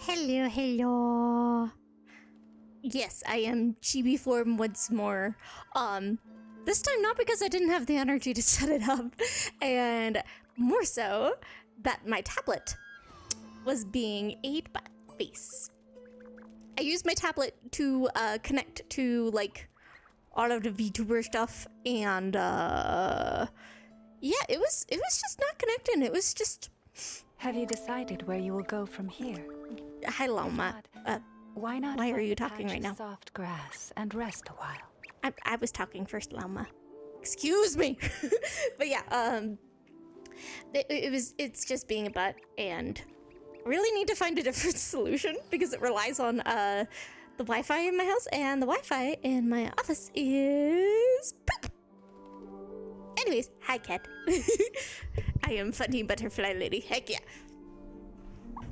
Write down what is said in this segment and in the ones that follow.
Hello, hello. Yes, I am chibi form once more. This time not because I didn't have the energy to set it up, and more so that my tablet was being ate by face. I used my tablet to connect to like all of the VTuber stuff, and yeah, it was just not connecting. It was just. Have you decided where you will go from here? Hi, Loma. Why not? Why are find you a talking patch right of now? Soft grass and rest a while. I was talking first, Loma. Excuse me. But yeah, it's just being a butt, and I really need to find a different solution because it relies on the Wi-Fi in my house, and the Wi-Fi in my office is poop. Anyways, hi cat. I am funny butterfly lady. Heck yeah.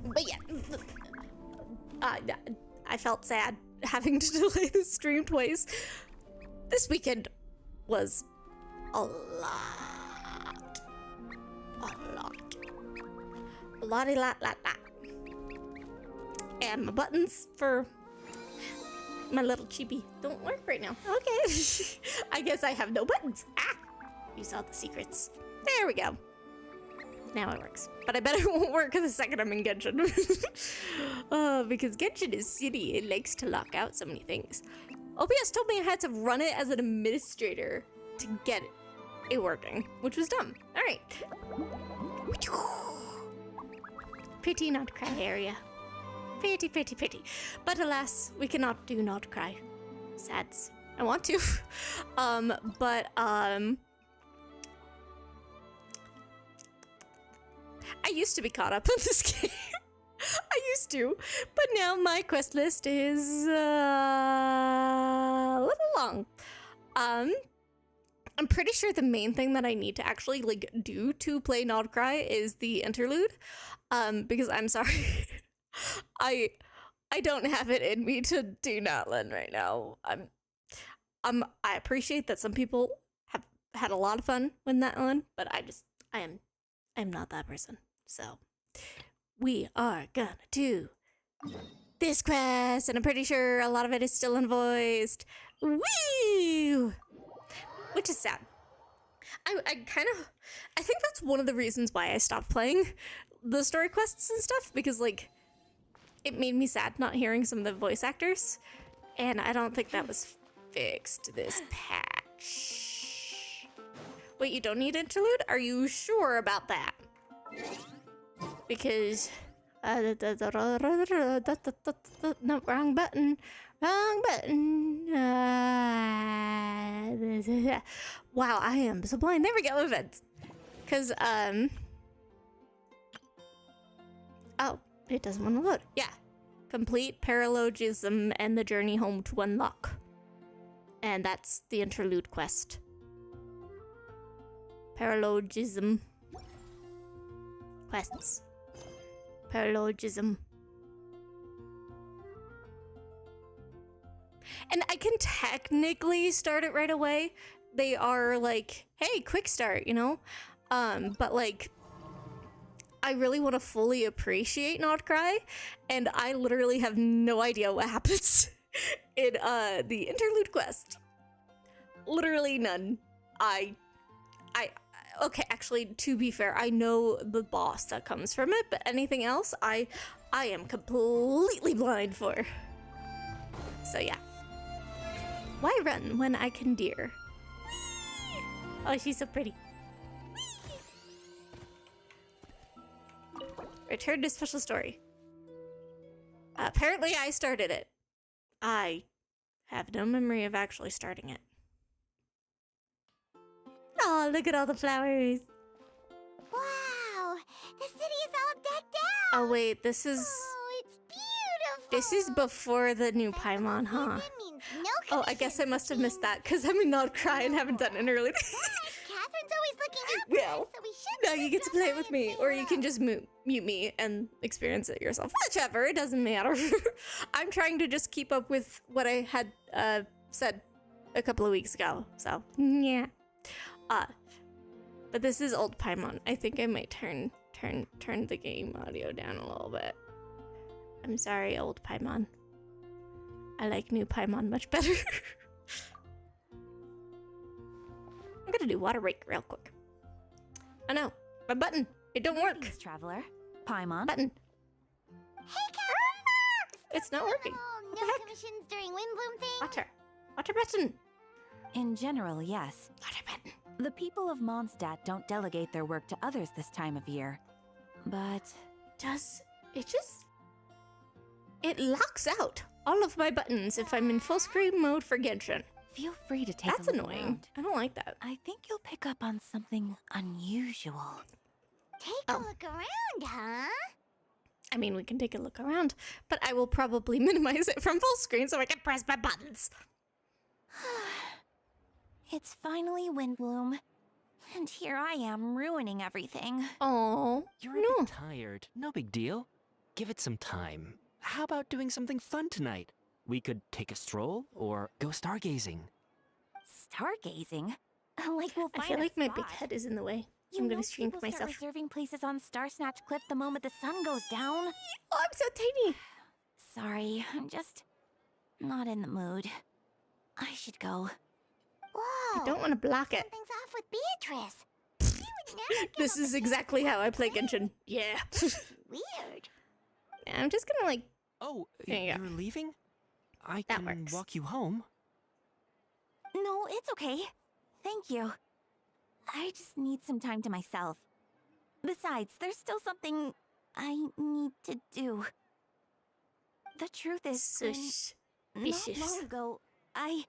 But yeah, I felt sad having to delay the stream twice. This weekend was a lot. A lotty lot. And my buttons for my little chibi don't work right now. Okay. I guess I have no buttons. Ah! You saw the secrets. There we go. Now it works. But I bet it won't work the second I'm in Genshin. Because Genshin is city. It likes to lock out so many things. OBS told me I had to run it as an administrator to get it working, which was dumb. All right. Pretty Nod-Krai area. Pretty. But alas, we cannot do Nod-Krai. Sads. I want to. I used to be caught up in this game. I used to, but now my quest list is a little long. I'm pretty sure the main thing that I need to actually like do to play Nod-Krai is the interlude. Because I'm sorry, I don't have it in me to do Notland right now. I appreciate that some people have had a lot of fun with Notland, but I'm not that person. So we are gonna do this quest, and I'm pretty sure a lot of it is still unvoiced. Woo! Which is sad. I think that's one of the reasons why I stopped playing the story quests and stuff, because like it made me sad not hearing some of the voice actors, and I don't think that was fixed this patch. Wait, you don't need interlude? Are you sure about that? Because no, wrong button. Wow, I am so blind. There we go, events. Because oh, it doesn't want to load. Yeah, complete paralogism and the journey home to unlock, and that's the interlude quest. Paralogism quests. Paralogism. And I can technically start it right away. They are like, hey, quick start, you know? But like, I really want to fully appreciate Nod-Krai, and I literally have no idea what happens in the interlude quest. Literally none. Okay, actually, to be fair, I know the boss that comes from it, but anything else, I am completely blind for. So yeah. Why run when I can deer? Oh, she's so pretty. Return to special story. Apparently I started it. I have no memory of actually starting it. Oh, look at all the flowers. Wow, the city is all decked out. Oh wait, this is... Oh, it's beautiful. This is before the new Paimon, huh? Oh, I guess I must have missed that because I'm in Nod-Krai and haven't done interlude. Catherine's always looking out for Well, us, so we should now you get to play it with me, or you can just mute me and experience it yourself. Whichever, it doesn't matter. I'm trying to just keep up with what I had said a couple of weeks ago, so yeah. But this is old Paimon. I think I might turn the game audio down a little bit. I'm sorry, old Paimon. I like new Paimon much better. I'm gonna do water break real quick. Oh no, my button. It don't work. Greetings, traveler. Paimon. Button. Hey, Catherine! It's not working. No the heck? commissions during Windbloom thing? Water. Water button. In general, yes. Water button. The people of Mondstadt don't delegate their work to others this time of year. But Does it just... It locks out all of my buttons if I'm in full screen mode for Genshin. feel free to take That's a look annoying. around. I don't like that. I think you'll pick up on something unusual. Take Oh. a look around, huh? I mean, we can take a look around, but I will probably minimize it from full screen so I can press my buttons. It's finally Windbloom. And here I am ruining everything. Oh, You're a no. bit tired. No big deal. Give it some time. How about doing something fun tonight? We could take a stroll or go stargazing. Stargazing? Like we'll I find feel a like my big spot. head is in the way. You I'm know gonna stream people to myself. start reserving places on Star Snatch Cliff the moment the sun goes down. Oh, I'm so tiny. Sorry, I'm just not in the mood. I should go. Whoa! I don't want to block it. Something's off with Beatrice. She would never give This up is a exactly peaceful how I play place. Genshin. Yeah. Weird. I'm just gonna like... Oh, There you go. you're leaving? I That can works. walk you home. No, it's okay. Thank you. I just need some time to myself. Besides, there's still something I need to do. The truth is, Quinn, not Suspicious. long ago, I...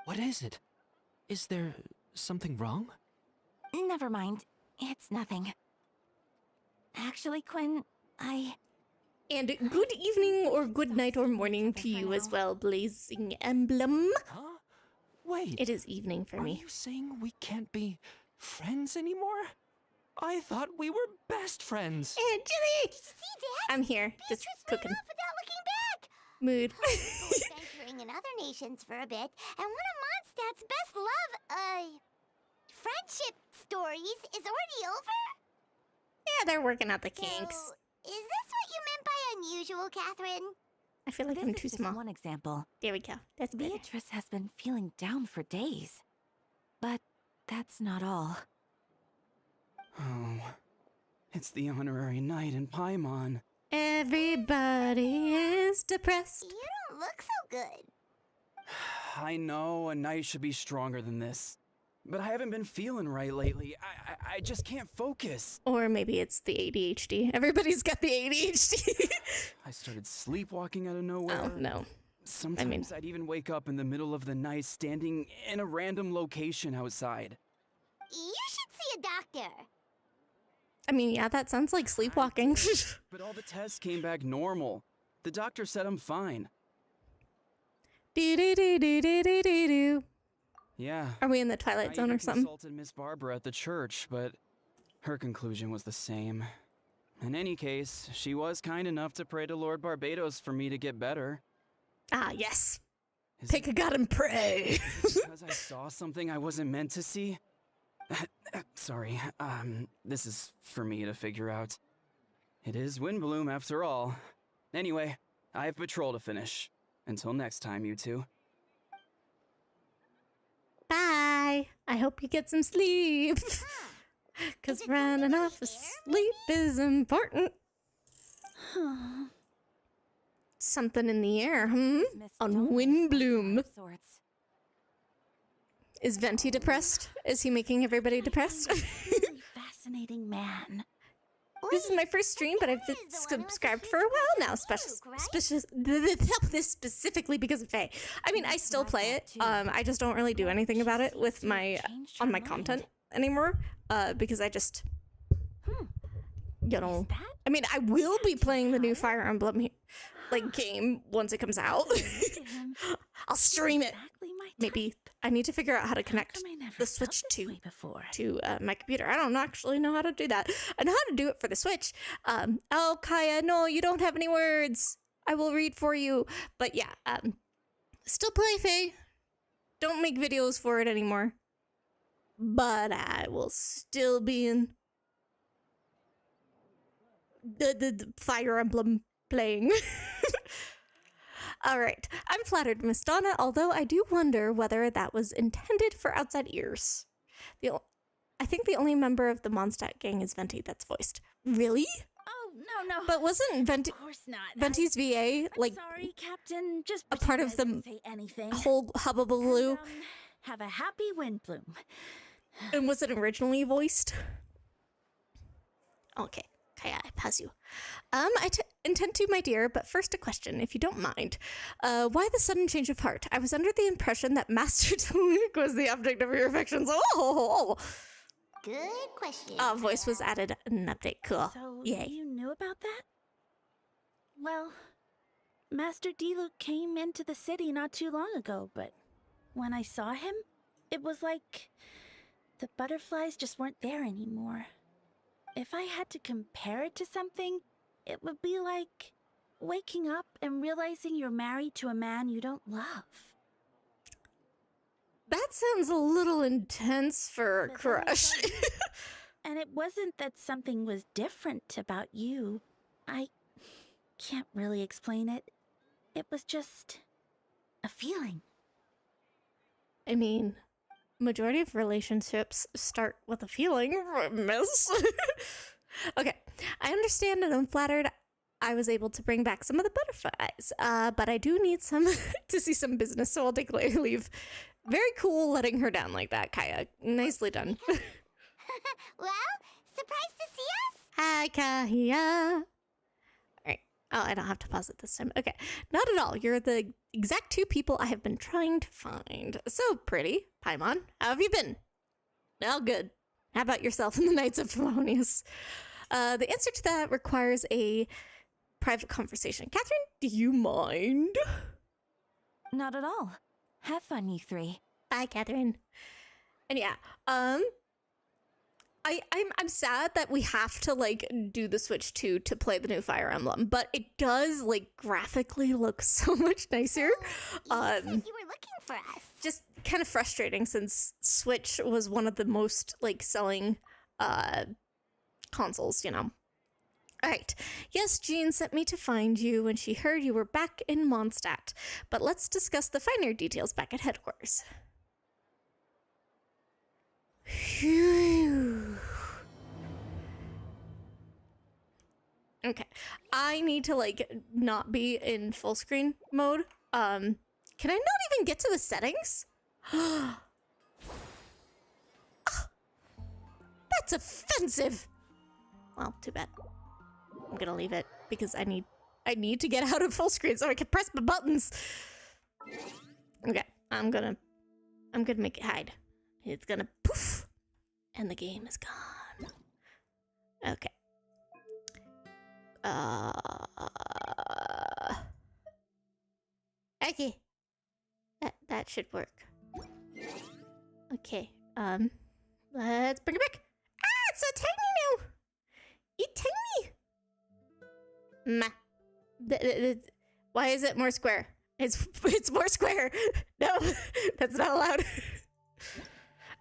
What is it? Is there something wrong? Never mind. It's nothing. Actually, Quinn, And good evening or good night or morning to you as well, Blazing Emblem. Huh? Wait. It is evening for Are me. you saying we can't be friends anymore? I thought we were best friends. Angelique! See that? I'm here, just Beatrice cooking. ran off without looking back. Mood. Going adventuring in other nations for a bit, and one of Mondstadt's best friendship stories is already over? Yeah, they're working out the kinks. So, is this what you meant by unusual, Catherine? I feel like this I'm is too just small. one example. There we go. That's better. Beatrice has been feeling down for days. But that's not all. Oh, it's the honorary knight in Paimon. Everybody is depressed. You don't look so good. I know a knight should be stronger than this, but I haven't been feeling right lately. I just can't focus. Or maybe it's the ADHD. Everybody's got the ADHD. I started sleepwalking out of nowhere. Oh, no. Sometimes I'd even wake up in the middle of the night standing in a random location outside. You should see a doctor. I mean, yeah, that sounds like sleepwalking. But all the tests came back normal. The doctor said I'm fine. Do-do-do-do-do-do-do. Yeah. Are we in the Twilight I Zone even or something? consulted Miss Barbara at the church, but her conclusion was the same. In any case, she was kind enough to pray to Lord Barbados for me to get better. Ah, yes. Is Pick it a god and pray. because I saw something I wasn't meant to see? Sorry, this is for me to figure out. It is Windbloom after all. Anyway, I have patrol to finish. Until next time, you two. Bye. I hope you get some sleep. Because Is it running something off in of the air, sleep is important. Something in the air, Miss On Dawn is Windbloom. of sorts. Is Venti depressed? Is he making everybody depressed? Really fascinating man. This is my first stream, but I've been He's the one who subscribed has for a while now. right? This specifically because of Faye. I mean, I still Like play that it. too. I just don't really do anything about it with Seems to have my changed on her my mind. content anymore. Because I just, you know, Is that I mean, I will be playing the new Fire Emblem like game once it comes out. to him I'll stream it. exactly my type? Maybe I need to figure out how to connect Come I never the felt Switch this to way before. my computer. I don't actually know how to do that. I know how to do it for the Switch. Oh, Kaya, no, you don't have any words. I will read for you. But yeah, still play Faye. Don't make videos for it anymore. But I will still be in the Fire Emblem playing. All right. I'm flattered, Miss Donna, although I do wonder whether that was intended for outside ears. I think the only member of the Mondstadt gang is Venti that's voiced. Really? Oh, no. But wasn't Of course not. Venti's VA, I'm sorry, Captain. Just a part pretend of I the didn't say anything. whole hubbubaloo? And, have a happy Windbloom. And was it originally voiced? Okay. Kaya, I pass you. I intend to, my dear, but first a question, if you don't mind. Why the sudden change of heart? I was under the impression that Master Luke was the object of your affections. Oh! Good question. Voice was added in an update. Cool. So Yay. you knew about that? Well, Master Luke came into the city not too long ago, but when I saw him, it was like the butterflies just weren't there anymore. If I had to compare it to something, it would be like waking up and realizing you're married to a man you don't love. That sounds a little intense for a But then crush. And it wasn't that something was different about you. I can't really explain it. It was just a feeling. I mean, majority of relationships start with a feeling, miss. Okay, I understand and I'm flattered I was able to bring back some of the butterflies, but I do need some to see some business, so I'll take leave. Very cool letting her down like that, Kaya. Nicely done. Well, surprised to see us? Hi, Kaya. Alright. Oh, I don't have to pause it this time. Okay. Not at all. You're the exact two people I have been trying to find. So, Pruitii, Paimon, how have you been? Oh, good. How about yourself and the Knights of Felonious? The answer to that requires a private conversation. Catherine, do you mind? Not at all. Have fun, you three. Bye, Catherine. And yeah, I'm sad that we have to like do the Switch 2 to play the new Fire Emblem, but it does like graphically look so much nicer. You said you were looking for us. Just kind of frustrating since Switch was one of the most like selling consoles, you know. All right. Yes, Jean sent me to find you when she heard you were back in Mondstadt, but let's discuss the finer details back at headquarters. Phew. Okay, I need to like not be in full screen mode. Can I not even get to the settings? That's offensive. Well, too bad. I'm gonna leave it because I need to get out of full screen so I can press my buttons. Okay, I'm gonna make it hide. It's gonna poof, and the game is gone. Okay. Okay. That should work. Okay. Let's bring it back. Ah, it's so tiny now. It's tiny. Meh. Why is it more square? It's more square. No, that's not allowed.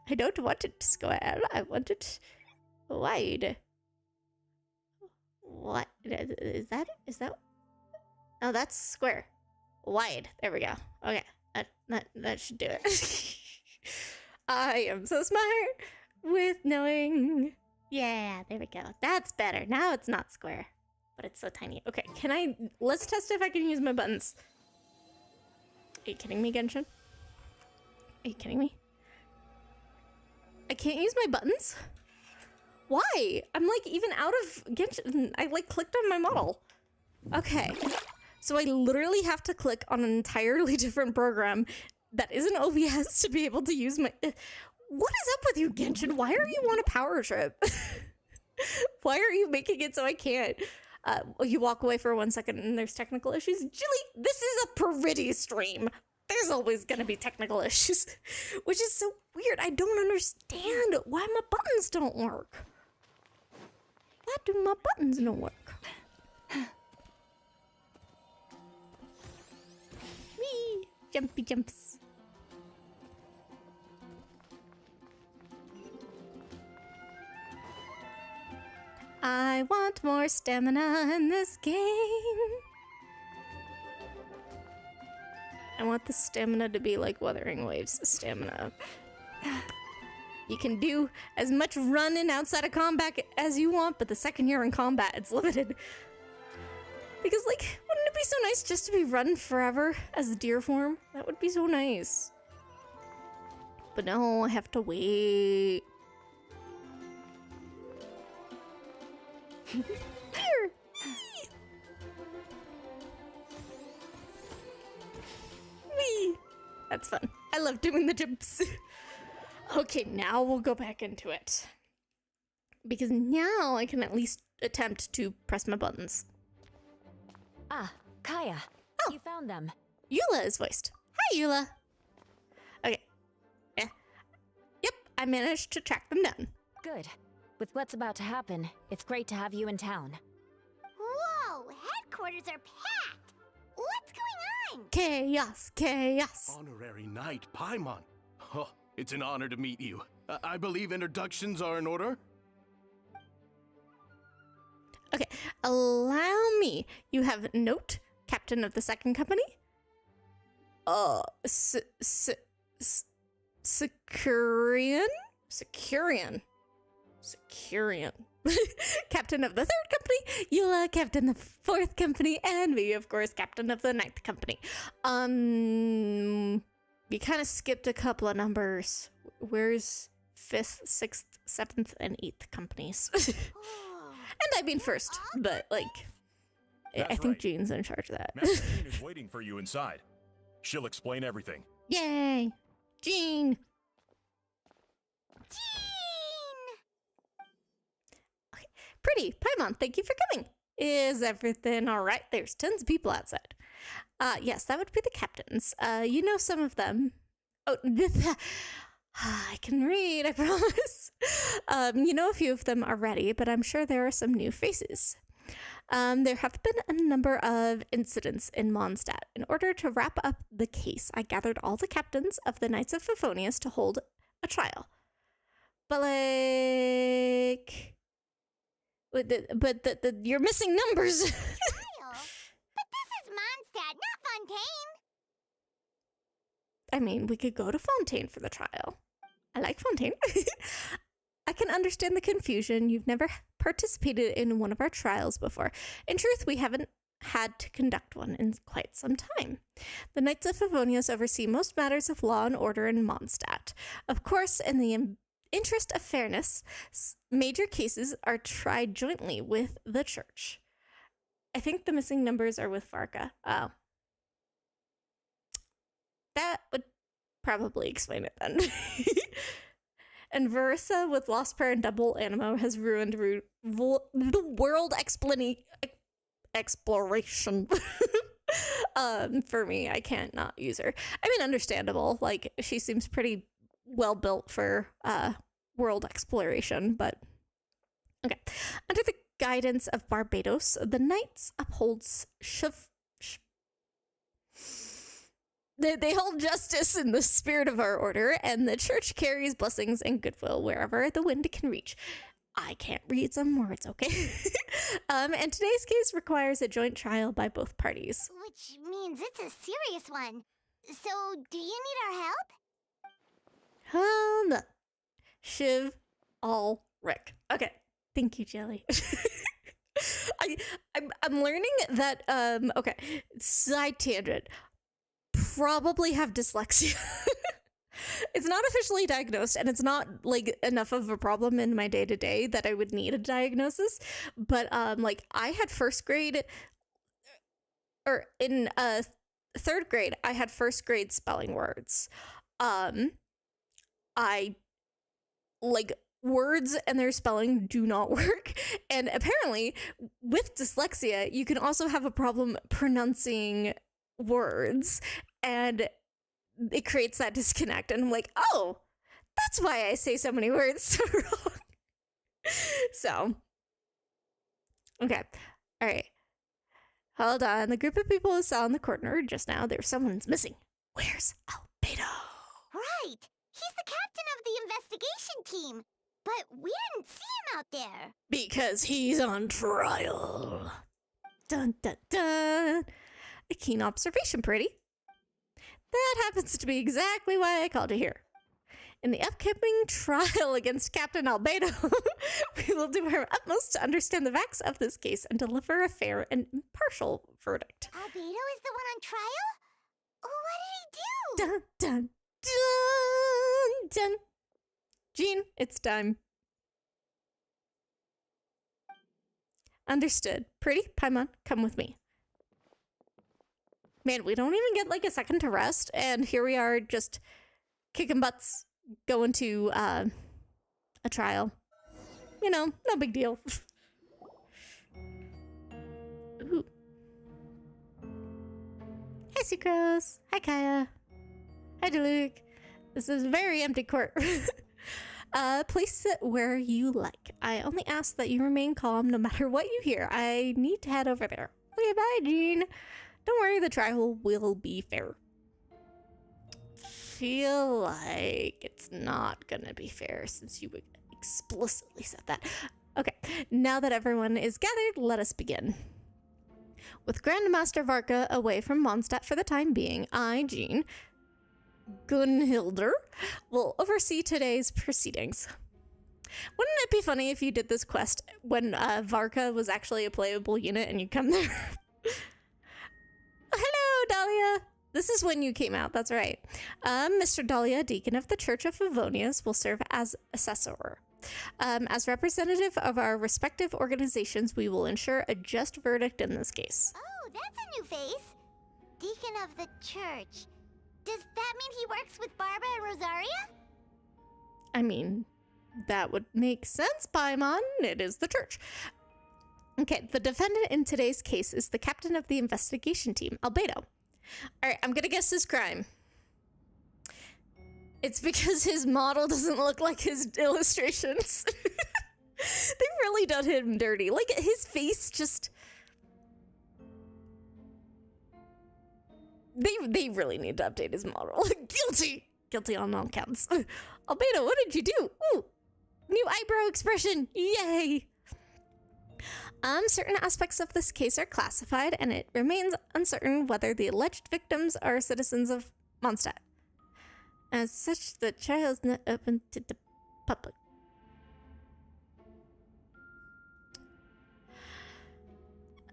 I don't want it square. I want it wide. What is that? Is that? Oh, that's square. Wide. There we go. Okay, that should do it. I am so smart with knowing. Yeah, there we go. That's better. Now it's not square, but it's so tiny. Okay, let's test if I can use my buttons. Are you kidding me, Genshin? Are you kidding me? I can't use my buttons? Why? I'm like even out of Genshin. I like clicked on my model. Okay. So I literally have to click on an entirely different program that isn't OBS to be able to use my... What is up with you, Genshin? Why are you on a power trip? Why are you making it so I can't? You walk away for 1 second and there's technical issues. Jilly, this is a Pruitii stream. There's always gonna be technical issues, which is so weird. I don't understand why my buttons don't work. Why do my buttons not work? Whee! Jumpy jumps. I want more stamina in this game. I want the stamina to be like Wuthering Waves stamina. You can do as much running outside of combat as you want, but the second you're in combat, it's limited. Because, like, wouldn't it be so nice just to be running forever as a deer form? That would be so nice. But no, I have to wait. Here. Wee. That's fun. I love doing the jumps. Okay, now we'll go back into it. Because now I can at least attempt to press my buttons. Ah, Kaya. Oh. You found them. Eula is voiced. Hi, Eula. Okay. Yeah. Yep, I managed to track them down. Good. With what's about to happen, it's great to have you in town. Whoa, headquarters are packed. What's going on? Chaos, chaos. Honorary Knight Paimon. Oh, it's an honor to meet you. I believe introductions are in order? Okay, allow me. You have Note, captain of the second company. Securian? Securian. Captain of the third company, Eula, captain of the fourth company, and me, of course, captain of the ninth company. You kind of skipped a couple of numbers. Where's 5th, 6th, 7th, and 8th companies? And I mean first, but like, I That's think right. Jean's in charge of that. Master Jean is waiting for you inside. She'll explain everything. Yay! Jean! Okay, Pruitii, Paimon, thank you for coming. Is everything alright? There's tons of people outside. Yes, that would be the captains. You know some of them. Oh, I can read, I promise. You know a few of them already, but I'm sure there are some new faces. There have been a number of incidents in Mondstadt. In order to wrap up the case, I gathered all the captains of the Knights of Favonius to hold a trial. But like... But you're missing numbers! But this is Mondstadt, not Fontaine. I mean, we could go to Fontaine for the trial. I like Fontaine. I can understand the confusion. You've never participated in one of our trials before. In truth, we haven't had to conduct one in quite some time. The Knights of Favonius oversee most matters of law and order in Mondstadt. Of course, in the interest of fairness, major cases are tried jointly with the church. I think the missing numbers are with Varka. Oh. That would probably explain it then. And Versa with Lost Prayer and Double Animo has ruined the world exploration. For me, I can't not use her. I mean, understandable. Like, she seems pretty well built for world exploration, but okay. Under the guidance of Barbados, the Knights upholds They hold justice in the spirit of our order, and the church carries blessings and goodwill wherever the wind can reach. I can't read some words, okay? And today's case requires a joint trial by both parties. Which means it's a serious one. So, do you need our help? No. Shiv, all Rick. Okay, thank you, Jelly. I'm learning that, okay, side tangent. Probably have dyslexia. It's not officially diagnosed, and it's not like enough of a problem in my day-to-day that I would need a diagnosis, but like I had first grade, or in third grade I had first grade spelling words. I like words and their spelling do not work, and apparently with dyslexia you can also have a problem pronouncing words, and it creates that disconnect, and I'm like, oh, that's why I say so many words so wrong. So okay, all right, hold on. The group of people who saw in the corner just now, there's someone's missing. Where's Albedo? Right. He's the captain of the investigation team. But we didn't see him out there. Because he's on trial. Dun dun dun. A keen observation, Pruitii. That happens to be exactly why I called you here. In the upcoming trial against Captain Albedo, we will do our utmost to understand the facts of this case and deliver a fair and impartial verdict. Albedo is the one on trial? What did he do? Dun, dun, dun, dun. Jean, it's time. Understood. Pruitii, Paimon, come with me. Man, we don't even get like a second to rest, and here we are just kicking butts, going to a trial. You know, no big deal. Ooh. Hey, Sucrose. Hi, Kaya. Hi, Deluke. This is a very empty court. Place it where you like. I only ask that you remain calm no matter what you hear. I need to head over there. Okay, bye, Jean. Don't worry, the trial will be fair. Feel like it's not gonna be fair since you explicitly said that. Okay, now that everyone is gathered, let us begin. With Grandmaster Varka away from Mondstadt for the time being, I, Jean Gunhilder, will oversee today's proceedings. Wouldn't it be funny if you did this quest when Varka was actually a playable unit and you come there? Hello, Dahlia. This is when you came out, that's right. Mr. Dahlia, Deacon of the Church of Favonius, will serve as assessor. As representative of our respective organizations, we will ensure a just verdict in this case. Oh, that's a new face. Deacon of the church. Does that mean he works with Barbara and Rosaria? I mean, that would make sense, Paimon. It is the church. Okay, the defendant in today's case is the captain of the investigation team, Albedo. All right, I'm gonna guess his crime. It's because his model doesn't look like his illustrations. They've really done him dirty. Like, his face just... They really need to update his model. Guilty! Guilty on all counts. Albedo, what did you do? Ooh! New eyebrow expression! Yay! Certain aspects of this case are classified, and it remains uncertain whether the alleged victims are citizens of Mondstadt. As such, the trial is not open to the public.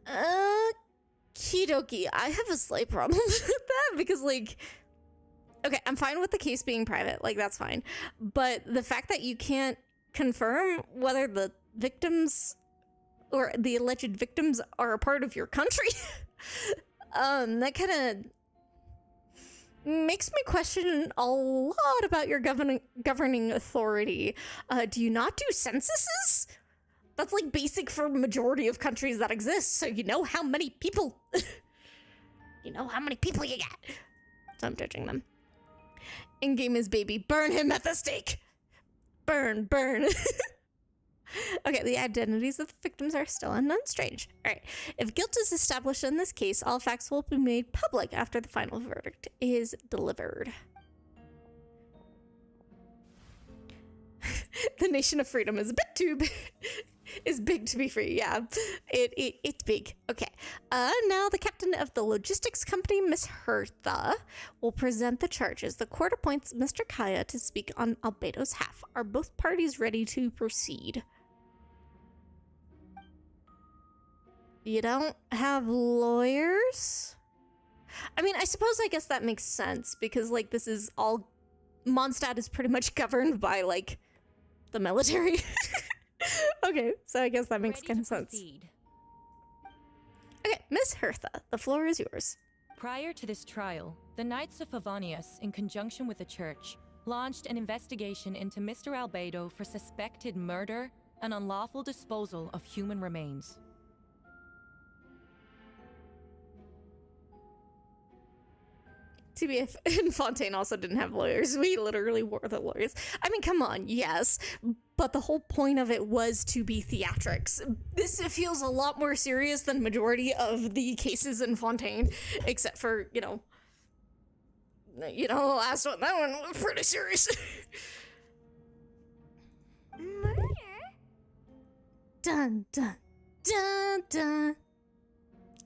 Okie dokie. I have a slight problem with that because, like, okay, I'm fine with the case being private. Like, that's fine. But the fact that you can't confirm whether the victims or the alleged victims are a part of your country, that kind of makes me question a lot about your governing authority. Do you not do censuses? That's like basic for majority of countries that exist, so you know how many people you know how many people you got. So I'm judging them. In-game is baby. Burn him at the stake. Burn, burn. Okay, the identities of the victims are still unknown. Strange. All right. If guilt is established in this case, all facts will be made public after the final verdict is delivered. The nation of freedom is a bit too big. Is big to be free. Yeah, it's big. Okay. Now the captain of the logistics company, Miss Hertha, will present the charges. The court appoints Mr. Kaya to speak on Albedo's half. Are both parties ready to proceed? You don't have lawyers? I mean, I guess that makes sense because, like, this is all... Mondstadt is pretty much governed by, like, the military. Okay, so I guess that makes kind of sense. Okay, Miss Hertha, the floor is yours. Prior to this trial, the Knights of Favonius, in conjunction with the church, launched an investigation into Mr. Albedo for suspected murder and unlawful disposal of human remains. TBF and Fontaine also didn't have lawyers. We literally were the lawyers. I mean, come on, yes. But the whole point of it was to be theatrics. This feels a lot more serious than majority of the cases in Fontaine, except for, you know, the last one. That one was pretty serious. Murder? Dun, dun, dun, dun.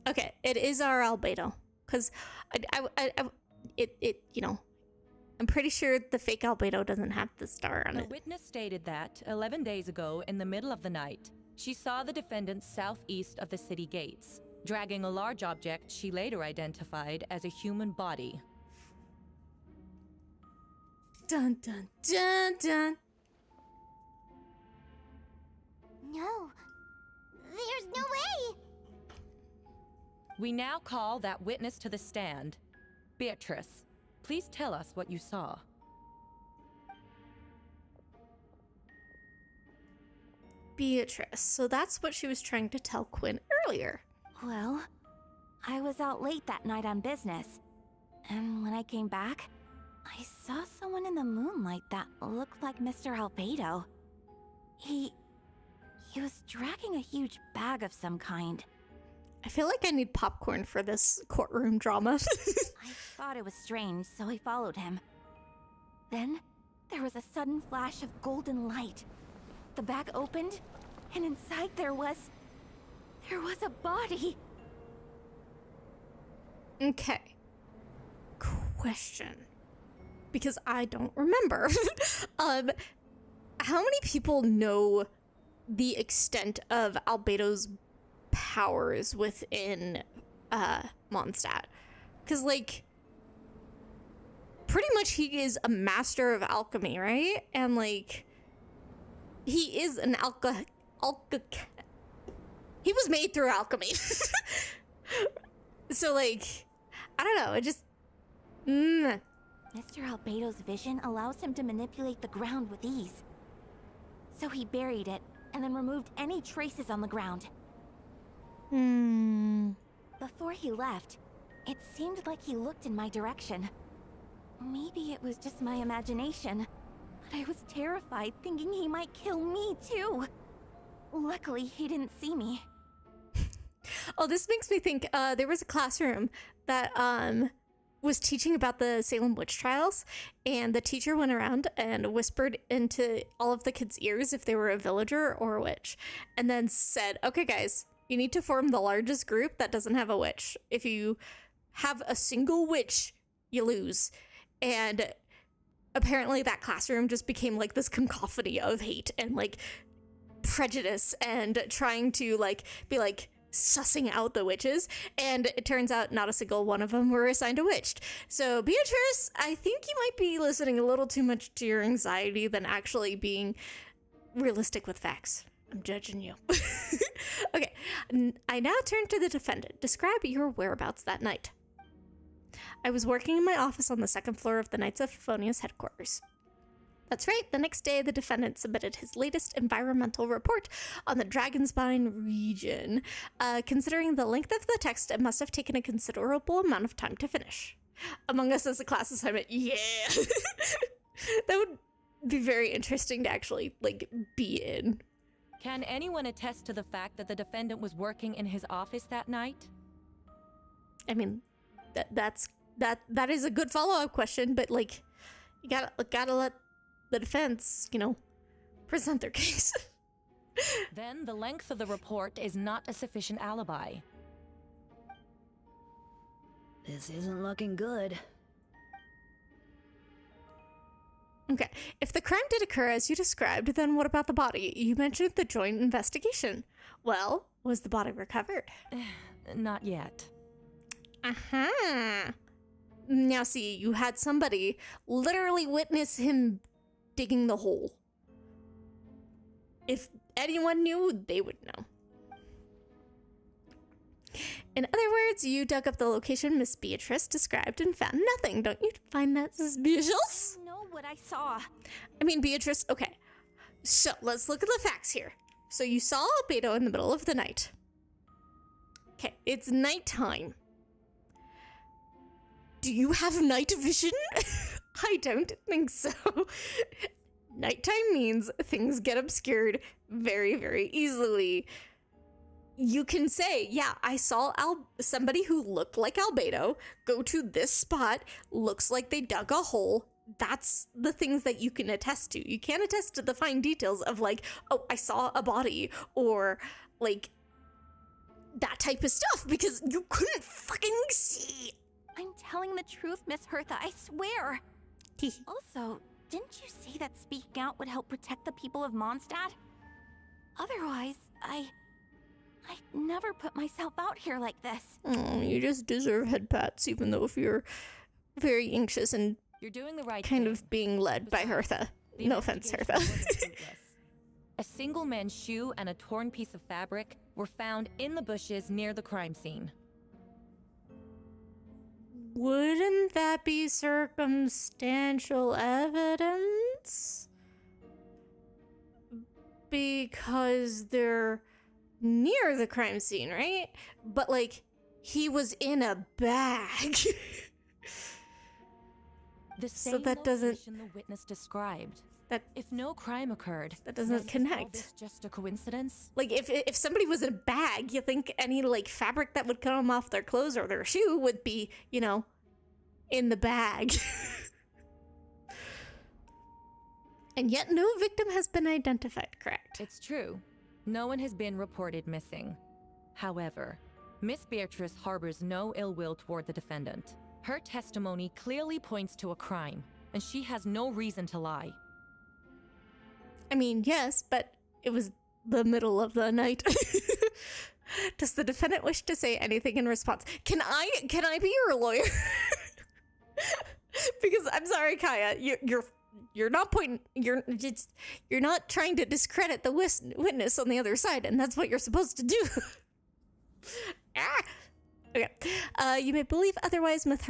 Okay, it is our Albedo. Because I'm pretty sure the fake albedo doesn't have the star on The it. witness stated that 11 days ago, in the middle of the night, she saw the defendant southeast of the city gates, dragging a large object she later identified as a human body. Dun dun dun dun. No. There's no way! We now call that witness to the stand. Beatrice, please tell us what you saw. Beatrice. So that's what she was trying to tell Quinn earlier. Well, I was out late that night on business. And when I came back, I saw someone in the moonlight that looked like Mr. Albedo. He was dragging a huge bag of some kind. I feel like I need popcorn for this courtroom drama. I thought it was strange, so I followed him. Then, there was a sudden flash of golden light. The bag opened, and inside there was a body. Okay. Question. Because I don't remember. How many people know the extent of Albedo's powers within Mondstadt? Because, like, pretty much he is a master of alchemy, right? And, like, he is an he was made through alchemy. So, like, I don't know, it just... Mr. Albedo's vision allows him to manipulate the ground with ease. So he buried it, and then removed any traces on the ground. Before he left, it seemed like he looked in my direction. Maybe it was just my imagination, but I was terrified thinking he might kill me too. Luckily, he didn't see me. Oh, this makes me think, there was a classroom that was teaching about the Salem witch trials, and the teacher went around and whispered into all of the kids' ears if they were a villager or a witch, and then said, okay guys, you need to form the largest group that doesn't have a witch. If you have a single witch, you lose. And apparently that classroom just became like this cacophony of hate and like prejudice and trying to like be like sussing out the witches, and it turns out not a single one of them were assigned a witch. So Beatrice, I think you might be listening a little too much to your anxiety than actually being realistic with facts. I'm judging you. Okay, I now turn to the defendant. Describe your whereabouts that night. I was working in my office on the second floor of the Knights of Favonius headquarters. That's right, the next day the defendant submitted his latest environmental report on the Dragonspine region. Considering the length of the text, it must have taken a considerable amount of time to finish. Among Us as a class assignment, yeah! That would be very interesting to actually, like, be in. Can anyone attest to the fact that the defendant was working in his office that night? I mean, that is a good follow-up question, but, like, you gotta let the defense, present their case. Then the length of the report is not a sufficient alibi. This isn't looking good. Okay, if the crime did occur as you described, then what about the body? You mentioned the joint investigation. Well, was the body recovered? Not yet. Uh-huh. Now see, you had somebody literally witness him digging the hole. If anyone knew, they would know. In other words, you dug up the location Miss Beatrice described and found nothing. Don't you find that suspicious? I know what I saw. I mean, Beatrice, okay. So, let's look at the facts here. So, you saw Albedo in the middle of the night. Okay, it's nighttime. Do you have night vision? I don't think so. Nighttime means things get obscured very, very easily. You can say, yeah, I saw somebody who looked like Albedo go to this spot, looks like they dug a hole. That's the things that you can attest to. You can't attest to the fine details of like, oh, I saw a body or like that type of stuff because you couldn't fucking see. I'm telling the truth truth, Miss Hertha, I swear. Also, didn't you say that speaking out would help protect the people of Mondstadt? Otherwise, I'd never put myself out here like this. Oh, you just deserve head pats, even though if you're very anxious and You're doing the right kind thing. of being led by Besides, Hertha. the No offense, investigation Hertha. wasn't fruitless. A single men's shoe and a torn piece of fabric were found in the bushes near the crime scene. Wouldn't that be circumstantial evidence? Because they're near the crime scene, right? But, like, he was in a bag. The So same that doesn't- location the witness described. That- If no crime occurred, That doesn't then connect. Is all this just a coincidence? Like, if somebody was in a bag, you think any, like, fabric that would come off their clothes or their shoe would be, you know, in the bag. And yet no victim has been identified, correct? It's true. No one has been reported missing. However, Miss Beatrice harbors no ill will toward the defendant. Her testimony clearly points to a crime, and she has no reason to lie. I mean, yes, but it was the middle of the night. Does the defendant wish to say anything in response? Can I be your lawyer? Because I'm sorry, Kaya, you're not you're not trying to discredit the witness on the other side, and that's what you're supposed to do. Okay. You may believe otherwise, Miss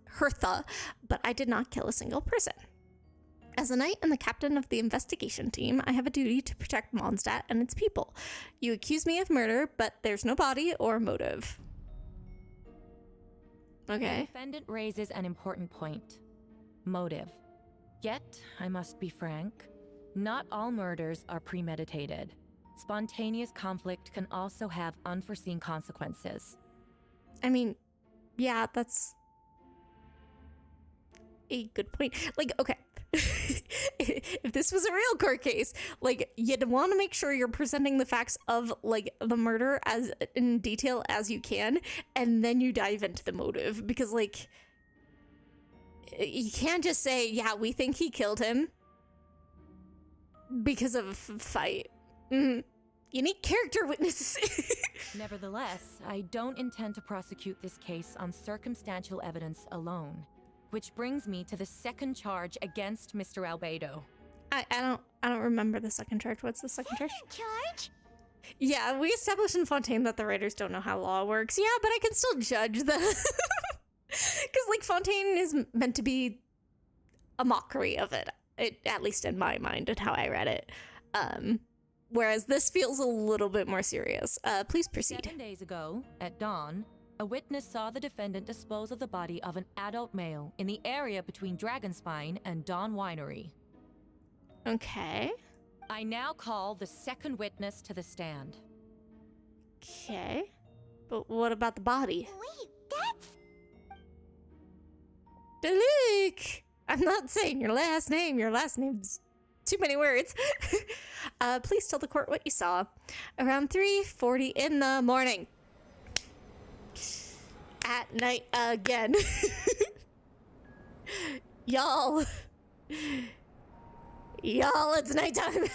Hertha, but I did not kill a single person. As a knight and the captain of the investigation team, I have a duty to protect Mondstadt and its people. You accuse me of murder, but there's no body or motive. The Okay. defendant raises an important point. Motive. Yet, I must be frank, not all murders are premeditated. Spontaneous conflict can also have unforeseen consequences. I mean, yeah, that's a good point. Like, okay. If this was a real court case, like, you'd want to make sure you're presenting the facts of, like, the murder as in detail as you can, and then you dive into the motive, because, like, you can't just say, yeah, we think he killed him because of a fight. You need character witnesses. Nevertheless, I don't intend to prosecute this case on circumstantial evidence alone. Which brings me to the second charge against Mr. Albedo. I don't remember the second charge. What's the second charge? Charge? Yeah, we established in Fontaine that the writers don't know how law works. Yeah, but I can still judge the... Because, like, Fontaine is meant to be a mockery of it, at least in my mind and how I read it. Whereas this feels a little bit more serious. Please proceed. 7 days ago, at dawn, a witness saw the defendant dispose of the body of an adult male in the area between Dragonspine and Dawn Winery. Okay. I now call the second witness to the stand. Okay. But what about the body? Wait, that's... Dalik! I'm not saying your last name. Your last name's too many words. Please tell the court what you saw. Around 3:40 in the morning. At night again. Y'all, it's nighttime.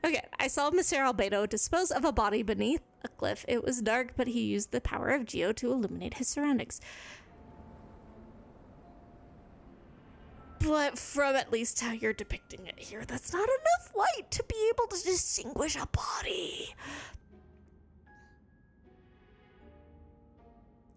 Okay, I saw Mr. Albedo dispose of a body beneath a cliff. It was dark, but he used the power of Geo to illuminate his surroundings. But from at least how you're depicting it here, that's not enough light to be able to distinguish a body.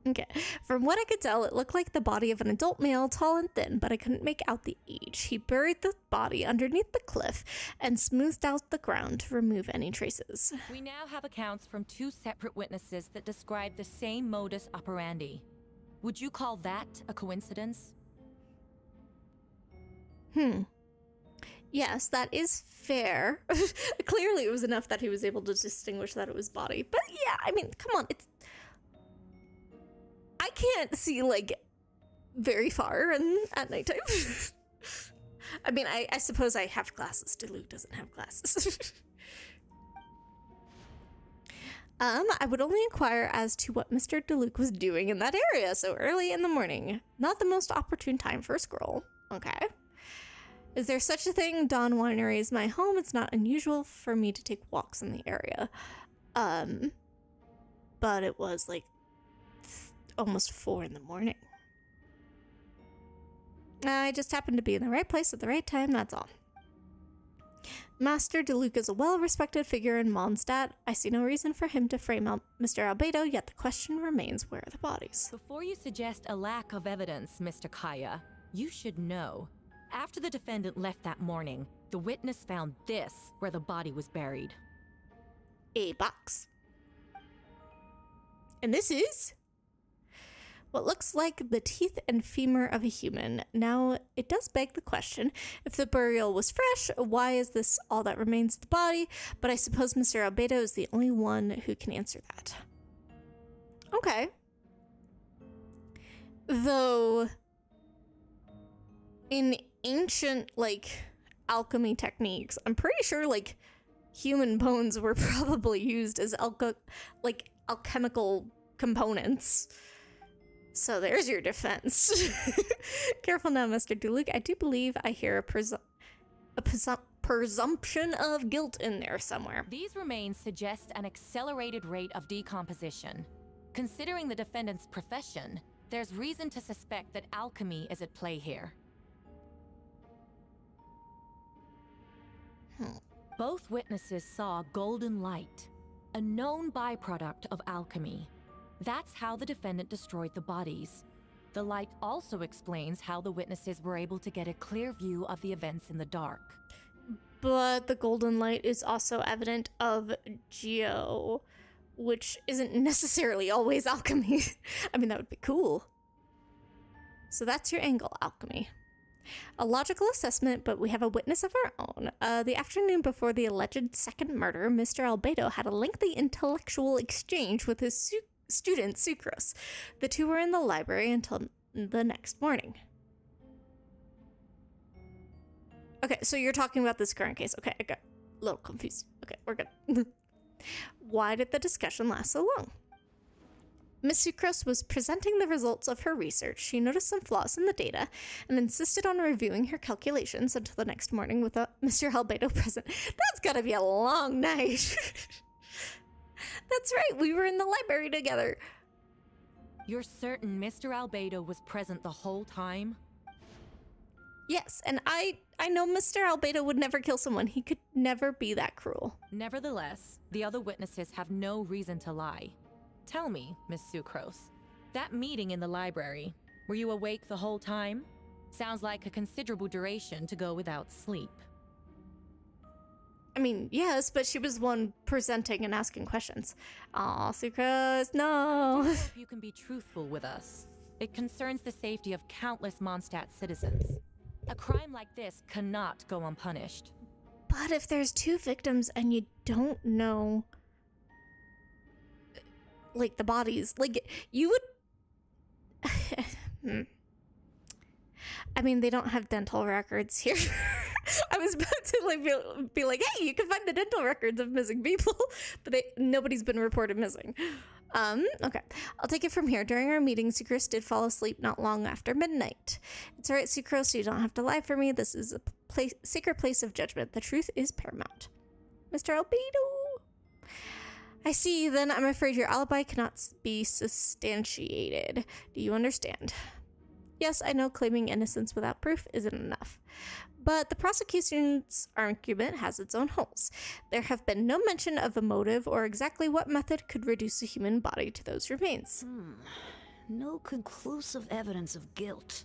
Okay, from what I could tell, it looked like the body of an adult male, tall and thin, but I couldn't make out the age. He buried the body underneath the cliff and smoothed out the ground to remove any traces. We now have accounts from two separate witnesses that describe the same modus operandi. Would you call that a coincidence? Yes, that is fair. Clearly it was enough that he was able to distinguish that it was body. But yeah, I mean, come on, I can't see, like, very far at nighttime. I mean, I suppose I have glasses. Delu doesn't have glasses. I would only inquire as to what Mr. DeLuke was doing in that area so early in the morning. Not the most opportune time for a scroll. Okay. Is there such a thing? Dawn Winery is my home. It's not unusual for me to take walks in the area. But it was like almost 4 in the morning. I just happened to be in the right place at the right time, that's all. Master DeLuke is a well-respected figure in Mondstadt. I see no reason for him to frame out Mr. Albedo, yet the question remains, where are the bodies? Before you suggest a lack of evidence, Mr. Kaya, you should know. After the defendant left that morning, the witness found this where the body was buried. A box. And this is what looks like the teeth and femur of a human. Now, it does beg the question, if the burial was fresh, why is this all that remains of the body? But I suppose Mr. Albedo is the only one who can answer that. Okay. Though, in ancient, alchemy techniques, I'm pretty sure, human bones were probably used as alchemical components. So there's your defense. Careful now, Mr. DeLuke. I do believe I hear a presumption of guilt in there somewhere. These remains suggest an accelerated rate of decomposition. Considering the defendant's profession, there's reason to suspect that alchemy is at play here. Both witnesses saw golden light, a known byproduct of alchemy. That's how the defendant destroyed the bodies. The light also explains how the witnesses were able to get a clear view of the events in the dark. But the golden light is also evident of Geo, which isn't necessarily always alchemy. I mean, that would be cool. So that's your angle, alchemy. A logical assessment, but we have a witness of our own. The afternoon before the alleged second murder, Mr. Albedo had a lengthy intellectual exchange with his student Sucrose. The two were in the library until the next morning. Okay, so you're talking about this current case. Okay, I got a little confused. Okay, we're good. Why did the discussion last so long? Miss Sucrose was presenting the results of her research. She noticed some flaws in the data and insisted on reviewing her calculations until the next morning without Mr. Albedo present. That's gotta be a long night. That's right, we were in the library together. You're certain Mr. Albedo was present the whole time? Yes, and I know Mr. Albedo would never kill someone. He could never be that cruel. Nevertheless, the other witnesses have no reason to lie. Tell me, Miss Sucrose, that meeting in the library, were you awake the whole time? Sounds like a considerable duration to go without sleep. I mean, yes, but she was the one presenting and asking questions. Aw, Sucrose, no. I hope you can be truthful with us. It concerns the safety of countless Mondstadt citizens. A crime like this cannot go unpunished. But if there's 2 victims and you don't know, the bodies, you would... I mean, they don't have dental records here. I was about to be like, hey, you can find the dental records of missing people, but nobody's been reported missing. Okay, I'll take it from here. During our meeting, Sucrose did fall asleep not long after midnight. It's alright, Sucrose, you don't have to lie for me. This is a sacred place of judgment. The truth is paramount. Mr. Albedo. I see, then I'm afraid your alibi cannot be substantiated. Do you understand? Yes, I know claiming innocence without proof isn't enough. But the prosecution's argument has its own holes. There have been no mention of a motive or exactly what method could reduce a human body to those remains. No conclusive evidence of guilt.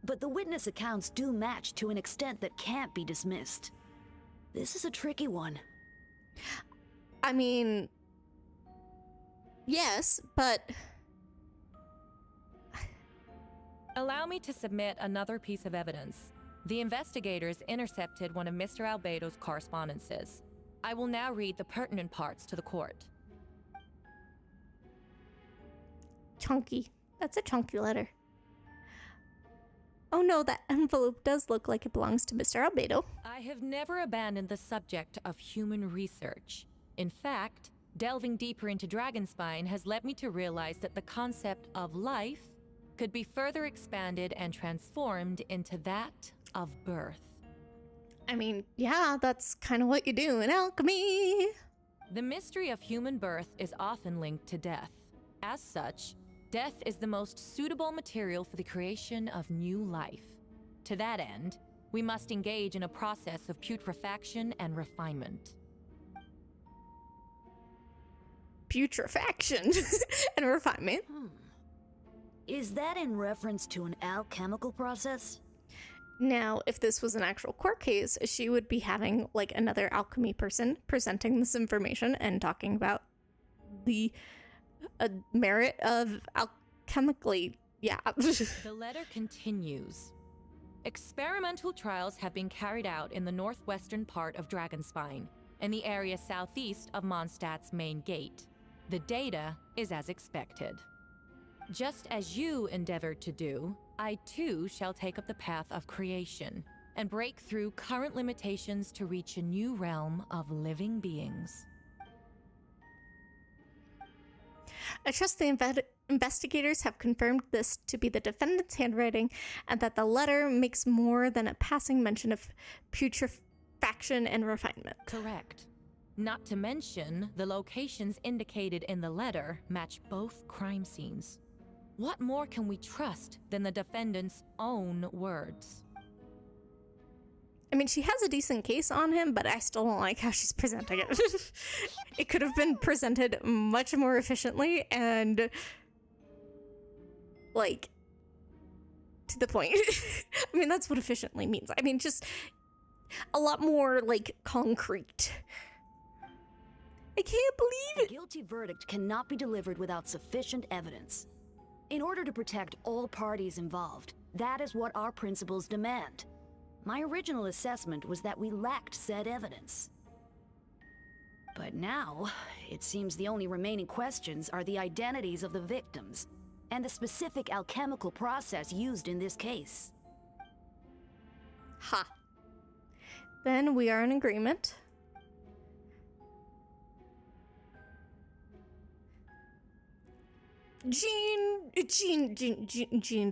But the witness accounts do match to an extent that can't be dismissed. This is a tricky one. I mean, yes, but... Allow me to submit another piece of evidence. The investigators intercepted one of Mr. Albedo's correspondences. I will now read the pertinent parts to the court. Chunky. That's a chunky letter. Oh no, that envelope does look like it belongs to Mr. Albedo. I have never abandoned the subject of human research. In fact, Delving deeper into Dragonspine has led me to realize that the concept of life could be further expanded and transformed into that of birth. I mean, yeah, that's kind of what you do in alchemy. The mystery of human birth is often linked to death. As such, death is the most suitable material for the creation of new life. To that end, we must engage in a process of putrefaction and refinement. Putrefaction and refinement. Is that in reference to an alchemical process? Now, if this was an actual court case, she would be having like another alchemy person presenting this information and talking about the merit of alchemically. Yeah. The letter continues. Experimental trials have been carried out in the northwestern part of Dragonspine, in the area southeast of Mondstadt's main gate. The data is as expected. Just as you endeavored to do, I too shall take up the path of creation and break through current limitations to reach a new realm of living beings. I trust the investigators have confirmed this to be the defendant's handwriting and that the letter makes more than a passing mention of putrefaction and refinement. Correct. Not to mention, the locations indicated in the letter match both crime scenes. What more can we trust than the defendant's own words? I mean, she has a decent case on him, but I still don't like how she's presenting it. It could have been presented much more efficiently and, like, to the point. I mean, that's what efficiently means. I mean, just a lot more, like, concrete. I can't believe it. A guilty verdict cannot be delivered without sufficient evidence. In order to protect all parties involved, that is what our principles demand. My original assessment was that we lacked said evidence. But now, it seems the only remaining questions are the identities of the victims and the specific alchemical process used in this case. Ha. Then we are in agreement. Jean,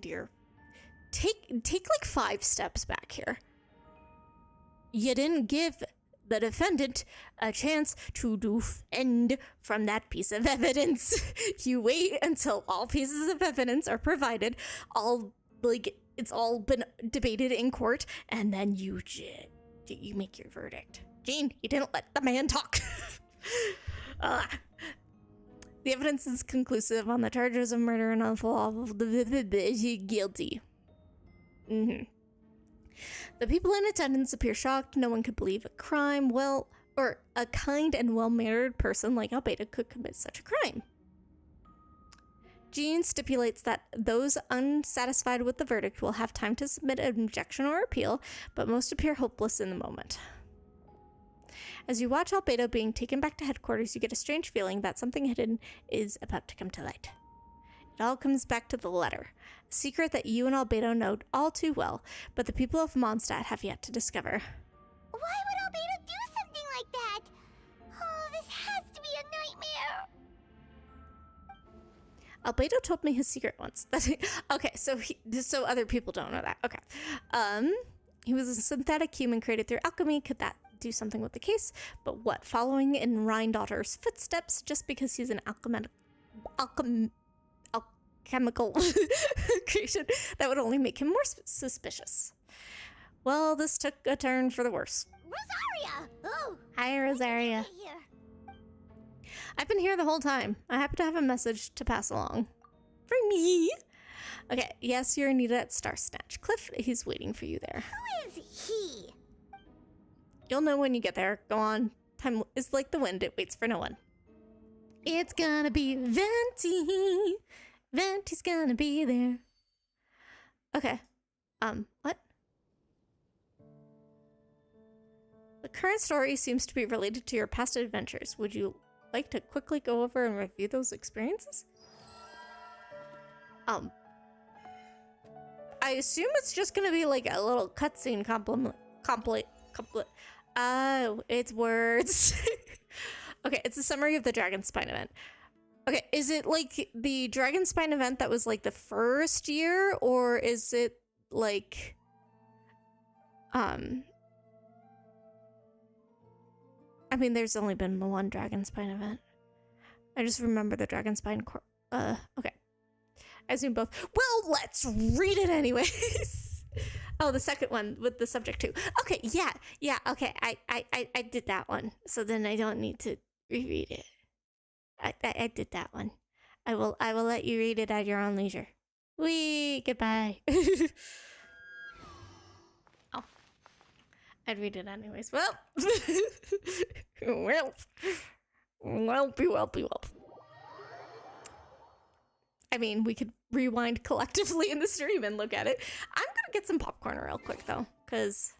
dear. Take like 5 steps back here. You didn't give the defendant a chance to defend from that piece of evidence. You wait until all pieces of evidence are provided, it's all been debated in court, and then you make your verdict. Jean, you didn't let the man talk. The evidence is conclusive on the charges of murder and unlawful guilty. The people in attendance appear shocked. No one could believe a crime, or a kind and well-mannered person like Albedo could commit such a crime. Jean stipulates that those unsatisfied with the verdict will have time to submit an objection or appeal, but most appear hopeless in the moment. As you watch Albedo being taken back to headquarters, you get a strange feeling that something hidden is about to come to light. It all comes back to the letter, a secret that you and Albedo know all too well, but the people of Mondstadt have yet to discover. Why would Albedo do something like that? Oh, this has to be a nightmare. Albedo told me his secret once. Okay, so other people don't know that. Okay. He was a synthetic human created through alchemy. Could that do something with the case? But what? Following in Rhindaughter's footsteps just because he's an alchemical creation, that would only make him more suspicious. Well, this took a turn for the worse. Rosaria! Oh! Hi, Rosaria. Here. I've been here the whole time. I happen to have a message to pass along. For me! Okay, yes, you're needed at Star Snatch Cliff. He's waiting for you there. Who is he? You'll know when you get there. Go on. Time is like the wind. It waits for no one. It's gonna be Venti. Venti's gonna be there. Okay. What? The current story seems to be related to your past adventures. Would you like to quickly go over and review those experiences? I assume it's just gonna be like a little cutscene complete. Oh, it's words. Okay, it's a summary of the Dragon Spine event. Okay, is it like the Dragon Spine event that was like the first year, or is it like I mean, there's only been one Dragon Spine event. I just remember the Dragon Spine okay. I assume both. Well, let's read it anyways. Oh, the second one with the subject too. Okay, yeah, okay. I did that one. So then I don't need to reread it. I did that one. I will let you read it at your own leisure. Wee, goodbye. Oh. I'd read it anyways. Well. Welp. I mean, we could rewind collectively in the stream and look at it. I'm gonna get some popcorn real quick though, because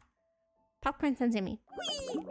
popcorn sends me. Whee!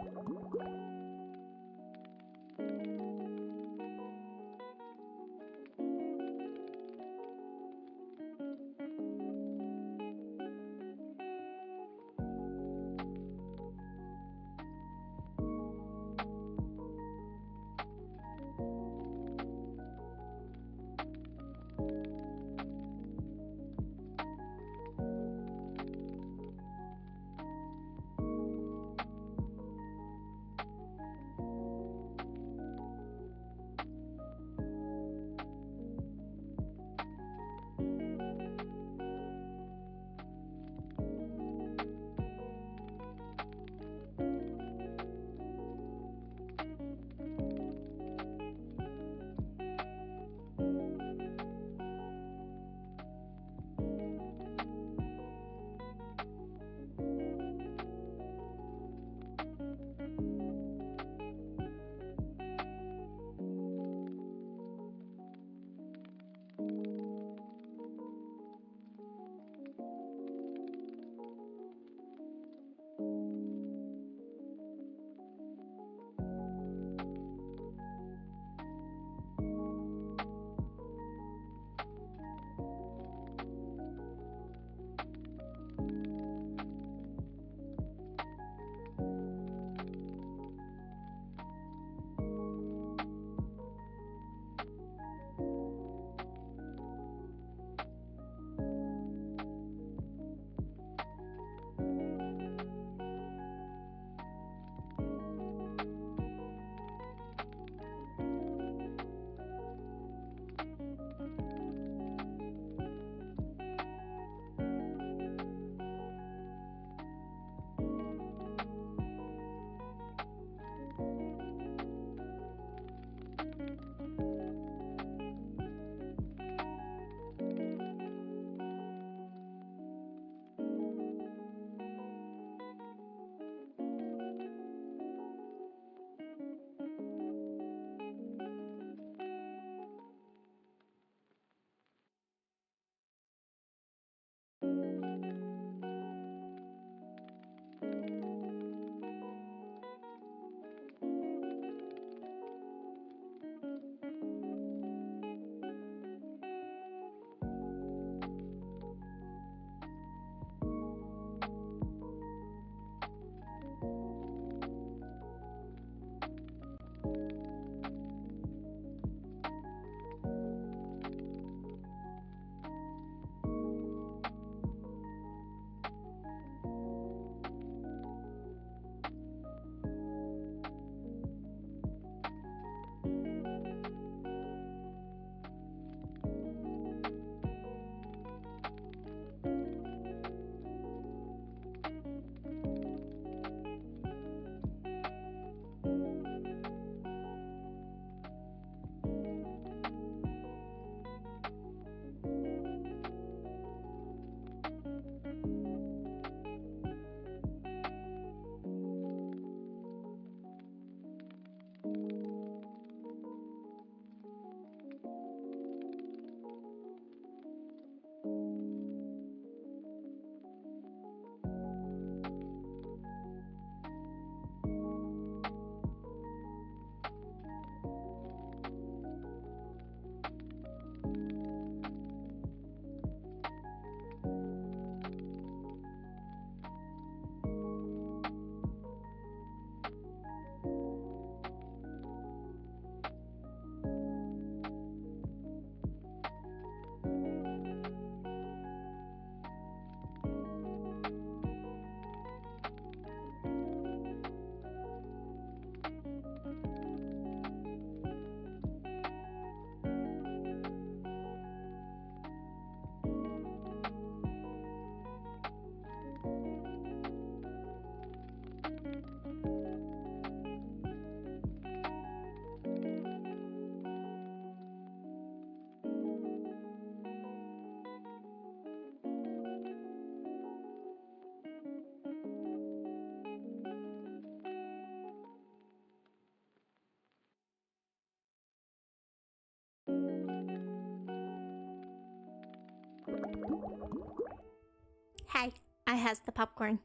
Hi, I has the popcorn.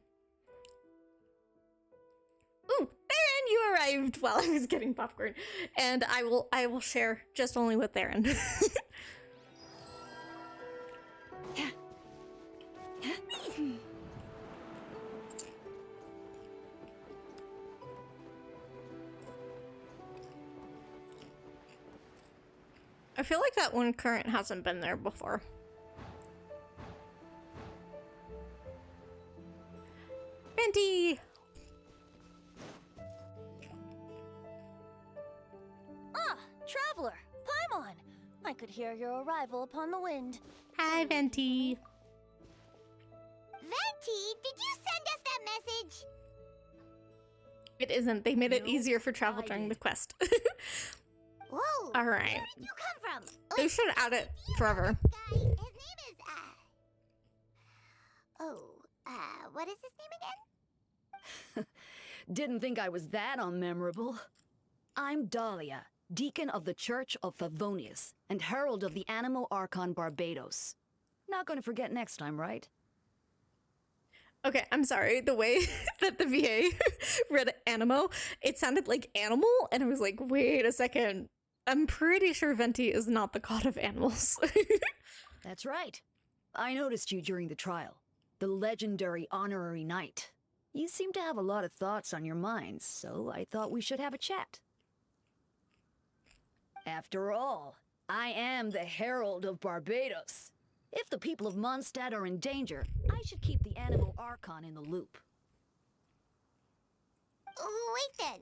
Ooh, Theron, you arrived while I was getting popcorn, and I will share just only with Theron. I feel like that one current hasn't been there before. Venti! Ah, traveler, Paimon. I could hear your arrival upon the wind. Hi, Venti. Venti, did you send us that message? It isn't. They made it No, easier for travel I during did. the quest. Whoa. All right. Where did you come from? They should add it forever. Guy, his name is, what is his name again? Didn't think I was that unmemorable. I'm Dahlia, Deacon of the Church of Favonius and Herald of the Animo Archon Barbados. Not gonna forget next time, right? Okay, I'm sorry. The way that the VA read Animo, it sounded like animal, and I was like, wait a second. I'm pretty sure Venti is not the god of animals. That's right. I noticed you during the trial. The legendary honorary knight. You seem to have a lot of thoughts on your mind, so I thought we should have a chat. After all, I am the Herald of Barbados. If the people of Mondstadt are in danger, I should keep the Animo Archon in the loop. Wait then.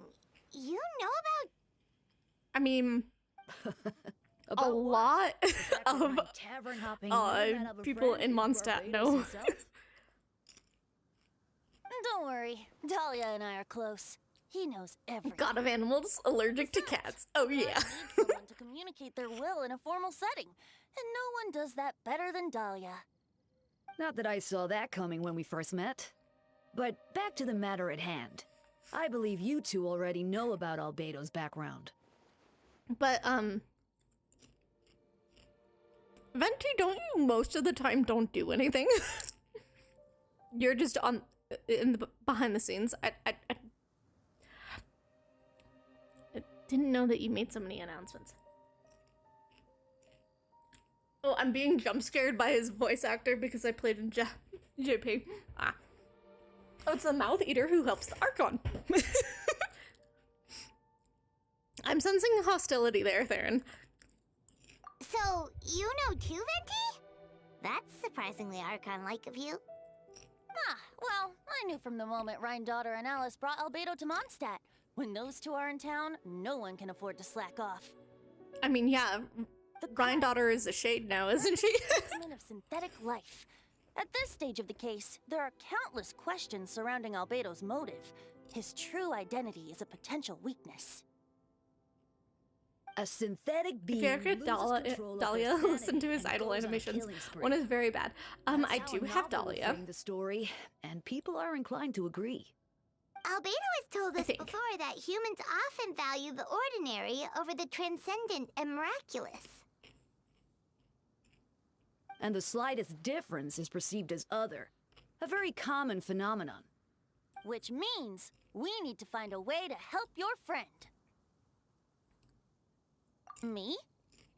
You know about... I mean, a About what? lot The fact that of my tavern hopping nomad of a people friend in is Mondstadt Barbados know. himself? Don't worry, Dahlia and I are close. He knows everything. God of animals allergic to cats. Oh I yeah. need someone to communicate their will in a formal setting, and no one does that better than Dahlia. Not that I saw that coming when we first met. But back to the matter at hand. I believe you two already know about Albedo's background. But Venti, don't you most of the time don't do anything? You're just on in the behind the scenes. I didn't know that you made so many announcements. Oh, I'm being jump scared by his voice actor because I played in JP. Ah. Oh, it's the mouth eater who helps the Archon. I'm sensing hostility there, Theron. So, you know too, Venti? That's surprisingly Archon-like of you. Ah, well, I knew from the moment Daughter and Alice brought Albedo to Mondstadt. When those two are in town, no one can afford to slack off. I mean, yeah, The Daughter is a shade now, isn't she? Specimen of synthetic life. At this stage of the case, there are countless questions surrounding Albedo's motive. His true identity is a potential weakness. A synthetic being If you ever get loses control of Dahlia, their sanity listen to his and idol goes on a animations. killing spree. One is very bad. That's I how do a have novel would Dahlia. frame the story, and people are inclined to agree. Albedo has told I us think. before that humans often value the ordinary over the transcendent and miraculous. And the slightest difference is perceived as other. A very common phenomenon. Which means we need to find a way to help your friend. Me?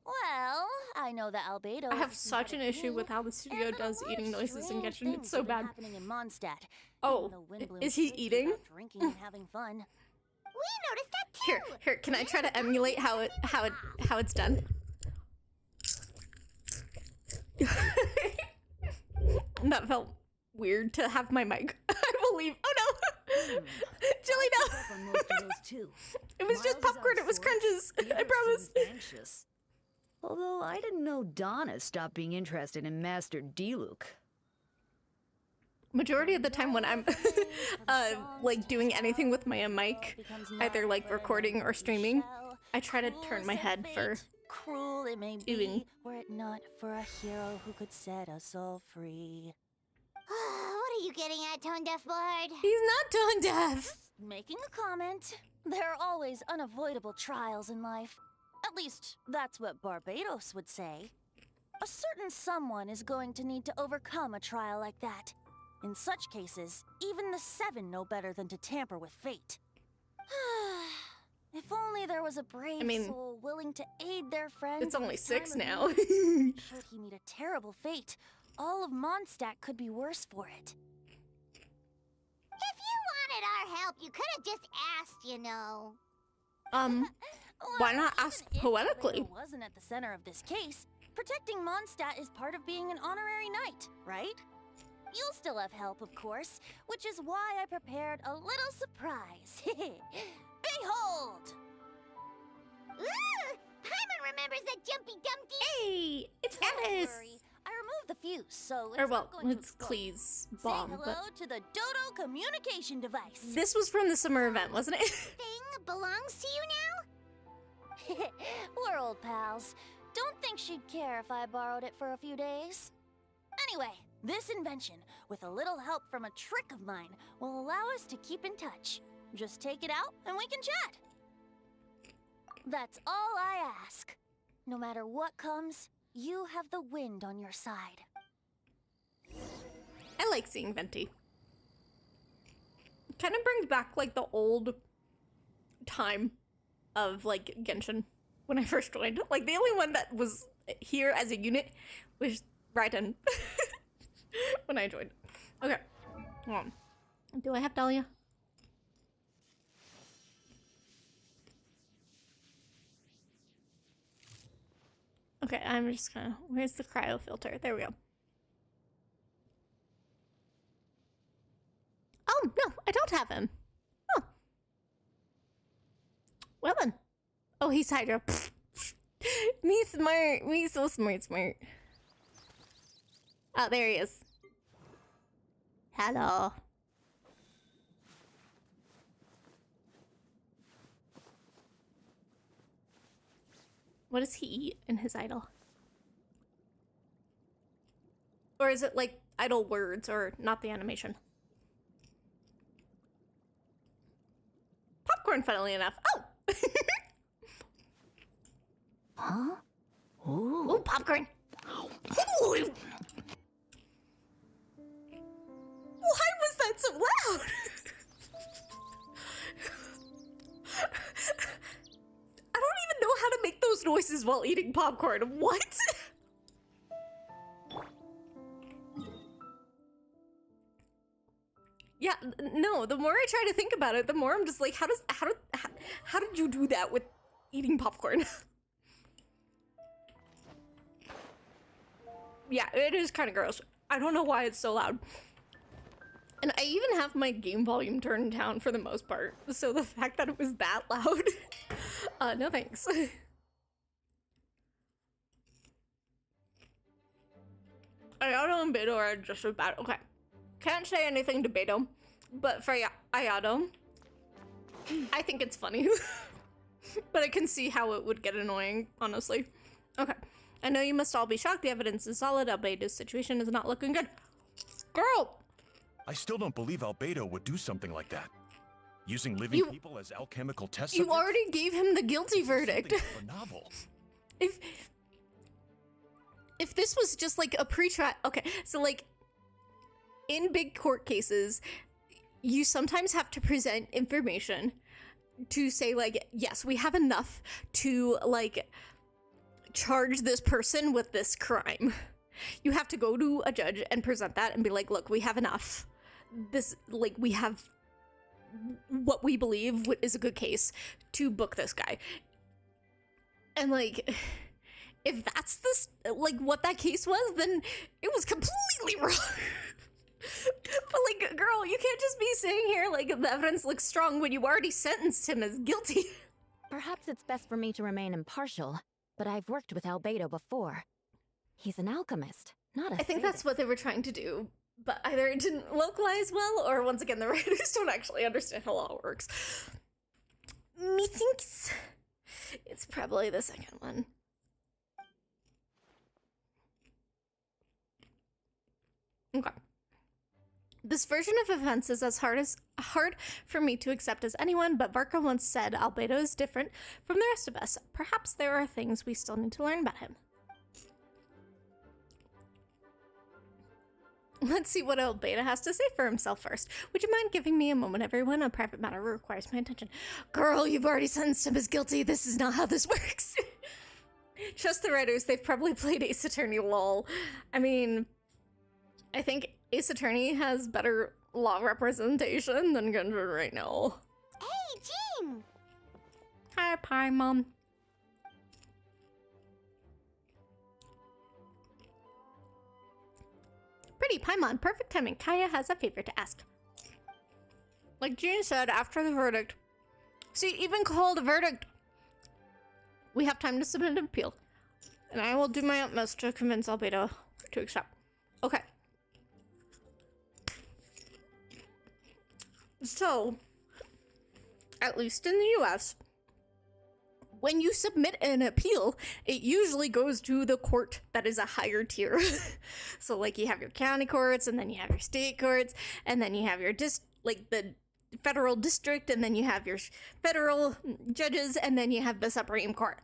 Well, I know that Albedo. I have is a such an synthetic issue being, with how the studio and that a does lot eating of noises in strange Genshin. things It's so have been bad. happening in Mondstadt. Oh, even though Windbloom is he sleeps eating? without drinking and having fun. We noticed that too! Here, can I try to emulate how it's done? That felt weird to have my mic. I believe. Oh no, Jilly, no. On most of those too. It was just Miles is out popcorn. of It was sorts. crunches. The I other promise. seems anxious. Although I didn't know Donna stopped being interested in Master Diluc. Majority of the time when I'm like doing anything with my mic, either like recording or streaming, I try to turn my head for Cruel it may doing. be, were it not for a hero who could set us all free. What are you getting at, Tone Deaf Bard? He's not tone deaf. Making a comment. There are always unavoidable trials in life. At least, that's what Barbados would say. A certain someone is going to need to overcome a trial like that. In such cases, even the Seven know better than to tamper with fate. If only there was a brave soul willing to aid their friend. It's only 6 now. Should he meet a terrible fate, all of Mondstadt could be worse for it. If you wanted our help, you could have just asked, you know. Why not ask poetically? Albedo wasn't at the center of this case. Protecting Mondstadt is part of being an honorary knight, right? You'll still have help, of course, which is why I prepared a little surprise. Behold! Ooh! Paimon remembers that Jumpy Dumpty! Hey, it's Don't Alice. worry, I removed the fuse, so it's Or well, not going to it's explode. Clee's Say bomb. hello But to the Dodo communication device. this was from the summer event, wasn't it? Thing belongs to you now? We're old pals. Don't think she'd care if I borrowed it for a few days. Anyway, this invention, with a little help from a trick of mine, will allow us to keep in touch. Just take it out and we can chat. That's all I ask. No matter what comes, you have the wind on your side. I like seeing Venti. Kind of brings back like the old time of like Genshin when I first joined. Like the only one that was here as a unit was Raiden when I joined. Okay. Hold on. Do I have Dahlia? Okay, I'm just gonna... Where's the cryo filter? There we go. Oh, no, I don't have him. Oh. Well then. Oh, he's Hydra. Me smart. Me so smart. Oh, there he is. Hello. What does he eat in his idol? Or is it like idle words or not the animation? Popcorn, funnily enough. Oh! Huh? Ooh, popcorn. Ooh. Why was that so loud? I don't even know how to make those noises while eating popcorn. What? Yeah, no, the more I try to think about it, the more I'm just like, how did you do that with eating popcorn? Yeah, it is kind of gross. I don't know why it's so loud. And I even have my game volume turned down for the most part. So the fact that it was that loud, no thanks. Ayato and Beto are just as bad. Okay. Can't say anything to Beto, but for Ayato, I think it's funny. But I can see how it would get annoying, honestly. Okay. I know you must all be shocked. The evidence is solid. Albedo's situation is not looking good. Girl! I still don't believe Albedo would do something like that. Using living people as alchemical test subjects? You already gave him the guilty verdict. Something of a novel. If this was just like a pre-trial... Okay, so like, in big court cases, you sometimes have to present information to say like, yes, we have enough to like charge this person with this crime. You have to go to a judge and present that and be like, look, we have enough. This, like, we have what we believe is a good case to book this guy. And like, if that's this, like, what that case was, then it was completely wrong. But like, girl, you can't just be saying here, like, the evidence looks strong when you already sentenced him as guilty. Perhaps it's best for me to remain impartial, but I've worked with Albedo before. He's an alchemist, not a I think that's what they were trying to do, but either it didn't localize well, or once again, the writers don't actually understand how law works. Methinks it's probably the second one. Okay. This version of events is as hard for me to accept as anyone, but Varka once said Albedo is different from the rest of us. Perhaps there are things we still need to learn about him. Let's see what old Beta has to say for himself first. Would you mind giving me a moment, everyone? A private matter requires my attention. Girl, you've already sentenced him as guilty. This is not how this works. Trust the writers. They've probably played Ace Attorney lol. I mean, I think Ace Attorney has better law representation than Genshin right now. Hey, Jean! Hi, Pie Mom. Pretty Paimon, perfect timing. Kaya has a favor to ask. Like Jean said, after the verdict. See, even called a verdict. We have time to submit an appeal. And I will do my utmost to convince Albedo to accept. Okay. So, at least in the US, when you submit an appeal, it usually goes to the court that is a higher tier. So like you have your county courts, and then you have your state courts, and then you have your the federal district, and then you have your federal judges, and then you have the Supreme Court.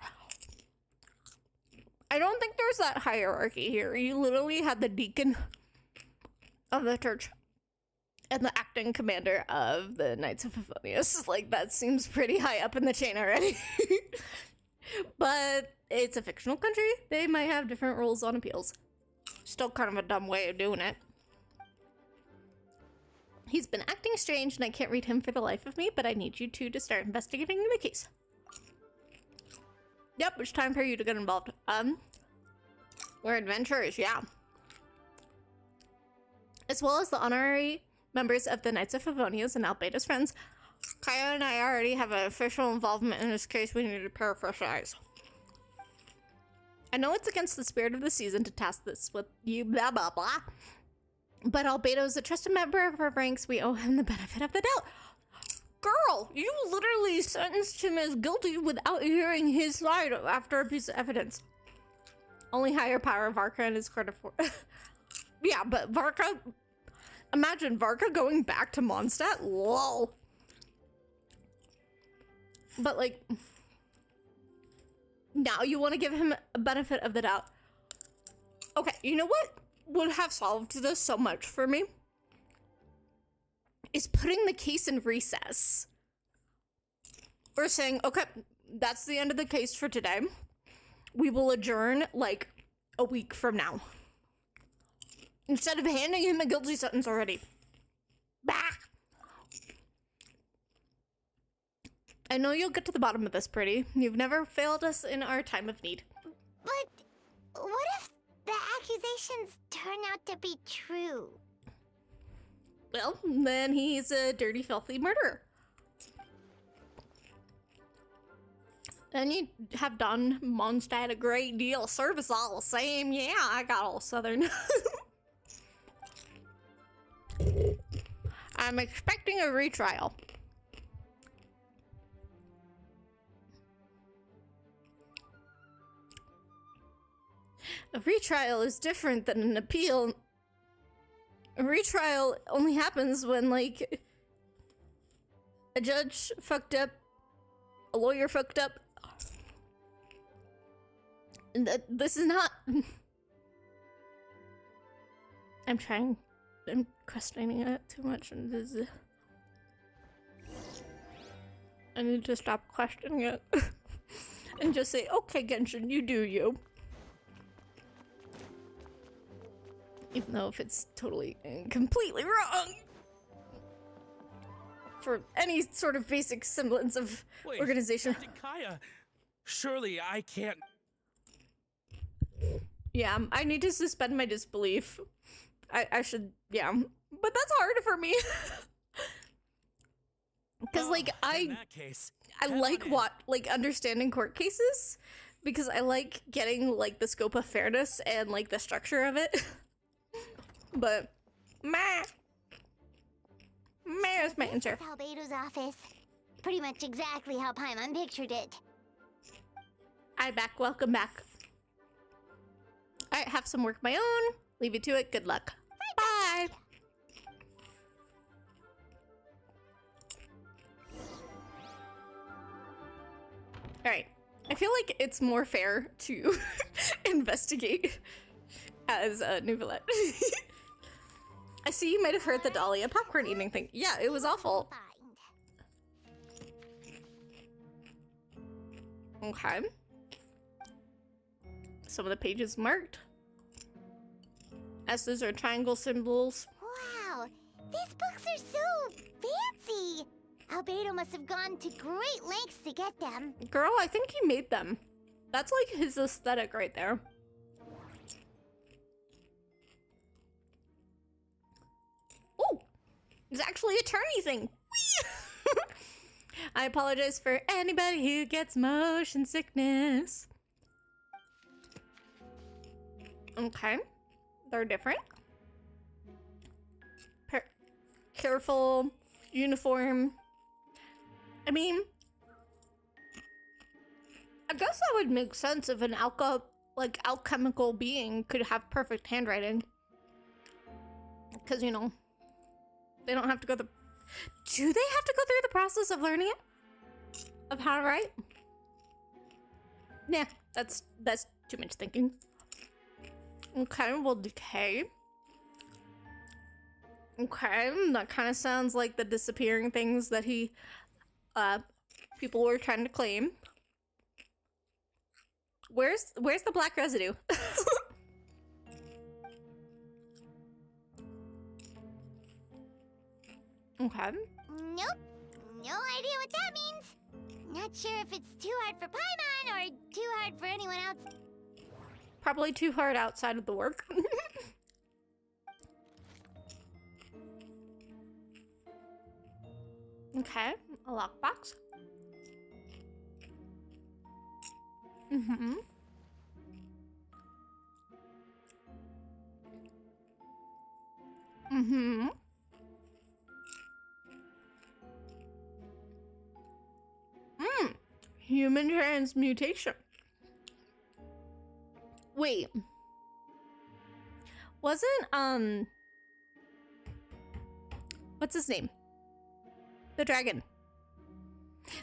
I don't think there's that hierarchy here. You literally had the deacon of the church and the acting commander of the Knights of Favonius. Like, that seems pretty high up in the chain already. But it's a fictional country. They might have different rules on appeals. Still kind of a dumb way of doing it. He's been acting strange, and I can't read him for the life of me, but I need you two to start investigating the case. Yep, it's time for you to get involved. We're adventurers, yeah. As well as the honorary members of the Knights of Favonius and Albedo's friends, Kaya and I already have an official involvement in this case. We need to pair of fresh eyes. I know it's against the spirit of the season to task this with you, blah, blah, blah. But Albedo's a trusted member of our ranks. We owe him the benefit of the doubt. Girl, you literally sentenced him as guilty without hearing his side after a piece of evidence. Only higher power Varka and his court of... Yeah, but Varka... Imagine Varka going back to Mondstadt? Lol. But, like... Now you want to give him a benefit of the doubt. Okay, you know what would have solved this so much for me? Is putting the case in recess. Or saying, okay, that's the end of the case for today. We will adjourn, like, a week from now. Instead of handing him a guilty sentence already. Bah! I know you'll get to the bottom of this, Pruitii. You've never failed us in our time of need. But what if the accusations turn out to be true? Well, then he's a dirty, filthy murderer. And you have done Mondstadt a great deal of service all the same. Yeah, I got all southern. I'm expecting a retrial. A retrial is different than an appeal. A retrial only happens when, like, a judge fucked up, a lawyer fucked up. And this is not... I'm questioning it too much, and this is... I need to stop questioning it. And just say, okay, Genshin, you do you. Even though if it's totally and completely wrong for any sort of basic semblance of organization. Captain Kaya, surely I can't. Yeah, I need to suspend my disbelief. I should, yeah. But that's hard for me. Because, like, I like understanding court cases. Because I like getting, like, the scope of fairness and, like, the structure of it. But, meh is my answer. This is Albedo's office. Pretty much exactly how Paimon pictured it. Hi, back. Welcome back. Alright, have some work of my own. Leave you to it. Good luck. Bye! Alright. I feel like it's more fair to investigate as a Nouvellette. I see you might have heard the Dahlia popcorn eating thing. Yeah, it was awful. Okay. Some of the pages marked. S's are triangle symbols. Wow, these books are so fancy. Albedo must have gone to great lengths to get them. Girl, I think he made them. That's like his aesthetic right there. Oh, it's actually a turny thing. Whee! I apologize for anybody who gets motion sickness. Okay, they're different. Careful, uniform. I mean, I guess that would make sense if an alchemical being could have perfect handwriting. Because, you know, they don't have to go do they have to go through the process of learning it? Of how to write? Nah, that's too much thinking. Okay, well, decay. Okay, that kind of sounds like the disappearing things that people were trying to claim. Where's the black residue? Okay. Nope, no idea what that means. Not sure if it's too hard for Paimon or too hard for anyone else. Probably too hard outside of the work. Okay, a lockbox. Mm-hmm. Mm-hmm. Human transmutation. Wait. Wasn't, what's his name? The dragon.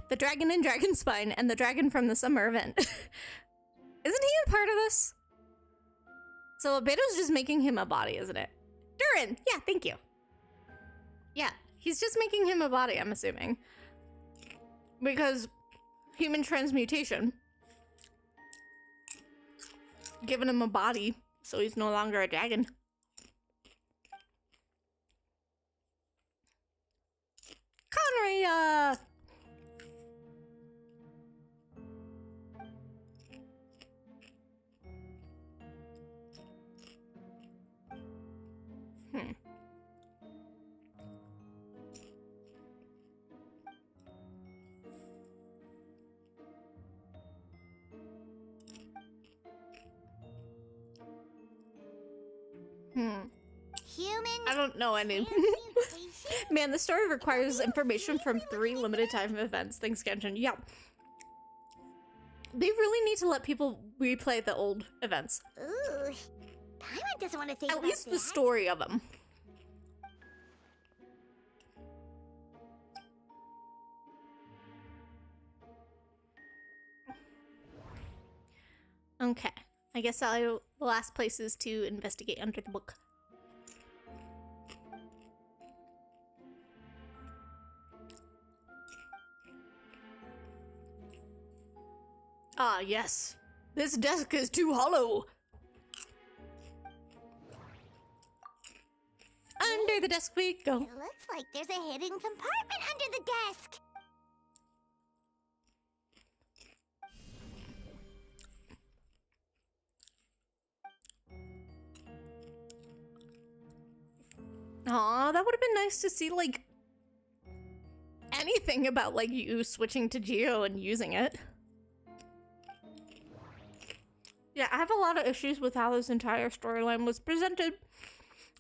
The dragon in Dragonspine and the dragon from the summer event. Isn't he a part of this? So Albedo's just making him a body, isn't it? Durin! Yeah, thank you. Yeah, he's just making him a body, I'm assuming. Because human transmutation. Giving him a body, so he's no longer a dragon. Conria! Human. I don't know any. Man, the story requires information from 3 limited time events. Thanks, Genshin. Yeah. They really need to let people replay the old events. Ooh. Paimon doesn't want to think At about least that. the story of them. Okay. I guess the last place is to investigate under the book. Ah, yes. This desk is too hollow. Under the desk we go. It looks like there's a hidden compartment under the desk. Aw, that would have been nice to see, like, anything about, like, you switching to Geo and using it. Yeah, I have a lot of issues with how this entire storyline was presented.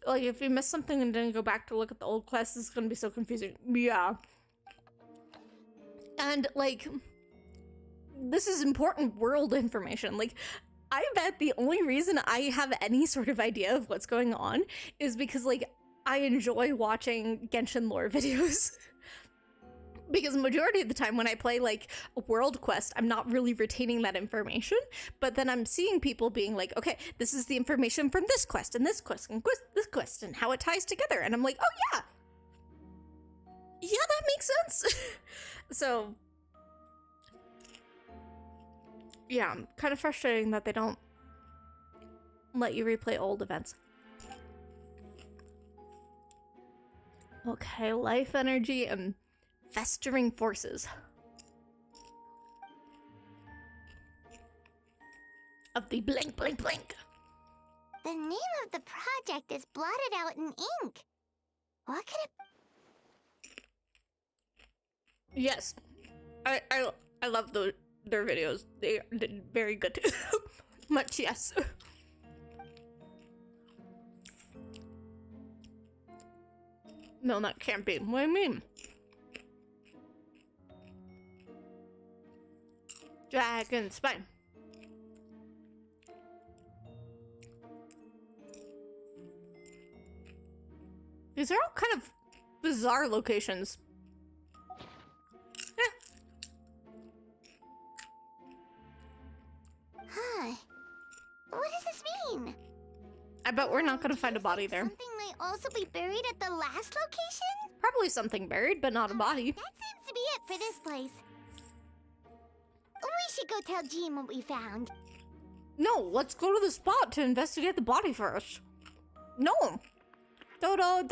Like, if you miss something and then go back to look at the old quests, it's gonna be so confusing. Yeah. And, like, this is important world information. Like, I bet the only reason I have any sort of idea of what's going on is because, like, I enjoy watching Genshin lore videos. Because majority of the time when I play like a world quest, I'm not really retaining that information, but then I'm seeing people being like, okay, this is the information from this quest and this quest and this quest and how it ties together. And I'm like, oh yeah, that makes sense. So yeah, kind of frustrating that they don't let you replay old events. Okay, life energy and festering forces of the blank blank blank. The name of the project is blotted out in ink. What could it... Yes, I love their videos. They did very good. Much yes. No, that can't be. What do you mean? Dragon spine. These are all kind of bizarre locations. Huh. What does this mean? I bet we're not gonna find a body there. Something might also be buried at the last location? Probably something buried, but not a body. That seems to be it for this place. We should go tell Jean what we found. No, let's go to the spot to investigate the body first. No. Dodo.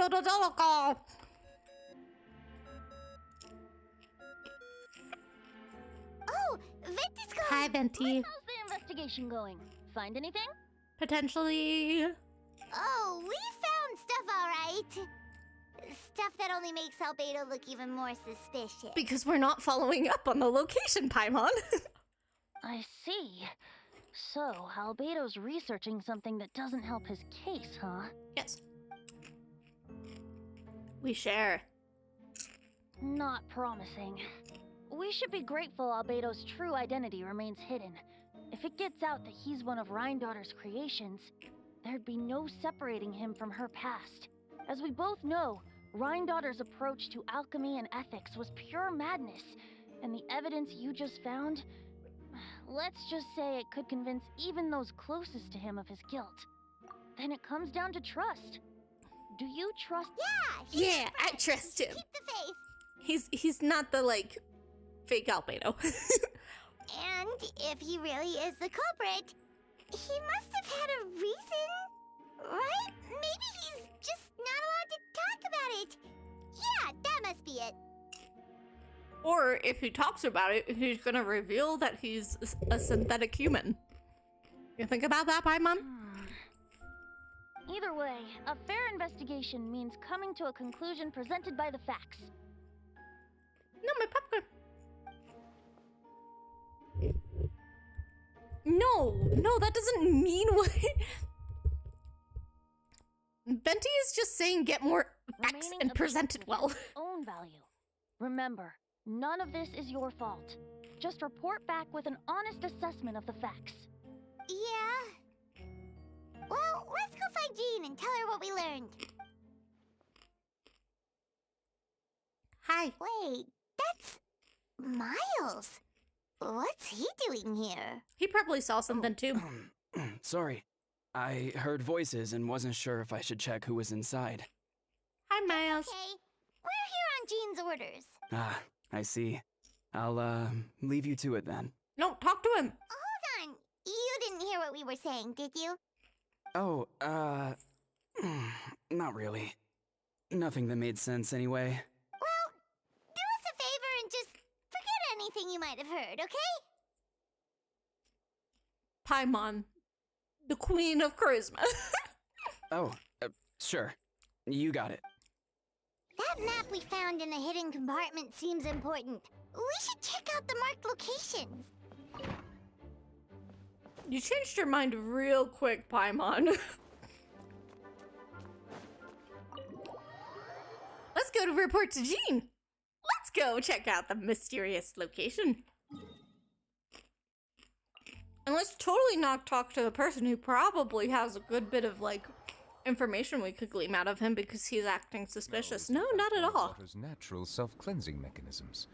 Oh, Venti's calling. Hi, Venti. How's the investigation going? Find anything? Potentially. Oh, we found stuff, all right. Stuff that only makes Albedo look even more suspicious. Because we're not following up on the location, Paimon. I see. So, Albedo's researching something that doesn't help his case, huh? Yes. We share. Not promising. We should be grateful Albedo's true identity remains hidden. If it gets out that he's one of Rhindaughter's creations, there'd be no separating him from her past. As we both know, Rhindaughter's approach to alchemy and ethics was pure madness, and the evidence you just found, let's just say it could convince even those closest to him of his guilt. Then it comes down to trust. Do you trust? Yeah, I trust him. Keep the faith. He's not the like fake Albedo. And if he really is the culprit, he must have had a reason, right? Maybe he's just not allowed to talk about it. Yeah, that must be it. Or if he talks about it, he's gonna reveal that he's a synthetic human. You think about that, Paimon? Either way, a fair investigation means coming to a conclusion presented by the facts. No, my popcorn. No, that doesn't mean what. Venti is just saying get more facts Remaining and present it objective well. has its own value. Remember, none of this is your fault. Just report back with an honest assessment of the facts. Yeah. Well, let's go find Jean and tell her what we learned. Hi. Wait, that's Miles. What's he doing here? He probably saw something too. Sorry. I heard voices and wasn't sure if I should check who was inside. Hi, Miles. Okay, we're here on Jean's orders. Ah, I see. I'll, leave you to it then. No, talk to him. Hold on. You didn't hear what we were saying, did you? Oh, not really. Nothing that made sense anyway. Well, do us a favor and just forget anything you might have heard, okay? Paimon, the queen of charisma. Oh, sure. You got it. That map we found in the hidden compartment seems important. We should check out the marked locations. You changed your mind real quick, Paimon. Let's go to report to Jean. Let's go check out the mysterious location. And let's totally not talk to the person who probably has a good bit of, like, information we could glean out of him because he's acting suspicious. No, not at all. Water's natural self-cleansing mechanisms.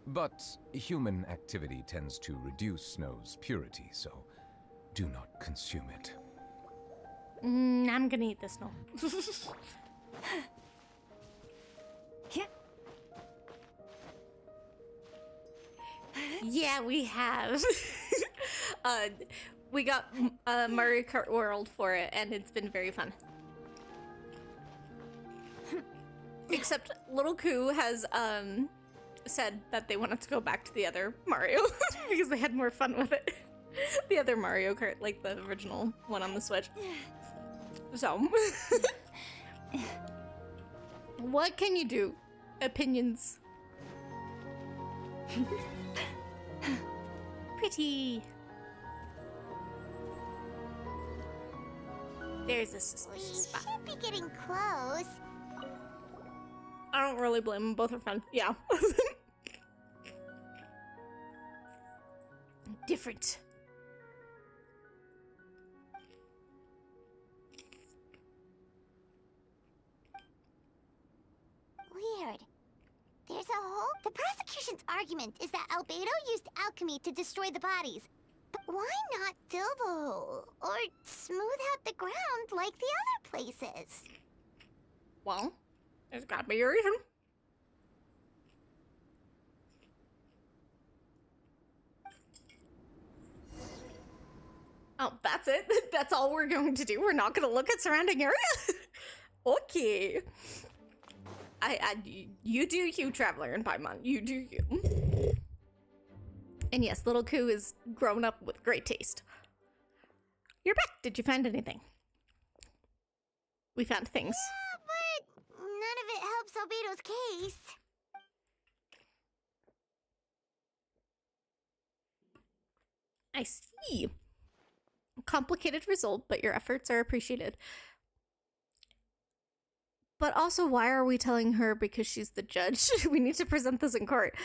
But human activity tends to reduce snow's purity, so do not consume it. I'm gonna eat this snow. Yeah, we have. We got Mario Kart World for it, and it's been very fun. Except Little Coo has said that they wanted to go back to the other Mario because they had more fun with it. The other Mario Kart, like the original one on the Switch. So, what can you do? Opinions. Pretty. There's a suspicious spot. Should be getting close. I don't really blame them. Both are fun. Yeah. Different. Weird. There's a whole... The prosecution's argument is that Albedo used alchemy to destroy the bodies. But why not fill the hole? Or smooth out the ground like the other places? Well, there's gotta be a reason. Oh, that's it? That's all we're going to do? We're not gonna look at surrounding area? Okay. You do you, Traveler in Paimon. You do you. And yes, Little Coo is grown up with great taste. You're back. Did you find anything? We found things. Yeah, but none of it helps Albedo's case. I see. Complicated result, but your efforts are appreciated. But also, why are we telling her because she's the judge? We need to present this in court.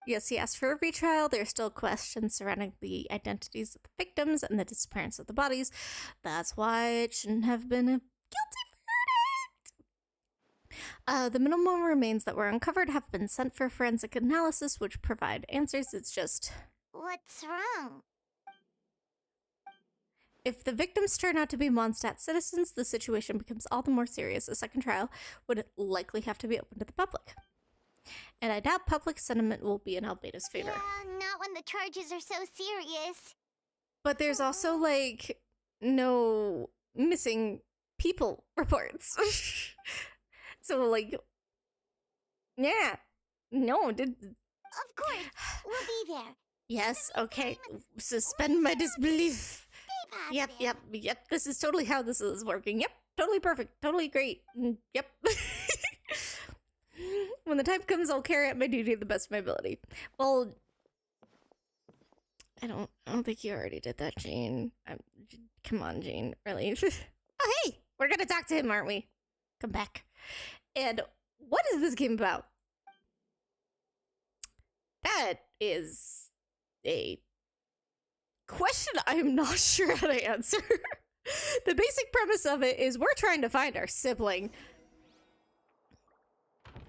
Yes, he asked for a retrial. There are still questions surrounding the identities of the victims and the disappearance of the bodies. That's why it shouldn't have been a guilty verdict. The minimal remains that were uncovered have been sent for forensic analysis, which provide answers. It's just... What's wrong? If the victims turn out to be Mondstadt citizens, the situation becomes all the more serious. A second trial would likely have to be open to the public. And I doubt public sentiment will be in Albedo's favor. Yeah, not when the charges are so serious. But there's also, like, no missing people reports. So, like, yeah. No, did... Of course, we'll be there. Yes, okay. Suspend my disbelief. Yep. This is totally how this is working. Yep, totally perfect. Totally great. Yep. When the time comes, I'll carry out my duty to the best of my ability. Well, I don't think you already did that, Jean. Come on, Jean. Really? Oh, hey! We're gonna talk to him, aren't we? Come back. And what is this game about? That is a question I'm not sure how to answer. The basic premise of it is we're trying to find our sibling.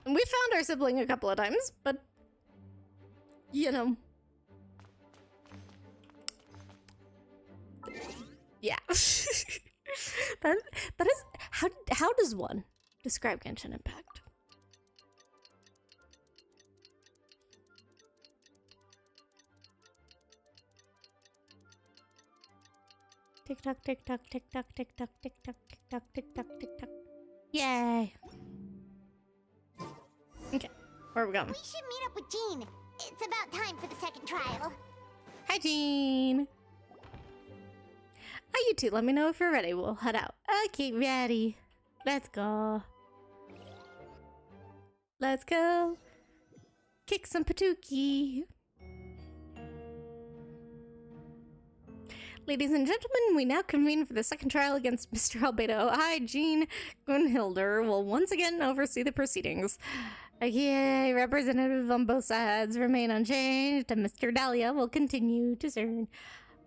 And we found our sibling a couple of times, but you know. Yeah. that is how does one describe Genshin Impact? Tick tock, tick tock, tick tock, tick tock, tick tock, tick tock, tick tock, tick tock. Yay! Okay, where are we going? We should meet up with Jean. It's about time for the second trial. Hi, Jean. Oh, you two, let me know if you're ready. We'll head out. Okay, ready. Let's go. Let's go. Kick some patookie. Ladies and gentlemen, we now convene for the second trial against Mr. Albedo. I, Jean Gunhilder, will once again oversee the proceedings. Okay, representatives on both sides remain unchanged, and Mr. Dahlia will continue to serve.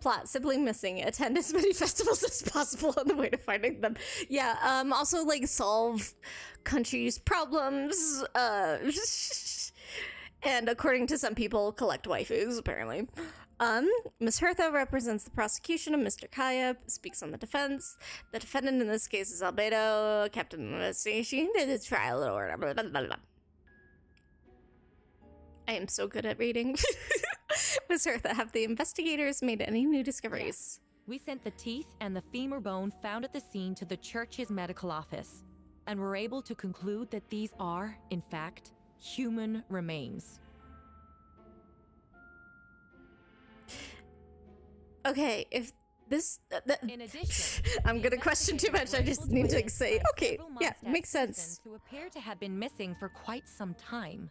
Plot, sibling missing. Attend as many festivals as possible on the way to finding them. Yeah, also, like, solve countries' problems. And according to some people, collect waifus, apparently. Miss Hertha represents the prosecution, and Mr. Kaya speaks on the defense. The defendant in this case is Albedo, captain of investigation, did the trial order, blah, blah, blah, blah. I am so good at reading. Miss Hertha, have the investigators made any new discoveries? Yes. We sent the teeth and the femur bone found at the scene to the church's medical office, and were able to conclude that these are, in fact, human remains. Okay, if this... In addition, I'm gonna question too much, I just need to say, okay, yeah, makes sense. Who appear to have been missing for quite some time.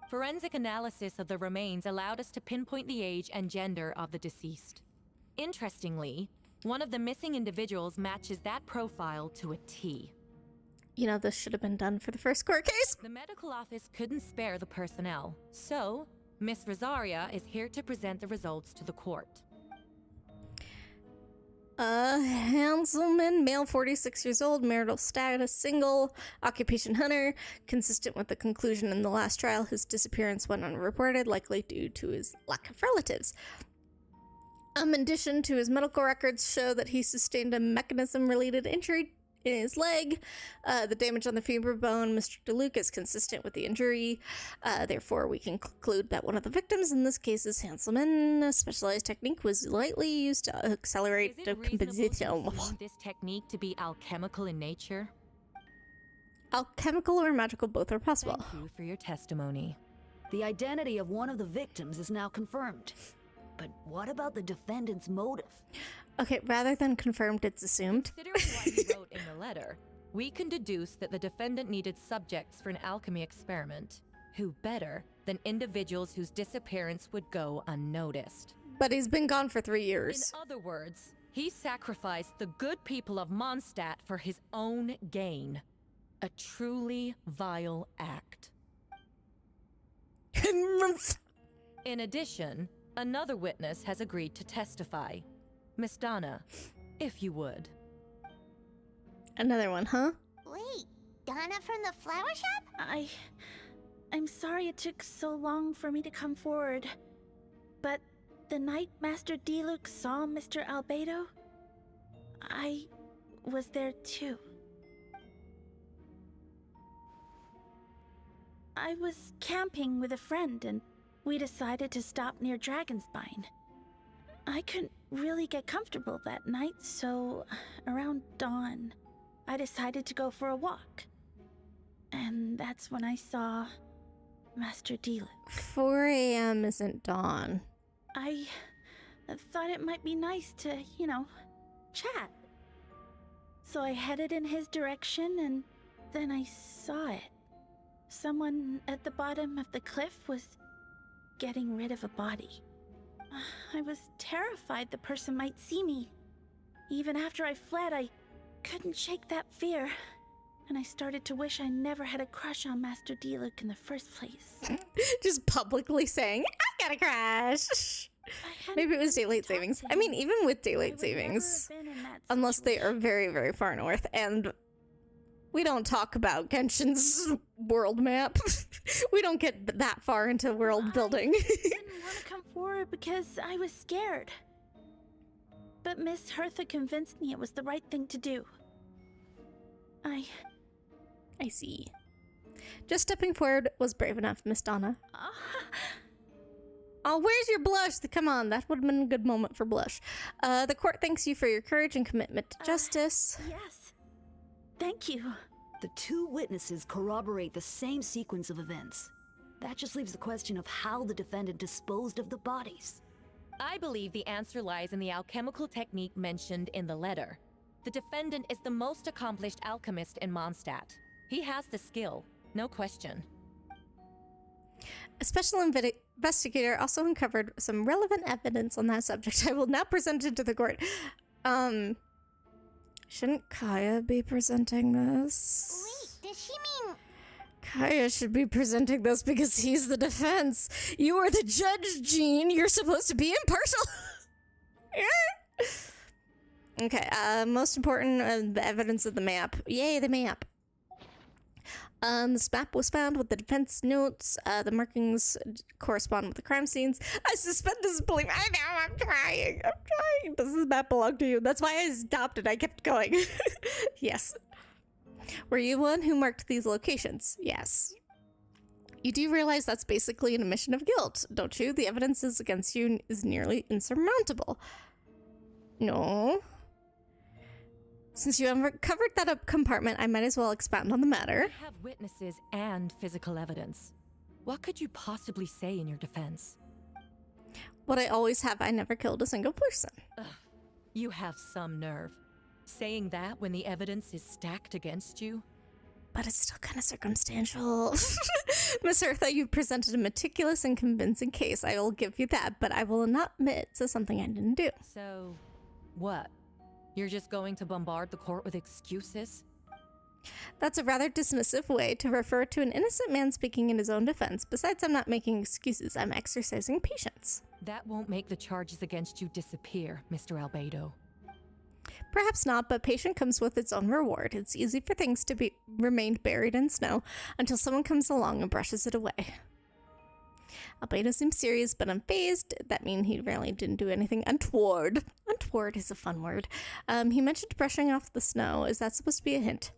Forensic analysis of the remains allowed us to pinpoint the age and gender of the deceased. Interestingly, one of the missing individuals matches that profile to a T. You know, this should have been done for the first court case. The medical office couldn't spare the personnel, so Miss Rosaria is here to present the results to the court. Hanselman, male, 46 years old, marital status, single, occupation hunter, consistent with the conclusion in the last trial, his disappearance went unreported, likely due to his lack of relatives. In addition to his medical records show that he sustained a mechanism-related injury in his leg. The damage on the femur bone, Mr. DeLuke, is consistent with the injury. Therefore, we can conclude that one of the victims, in this case is Hanselman. A specialized technique was lightly used to accelerate the composition. This technique to be alchemical in nature? Alchemical or magical, both are possible. Thank you for your testimony. The identity of one of the victims is now confirmed. But what about the defendant's motive? Okay, rather than confirmed, it's assumed. Considering what he wrote in the letter, we can deduce that the defendant needed subjects for an alchemy experiment. Who better than individuals whose disappearance would go unnoticed? But he's been gone for 3 years. In other words, he sacrificed the good people of Mondstadt for his own gain. A truly vile act. In addition, another witness has agreed to testify. Miss Donna, if you would. Another one, huh? Wait, Donna from the flower shop? I'm sorry it took so long for me to come forward. But the night Master DeLuke saw Mr. Albedo, I was there too. I was camping with a friend and we decided to stop near Dragonspine. I couldn't really get comfortable that night, so around dawn, I decided to go for a walk. And that's when I saw Master DeLuke. 4 a.m. isn't dawn. I thought it might be nice to, chat. So I headed in his direction and then I saw it. Someone at the bottom of the cliff was getting rid of a body. I was terrified the person might see me. Even after I fled, I couldn't shake that fear. And I started to wish I never had a crush on Master DeLuke in the first place. Just publicly saying, I got a crush. Maybe it was daylight savings. I mean, even with daylight savings, unless they are very, very far north, and we don't talk about Genshin's world map. We don't get that far into world building. I didn't want to come forward because I was scared. But Miss Hertha convinced me it was the right thing to do. I see. Just stepping forward was brave enough, Miss Donna. Oh, where's your blush? Come on, that would have been a good moment for blush. The court thanks you for your courage and commitment to justice. Yes. Thank you. The two witnesses corroborate the same sequence of events. That just leaves the question of how the defendant disposed of the bodies. I believe the answer lies in the alchemical technique mentioned in the letter. The defendant is the most accomplished alchemist in Mondstadt. He has the skill, no question. A special investigator also uncovered some relevant evidence on that subject. I will now present it to the court. Shouldn't Kaya be presenting this? Wait, does she mean... Kaya should be presenting this because he's the defense. You are the judge, Jean. You're supposed to be impartial. Okay, most important, the evidence of the map. Yay, the map. This map was found with the defense notes. The markings correspond with the crime scenes. I suspend disbelief. I know, I'm trying. Does this map belong to you? That's why I stopped it. I kept going. Yes. Were you one who marked these locations? Yes. You do realize that's basically an admission of guilt, don't you? The evidence against you is nearly insurmountable. No. Since you uncovered that up compartment, I might as well expound on the matter. We have witnesses and physical evidence. What could you possibly say in your defense? What I always have, I never killed a single person. Ugh, you have some nerve. Saying that when the evidence is stacked against you? But it's still kind of circumstantial. Miss Eartha, you've presented a meticulous and convincing case. I will give you that, but I will not admit to something I didn't do. So, what? You're just going to bombard the court with excuses? That's a rather dismissive way to refer to an innocent man speaking in his own defense. Besides, I'm not making excuses. I'm exercising patience. That won't make the charges against you disappear, Mr. Albedo. Perhaps not, but patience comes with its own reward. It's easy for things to be remained buried in snow until someone comes along and brushes it away. Albedo seems serious but unfazed. That means he really didn't do anything untoward. Untoward is a fun word. He mentioned brushing off the snow. Is that supposed to be a hint?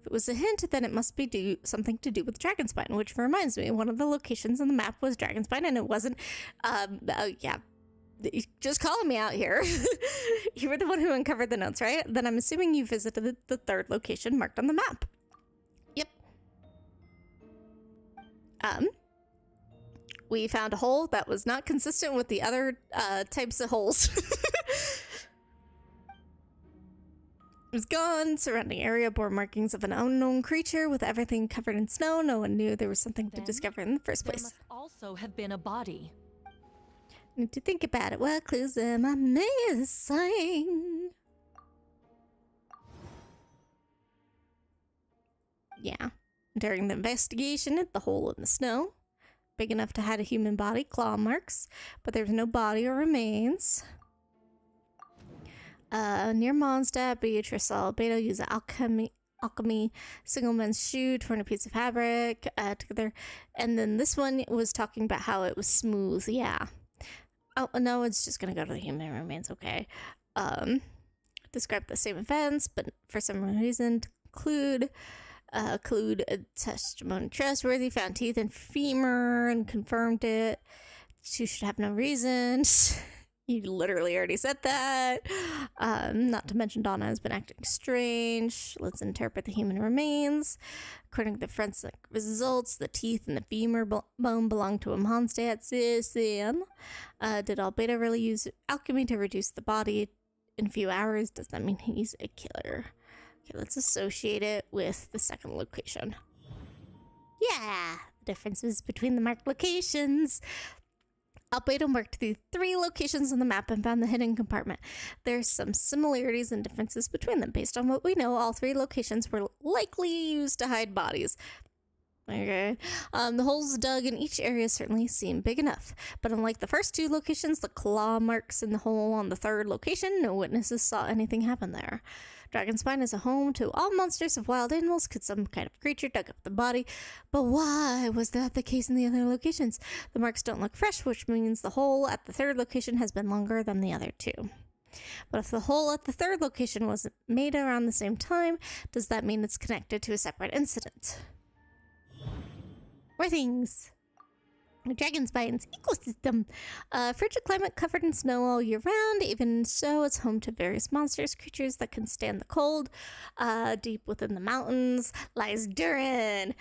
If it was a hint, then it must be something to do with Dragonspine, which reminds me, one of the locations on the map was Dragonspine, and it wasn't, yeah. Just calling me out here. You were the one who uncovered the notes, right? Then I'm assuming you visited the third location marked on the map. Yep. We found a hole that was not consistent with the other types of holes. It was gone. Surrounding area bore markings of an unknown creature with everything covered in snow. No one knew there was something to discover in the first place. There must also have been a body. Need to think about it. What clues am I missing? Yeah. During the investigation at the hole in the snow, big enough to hide a human body, claw marks, but there was no body or remains. Near Mondstadt, Beatrice saw Albedo use an alchemy single man's shoe, torn a piece of fabric together, and then this one was talking about how it was smooth. Yeah. Oh no, it's just gonna go to the human remains. Okay. Describe the same events, but for some reason conclude a testimony trustworthy, found teeth and femur and confirmed it. You should have no reason. You literally already said that. Not to mention Donna has been acting strange. Let's interpret the human remains. According to the forensic results, the teeth and the femur bone belong to a Mondstadt citizen. Did Albedo really use alchemy to reduce the body in a few hours? Does that mean he's a killer? Okay, let's associate it with the second location. Yeah, differences between the marked locations. Albedo marked the 3 locations on the map and found the hidden compartment. There's some similarities and differences between them. Based on what we know, all 3 locations were likely used to hide bodies. Okay. The holes dug in each area certainly seem big enough. But unlike the first 2 locations, the claw marks in the hole on the 3rd location, no witnesses saw anything happen there. Dragonspine is a home to all monsters of wild animals. Could some kind of creature dug up the body? But why was that the case in the other locations? The marks don't look fresh, which means the hole at the 3rd location has been longer than the other 2. But if the hole at the 3rd location was made around the same time, does that mean it's connected to a separate incident? More things. Dragonspine's ecosystem. Frigid climate covered in snow all year round. Even so, it's home to various monsters, creatures that can stand the cold. Deep within the mountains lies Durin.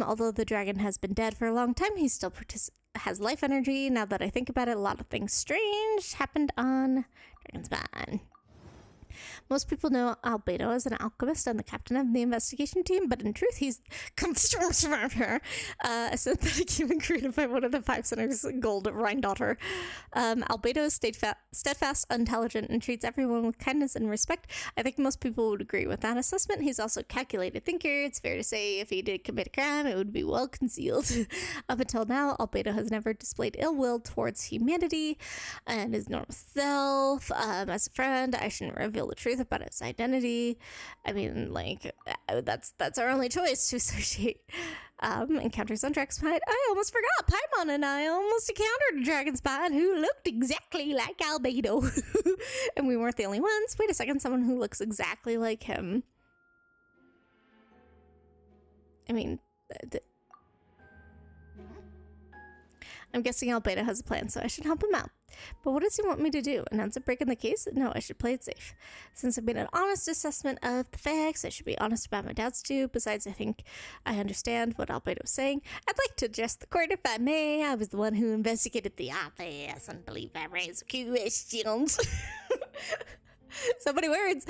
Although the dragon has been dead for a long time, he still has life energy. Now that I think about it, a lot of things strange happened on Dragonspine. Most people know Albedo as an alchemist and the captain of the investigation team, but in truth, he's a synthetic human created by one of the Five Centers' gold Rhine-daughter. Albedo is steadfast, intelligent, and treats everyone with kindness and respect. I think most people would agree with that assessment. He's also a calculated thinker. It's fair to say if he did commit a crime, it would be well concealed. Up until now, Albedo has never displayed ill will towards humanity and his normal self. As a friend, I shouldn't reveal the truth about his identity. I mean, like, that's our only choice to associate encounters on Dragonspine. I almost forgot. Paimon and I almost encountered a Dragonspine who looked exactly like Albedo. And we weren't the only ones. Wait a second, someone who looks exactly like him. I mean, I'm guessing Albedo has a plan, so I should help him out. But what does he want me to do? Announce a break in the case? No, I should play it safe. Since I've made an honest assessment of the facts, I should be honest about my doubts too. Besides, I think I understand what Albedo was saying. I'd like to address the court if I may. I was the one who investigated the office and believe I raised questions. So many words.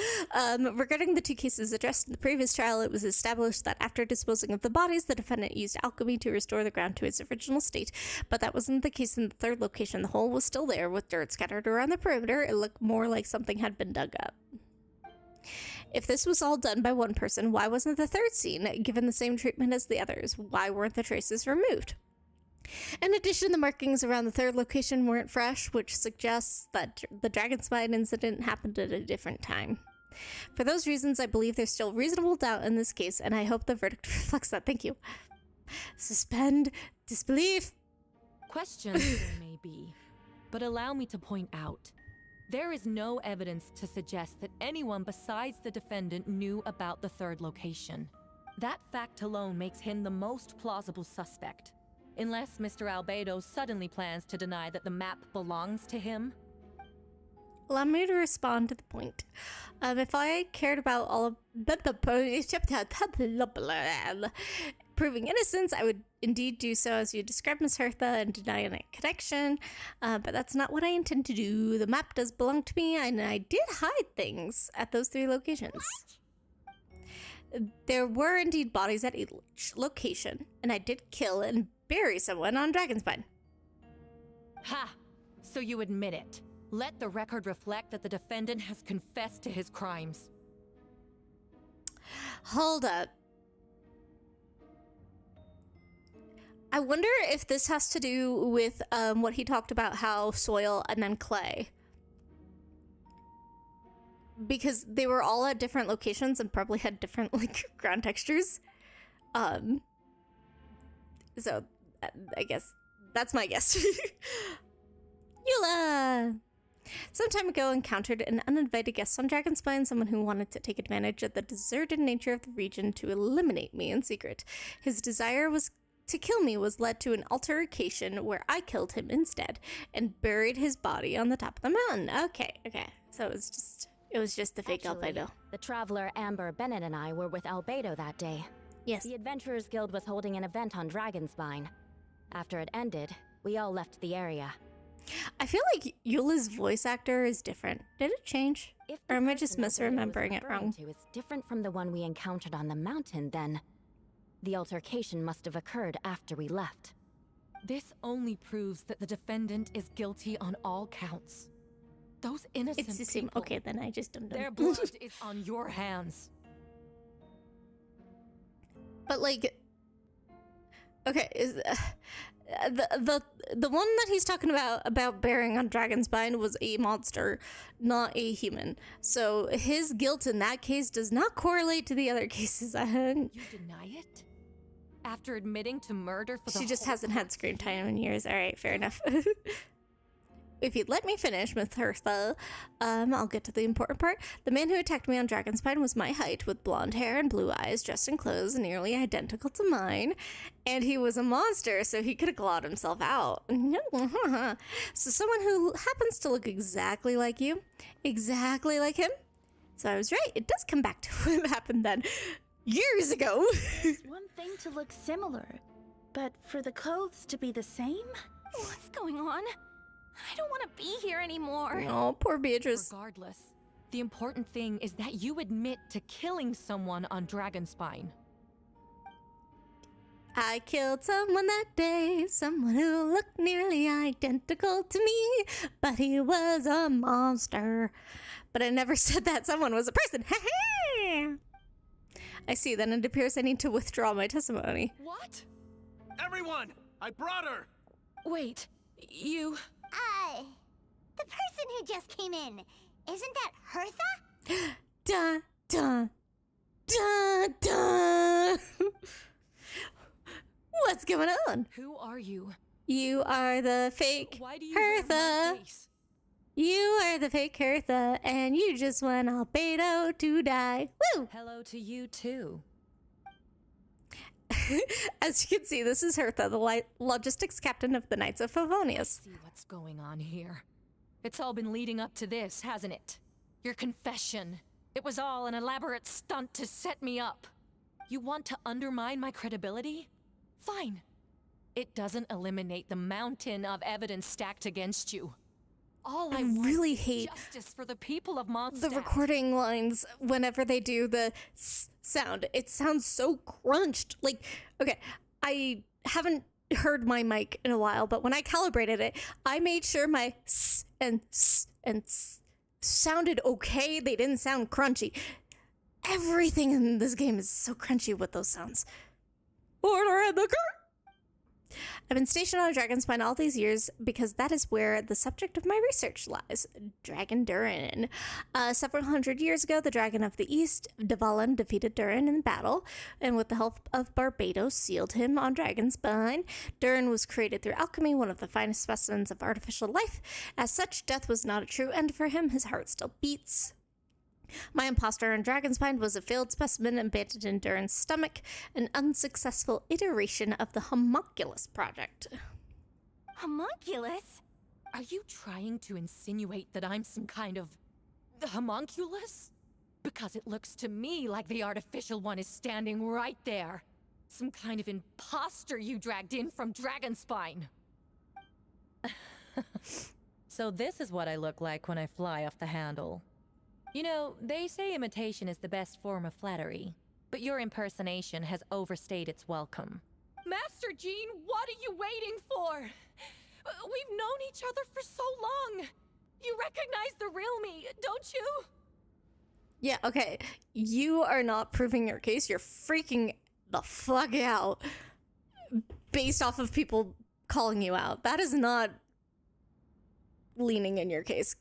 Regarding the two cases addressed in the previous trial, it was established that after disposing of the bodies, the defendant used alchemy to restore the ground to its original state. But that wasn't the case in the third location. The hole was still there, with dirt scattered around the perimeter. It looked more like something had been dug up. If this was all done by one person, why wasn't the third scene given the same treatment as the others? Why weren't the traces removed? In addition, the markings around the third location weren't fresh, which suggests that the Dragonspine incident happened at a different time. For those reasons, I believe there's still reasonable doubt in this case, and I hope the verdict reflects that. Thank you. Suspend disbelief. Questions there may be, but allow me to point out, there is no evidence to suggest that anyone besides the defendant knew about the third location. That fact alone makes him the most plausible suspect. Unless Mr. Albedo suddenly plans to deny that the map belongs to him. Allow me to respond to the point. If I cared about all of proving innocence, I would indeed do so as you described, Miss Hertha, and deny any connection. But that's not what I intend to do. The map does belong to me, and I did hide things at those three locations. There were indeed bodies at each location, and I did kill and bury someone on Dragonspine. Ha! So you admit it. Let the record reflect that the defendant has confessed to his crimes. Hold up. I wonder if this has to do with what he talked about, how soil and then clay. Because they were all at different locations and probably had different like ground textures. So I guess that's my guess. Eula! Some time ago, encountered an uninvited guest on Dragonspine, someone who wanted to take advantage of the deserted nature of the region to eliminate me in secret. His desire to kill me was led to an altercation where I killed him instead and buried his body on the top of the mountain. Okay. So it was just the fake Albedo. The traveler Amber Bennett and I were with Albedo that day. Yes. The Adventurers Guild was holding an event on Dragonspine. After it ended, we all left the area. I feel like Eula's voice actor is different. Did it change? Or am I just misremembering it wrong? Is different from the one we encountered on the mountain, then. The altercation must have occurred after we left. This only proves that the defendant is guilty on all counts. Those innocent It's the same. people, Okay, then I just don't know. their blood is on your hands. But like, okay, is the one that he's talking about bearing on Dragonspine was a monster, not a human. So his guilt in that case does not correlate to the other cases. You deny it? After admitting to murder for the She just hasn't had screen time in years. All right, fair enough. If you'd let me finish, Miss Hertha, I'll get to the important part. The man who attacked me on Dragonspine was my height, with blonde hair and blue eyes, dressed in clothes nearly identical to mine. And he was a monster, so he could have clawed himself out. So someone who happens to look exactly like you, exactly like him. So I was right, it does come back to what happened then, years ago. It's one thing to look similar, but for the clothes to be the same? What's going on? I don't want to be here anymore. Oh, poor Beatrice. Regardless, The important thing is that you admit to killing someone on Dragonspine. I killed someone that day, someone who looked nearly identical to me, but he was a monster. But I never said that someone was a person. I see, then it appears I need to withdraw my testimony. What? Everyone! I brought her! Wait, you... The person who just came in, isn't that Hertha? Dun, dun, dun, dun. What's going on? Who are you? You are the fake Why do you wear my Hertha. face? You are the fake Hertha, and you just want Albedo to die. Woo! Hello to you, too. As you can see, this is Hertha, the logistics captain of the Knights of Favonius. See what's going on here. It's all been leading up to this, hasn't it? Your confession. It was all an elaborate stunt to set me up. You want to undermine my credibility? Fine. It doesn't eliminate the mountain of evidence stacked against you. All I really want is hate justice for the people of Mondstadt. the recording lines whenever they do the s sound. It sounds so crunched. Like, okay, I haven't heard my mic in a while, but when I calibrated it, I made sure my s and s sounded okay. They didn't sound crunchy. Everything in this game is so crunchy with those sounds. Order in the court! I've been stationed on Dragonspine all these years because that is where the subject of my research lies, Dragon Durin. Several hundred years ago, the Dragon of the East, Dvalin, defeated Durin in battle, and with the help of Barbados, sealed him on Dragonspine. Durin was created through alchemy, one of the finest specimens of artificial life. As such, death was not a true end for him. His heart still beats. My imposter on Dragonspine was a failed specimen embedded in Durin's stomach, an unsuccessful iteration of the homunculus project. Homunculus? Are you trying to insinuate that I'm some kind of homunculus? Because it looks to me like the artificial one is standing right there. Some kind of imposter you dragged in from Dragonspine. So this is what I look like when I fly off the handle. You know, they say imitation is the best form of flattery, but your impersonation has overstayed its welcome. Master Jean, what are you waiting for? We've known each other for so long. You recognize the real me, don't you? Yeah, okay. You are not proving your case. You're freaking the fuck out based off of people calling you out. That is not leaning in your case.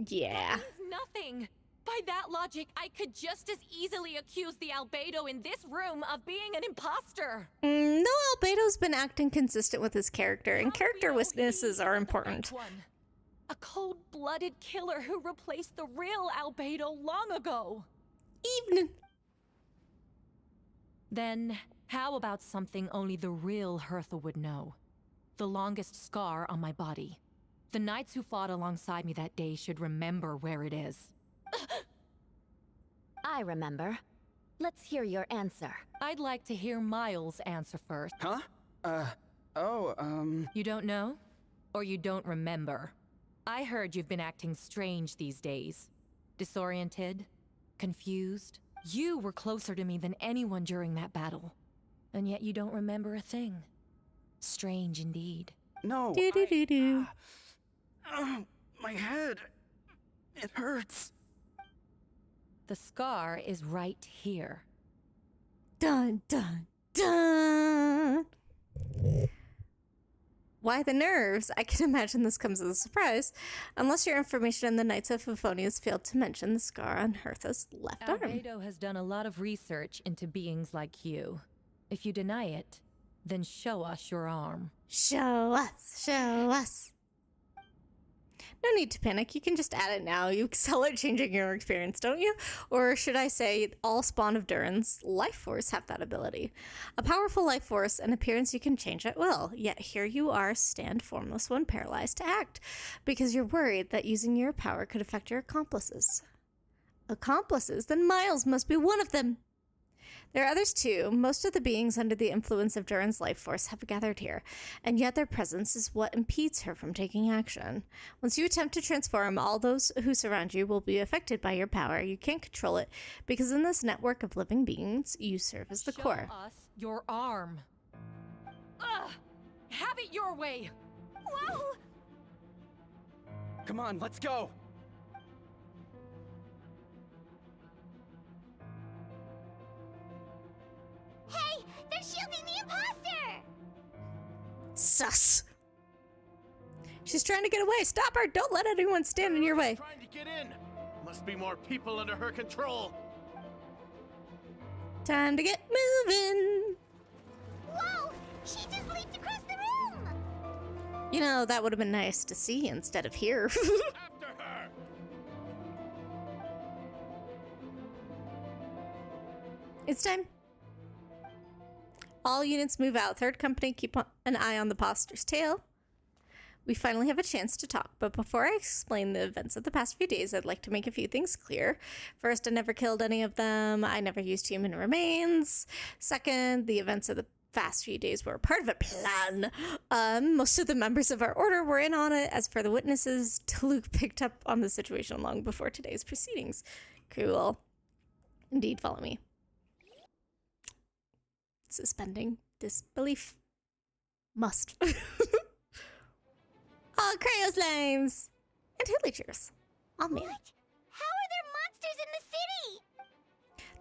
Yeah. That means nothing. By that logic, I could just as easily accuse the Albedo in this room of being an imposter. No, Albedo's been acting consistent with his character, and character witnesses are important. A cold-blooded killer who replaced the real Albedo long ago. Evening. Then, how about something only the real Hertha would know? The longest scar on my body. The knights who fought alongside me that day should remember where it is. I remember. Let's hear your answer. I'd like to hear Miles' answer first. Huh? You don't know? Or you don't remember? I heard you've been acting strange these days. Disoriented? Confused? You were closer to me than anyone during that battle. And yet you don't remember a thing. Strange indeed. No. Do-do-do-do. My head. It hurts. The scar is right here. Dun, dun, dun. Why the nerves? I can imagine this comes as a surprise. Unless your information in the Knights of Favonius failed to mention the scar on Hertha's left arm. Albedo has done a lot of research into beings like you. If you deny it, then show us your arm. Show us, show us. No need to panic, you can just add it now. You excel at changing your experience, don't you? Or should I say, all spawn of Durin's life force have that ability. A powerful life force, an appearance you can change at will. Yet here you are, stand formless when paralyzed to act, because you're worried that using your power could affect your accomplices. Accomplices? Then Miles must be one of them. There are others too. Most of the beings under the influence of Durin's life force have gathered here, and yet their presence is what impedes her from taking action. Once you attempt to transform, all those who surround you will be affected by your power. You can't control it, because in this network of living beings, you serve as the core. Show us your arm. Ugh! Have it your way! Whoa! Come on, let's go! Hey, they're shielding the imposter! Sus! She's trying to get away. Stop her! Don't let anyone stand in your way. Trying to get in. Must be more people under her control. Time to get moving. Whoa! She just leaped across the room! You know, that would have been nice to see instead of hear. After her! It's time. All units move out. Third company, keep an eye on the poster's tail. We finally have a chance to talk, but before I explain the events of the past few days, I'd like to make a few things clear. First, I never killed any of them. I never used human remains. Second, the events of the past few days were part of a plan. Most of the members of our order were in on it. As for the witnesses, Luke picked up on the situation long before today's proceedings. Cool. Indeed, follow me. Suspending disbelief. Must. Oh, cryo slimes! And villagers. Oh, man. What? How are there monsters in the city?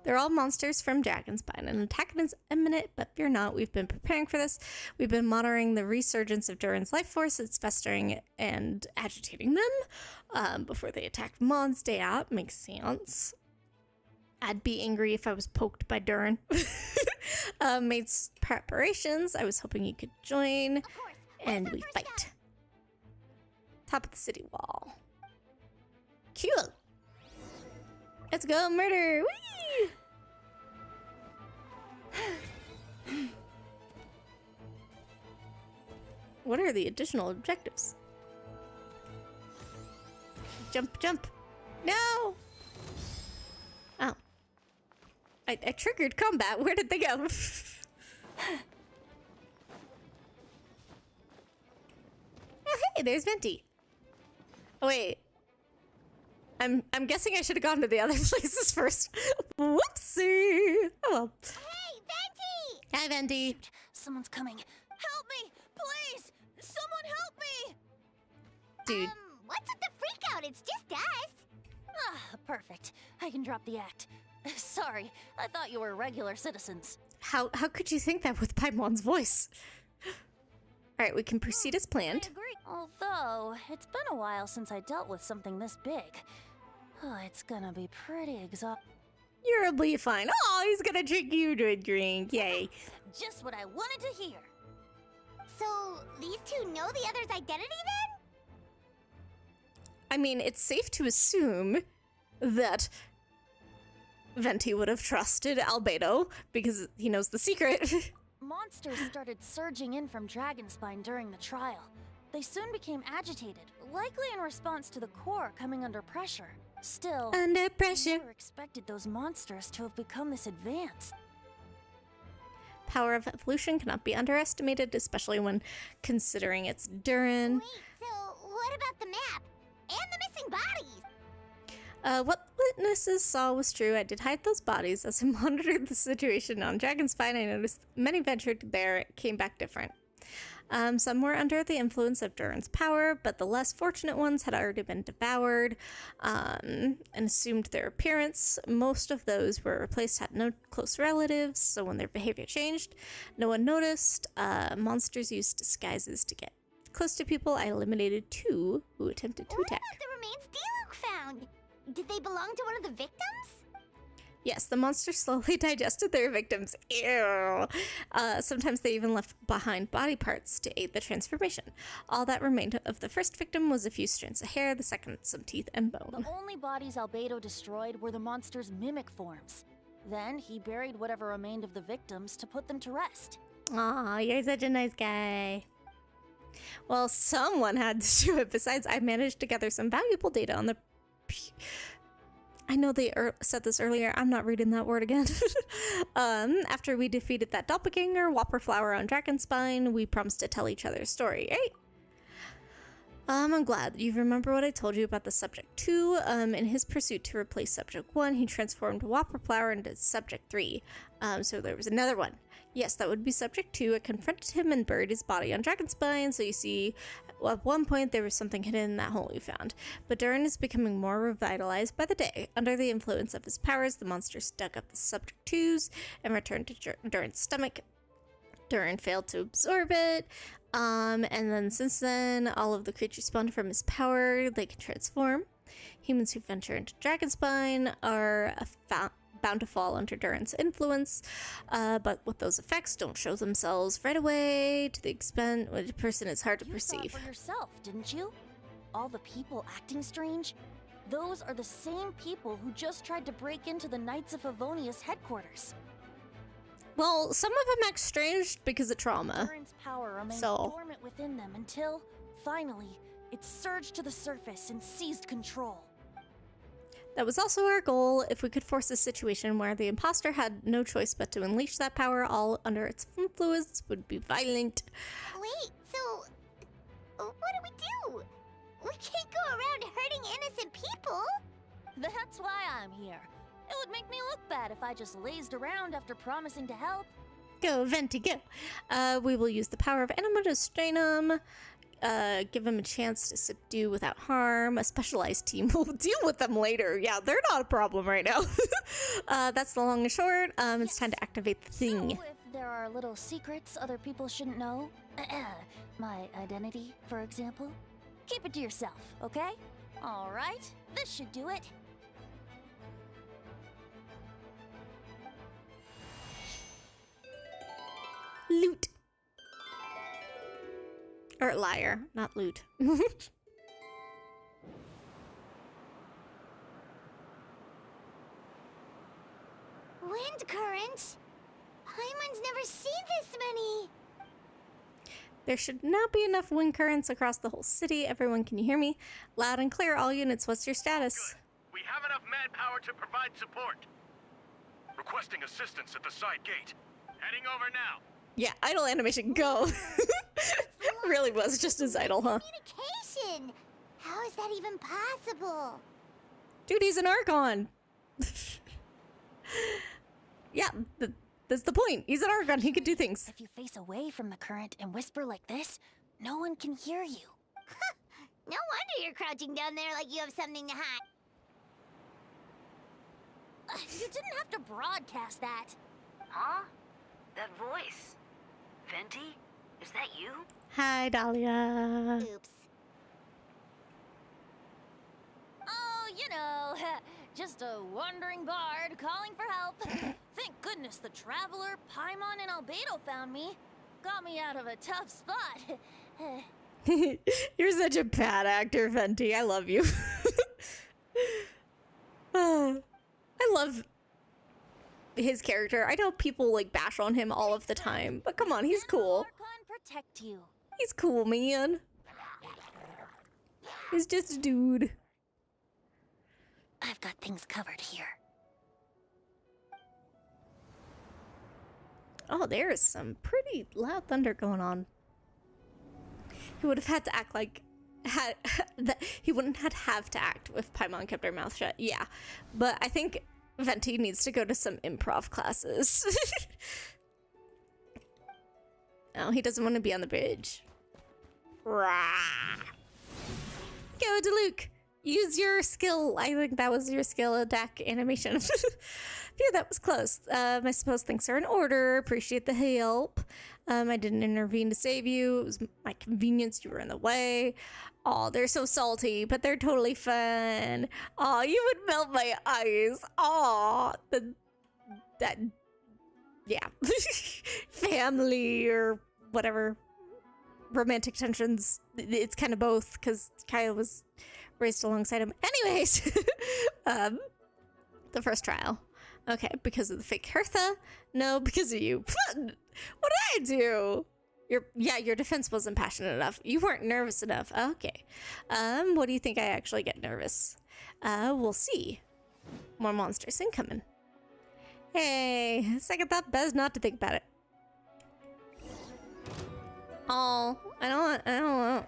They're all monsters from Dragonspine. An attack is imminent, but fear not. We've been preparing for this. We've been monitoring the resurgence of Durin's life force. It's festering and agitating them before they attack Mon's day out. Makes sense. I'd be angry if I was poked by Durin. Made preparations. I was hoping you could join. Of course. And we fight. Top of the city wall. Cool. Let's go murder. Whee! What are the additional objectives? Jump, jump. No! Oh. I triggered combat. Where did they go? Oh, hey, there's Venti. Oh, wait. I'm guessing I should have gone to the other places first. Whoopsie. Oh, well. Hey, Venti! Hi, Venti. Shoot, someone's coming. Help me! Please! Someone help me! Dude. What's with the freak out? It's just us. Ah, perfect. I can drop the act. Sorry, I thought you were regular citizens. How could you think that with Paimon's voice? All right, we can proceed as planned. I agree. Although, it's been a while since I dealt with something this big. Oh, it's gonna be pretty exhausting. You'll be fine. Oh, he's gonna drink you to a drink. Yay. Just what I wanted to hear. So, these two know the other's identity then? I mean, it's safe to assume that Venti would have trusted Albedo because he knows the secret. Monsters started surging in from Dragonspine during the trial. They soon became agitated, likely in response to the core coming under pressure. Still, Under pressure. I never expected those monsters to have become this advanced. Power of evolution cannot be underestimated, especially when considering its Durin. Wait, so what about the map? And the missing bodies? What witnesses saw was true. I did hide those bodies. As I monitored the situation on Dragonspine, I noticed many ventured there came back different. Some were under the influence of Durin's power, but the less fortunate ones had already been devoured and assumed their appearance. Most of those were replaced, had no close relatives, so when their behavior changed, no one noticed. Monsters used disguises to get close to people. I eliminated 2 who attempted to attack. What about the remains D-Luke found? Did they belong to one of the victims? Yes, the monsters slowly digested their victims. Ew. Sometimes they even left behind body parts to aid the transformation. All that remained of the first victim was a few strands of hair, the second some teeth and bone. The only bodies Albedo destroyed were the monster's mimic forms. Then he buried whatever remained of the victims to put them to rest. Aw, you're such a nice guy. Well, someone had to do it. Besides, I managed to gather some valuable data on the... I know they said this earlier. I'm not reading that word again. After we defeated that doppelganger, Whopper Flower on Dragonspine, we promised to tell each other a story, right? I'm glad you remember what I told you about the Subject 2. In his pursuit to replace Subject 1, he transformed Whopper Flower into Subject 3. So there was another one. Yes, that would be Subject 2. It confronted him and buried his body on Dragonspine, so you see, at one point there was something hidden in that hole you found. But Durin is becoming more revitalized by the day. Under the influence of his powers, the monsters dug up the Subject 2s and returned to Durin's stomach. Durin failed to absorb it, and then since then, all of the creatures spawned from his power, they can transform. Humans who venture into Dragonspine are bound to fall under Durin's influence, but with those effects don't show themselves right away to the extent when a person is hard to perceive. You saw for yourself, didn't you? All the people acting strange? Those are the same people who just tried to break into the Knights of Favonius headquarters. Well, some of them act strange because of trauma. Durin's power remained dormant within them until, finally, it surged to the surface and seized control. That was also our goal. If we could force a situation where the imposter had no choice but to unleash that power all under its influence would be violent. Wait, so what do we do? We can't go around hurting innocent people. That's why I'm here. It would make me look bad if I just lazed around after promising to help. Go, Venti, go. We will use the power of Anima to strain him. Give him a chance to subdue without harm. A specialized team will deal with them later. Yeah, they're not a problem right now. That's the long and short. It's time to activate the thing. So if there are little secrets other people shouldn't know, my identity, for example, keep it to yourself, okay? All right, this should do it. Loot. Or liar, not loot. Wind currents? Paimon's never seen this many. There should now be enough wind currents across the whole city. Everyone, can you hear me? Loud and clear, all units. What's your status? Good. We have enough manpower to provide support. Requesting assistance at the side gate. Heading over now. Yeah, idle animation, go. It really was just as idle, huh? Communication! How is that even possible? Dude, he's an Archon. Yeah, that's the point. He's an Archon. He could do things. If you face away from the current and whisper like this, no one can hear you. No wonder you're crouching down there like you have something to hide. You didn't have to broadcast that. Huh? That voice. Venti? Is that you? Hi, Dahlia. Oops. Oh, you know, just a wandering bard calling for help. Thank goodness the Traveler, Paimon, and Albedo found me. Got me out of a tough spot. You're such a bad actor, Venti. I love you. I love his character. I know people like bash on him all of the time, but come on, he's cool. Protect you. He's cool, man. He's just a dude. I've got things covered here. Oh, there is some pretty loud thunder going on. He would have had to act like he wouldn't have to act if Paimon kept her mouth shut. Yeah, but I think Venti needs to go to some improv classes. Oh, he doesn't want to be on the bridge. Rah. Go to Luke. Use your skill. I think that was your skill attack animation. Phew, that was close. I suppose things are in order. Appreciate the help. I didn't intervene to save you. It was my convenience. You were in the way. Oh, they're so salty, but they're totally fun. Oh, you would melt my eyes. Oh, yeah. Family or whatever. Romantic tensions. It's kind of both, because Kaya was raised alongside him. Anyways, the first trial. Okay, because of the fake Hertha? No, because of you. What did I do? Your defense wasn't passionate enough. You weren't nervous enough. Okay. What do you think I actually get nervous? We'll see. more monsters incoming. Hey, second thought, best not to think about it. Oh, I don't know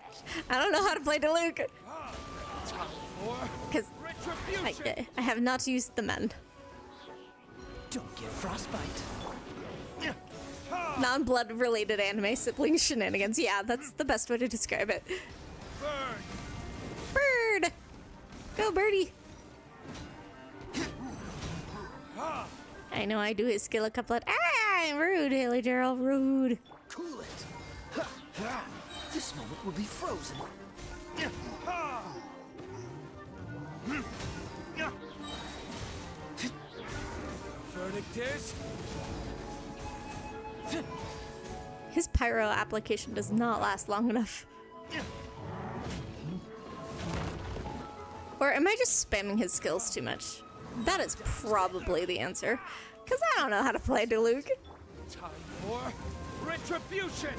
how to play Diluc. Because I have not used the mend. Don't get frostbite. Non-blood related anime sibling shenanigans. Yeah, that's the best way to describe it. Bird! Go, birdie! I know I do his skill a couplet. Ah, rude, Haley Gerald, rude. Cool it. This moment will be frozen. Verdict is... His pyro application does not last long enough. Or am I just spamming his skills too much? That is probably the answer. Because I don't know how to play Diluc. Time for retribution!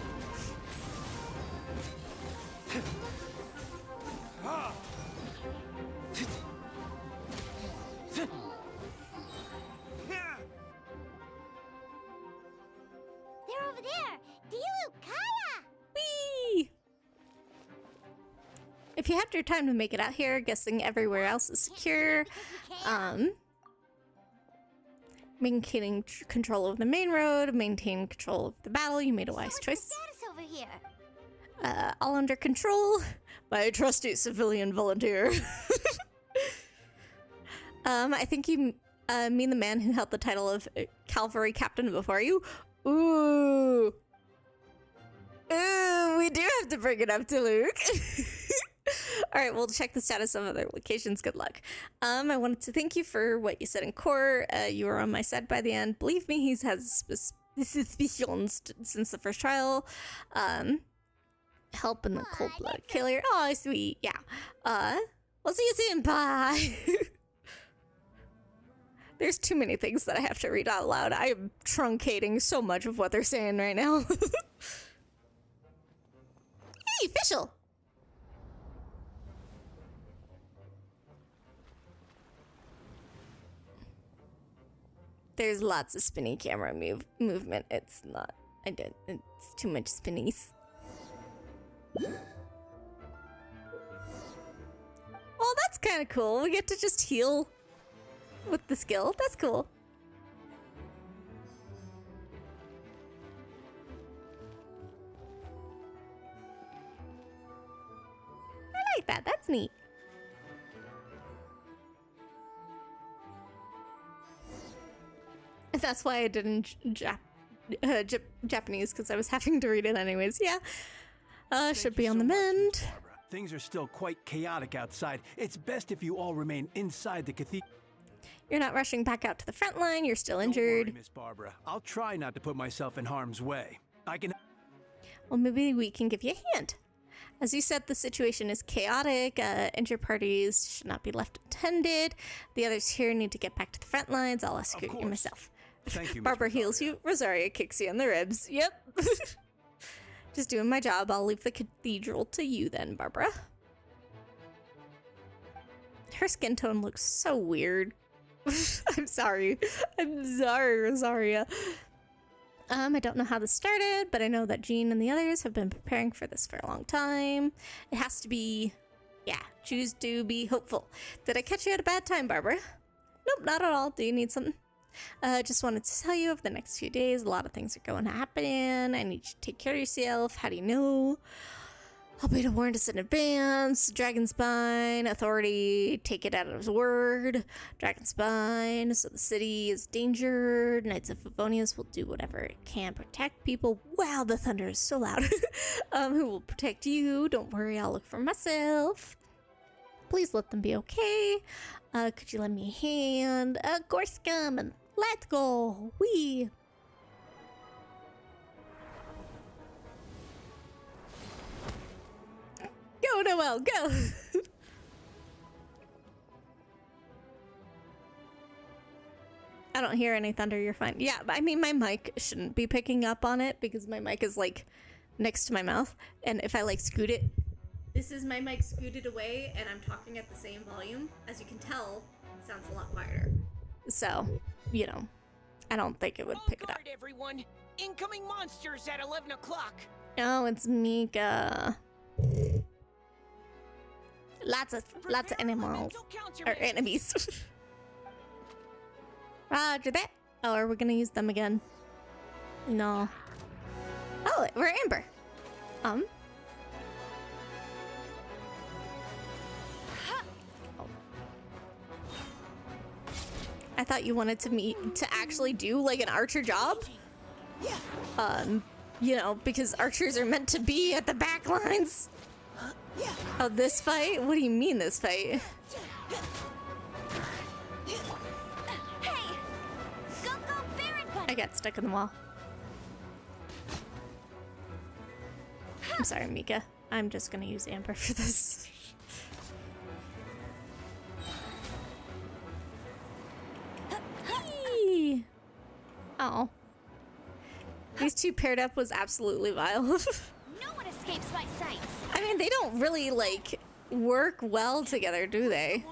They're over there! Diluc-Kaya! Whee! If you have your time to make it out here, guessing everywhere else is secure. Maintaining control of the main road, maintain control of the battle. You made a wise choice. Status over here. All under control by a trusty civilian volunteer. I think you mean the man who held the title of cavalry captain before you. Ooh. Ooh, we do have to bring it up to Luke. All right, we'll check the status of other locations. Good luck. I wanted to thank you for what you said in court. You were on my side by the end. Believe me, he's had suspicions since the first trial. Help in the cold-blooded killer. Oh, sweet. Yeah. We'll see you soon. Bye. There's too many things that I have to read out loud. I am truncating so much of what they're saying right now. Hey, official. There's lots of spinny camera movement. It's not. It's too much spinnies. Oh, that's kind of cool. We get to just heal with the skill. That's cool. I like that. That's neat. That's why I didn't Japanese, because I was having to read it anyways. Yeah. Should be on the mend. Things are still quite chaotic outside. It's best if you all remain inside the cathedral. You're not rushing back out to the front line. You're still injured. Don't worry, Miss Barbara. I'll try not to put myself in harm's way. I can... Well, maybe we can give you a hand. As you said, the situation is chaotic. Injured parties should not be left unattended. The others here need to get back to the front lines. I'll escort you myself. Thank you, Barbara heals you. Rosaria kicks you in the ribs. Yep. Just doing my job. I'll leave the cathedral to you then, Barbara. Her skin tone looks so weird. I'm sorry. I'm sorry, Rosaria. I don't know how this started, but I know that Jean and the others have been preparing for this for a long time. It has to be, yeah, choose to be hopeful. Did I catch you at a bad time, Barbara? Nope, not at all. Do you need something? Just wanted to tell you over the next few days, a lot of things are going to happen. I need you to take care of yourself. How do you know? Albedo warned us in advance. Dragonspine Authority, take it out of his word. Dragonspine, so the city is endangered. Knights of Favonius will do whatever it can protect people. Wow, the thunder is so loud. Who will protect you? Don't worry, I'll look for myself. Please let them be okay. Could you lend me a hand? Of course, come and let's go. Wee. Go, Noelle, go! I don't hear any thunder, you're fine. Yeah, I mean, my mic shouldn't be picking up on it because my mic is, like, next to my mouth. And if I, like, scoot it... This is my mic scooted away, and I'm talking at the same volume. As you can tell, sounds a lot quieter. So, you know, I don't think it would pick it up. Everyone, incoming monsters at 11 o'clock. Oh, it's Mika. Lots of animals or enemies. Roger that. Oh, are we gonna use them again? No. Oh, we're Amber. Oh. I thought you wanted to actually do like an archer job. You know, because archers are meant to be at the back lines. Oh, this fight? What do you mean this fight? I got stuck in the wall. I'm sorry, Mika. I'm just gonna use Amber for this. Oh. These two paired up was absolutely vile. No one escapes my sights. I mean, they don't really, like, work well together, do they?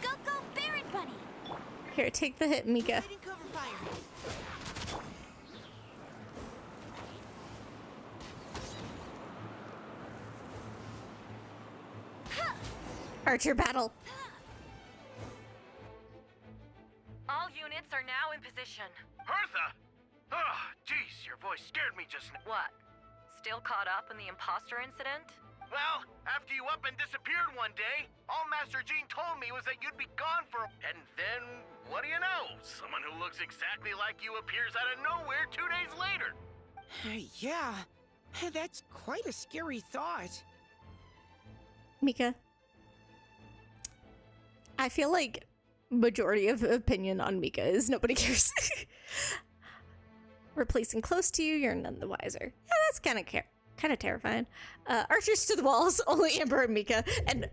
Go, Barret Bunny. Here, take the hit, Mika. Archer battle. All units are now in position. Hertha! Oh, jeez, your voice scared me just now. What? Still caught up in the imposter incident? Well, after you up and disappeared one day, all Master Jean told me was that you'd be gone for... And then, what do you know? Someone who looks exactly like you appears out of nowhere 2 days later. Yeah, that's quite a scary thought. Mika. I feel like majority of opinion on Mika is nobody cares. Replacing close to you, you're none the wiser. Yeah, that's kind of terrifying. Archers to the walls, only Amber and Mika, and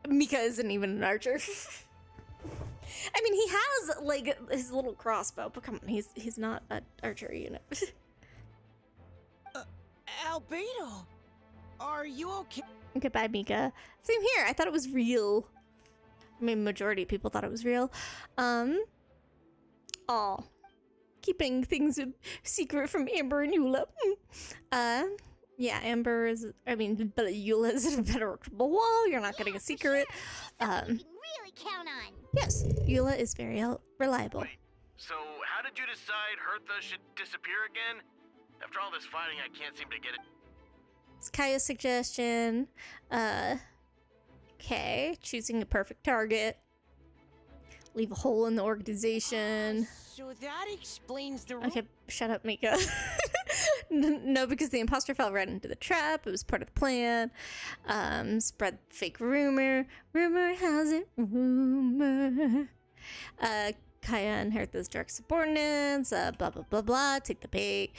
Mika isn't even an archer. I mean, he has like his little crossbow, but come on, he's not an archer unit. Albedo, are you okay? Goodbye, Mika. Same here. I thought it was real. I mean, majority of people thought it was real. Keeping things a secret from Amber and Eula. Yeah, Amber is, but Eula is an impenetrable wall. You're not getting a secret. Sure. You can really count on. Yes, Eula is very reliable. Wait, so how did you decide Hertha should disappear again? After all this fighting, I can't seem to get it. It's Kaya's suggestion. Okay, choosing a perfect target. Leave a hole in the organization. So that explains the... Okay, shut up, Mika. No, because the imposter fell right into the trap. It was part of the plan. Spread fake rumor. Rumor has it. Rumor. Kaya and Hertha's direct subordinates. Blah, blah, blah, blah. Take the bait.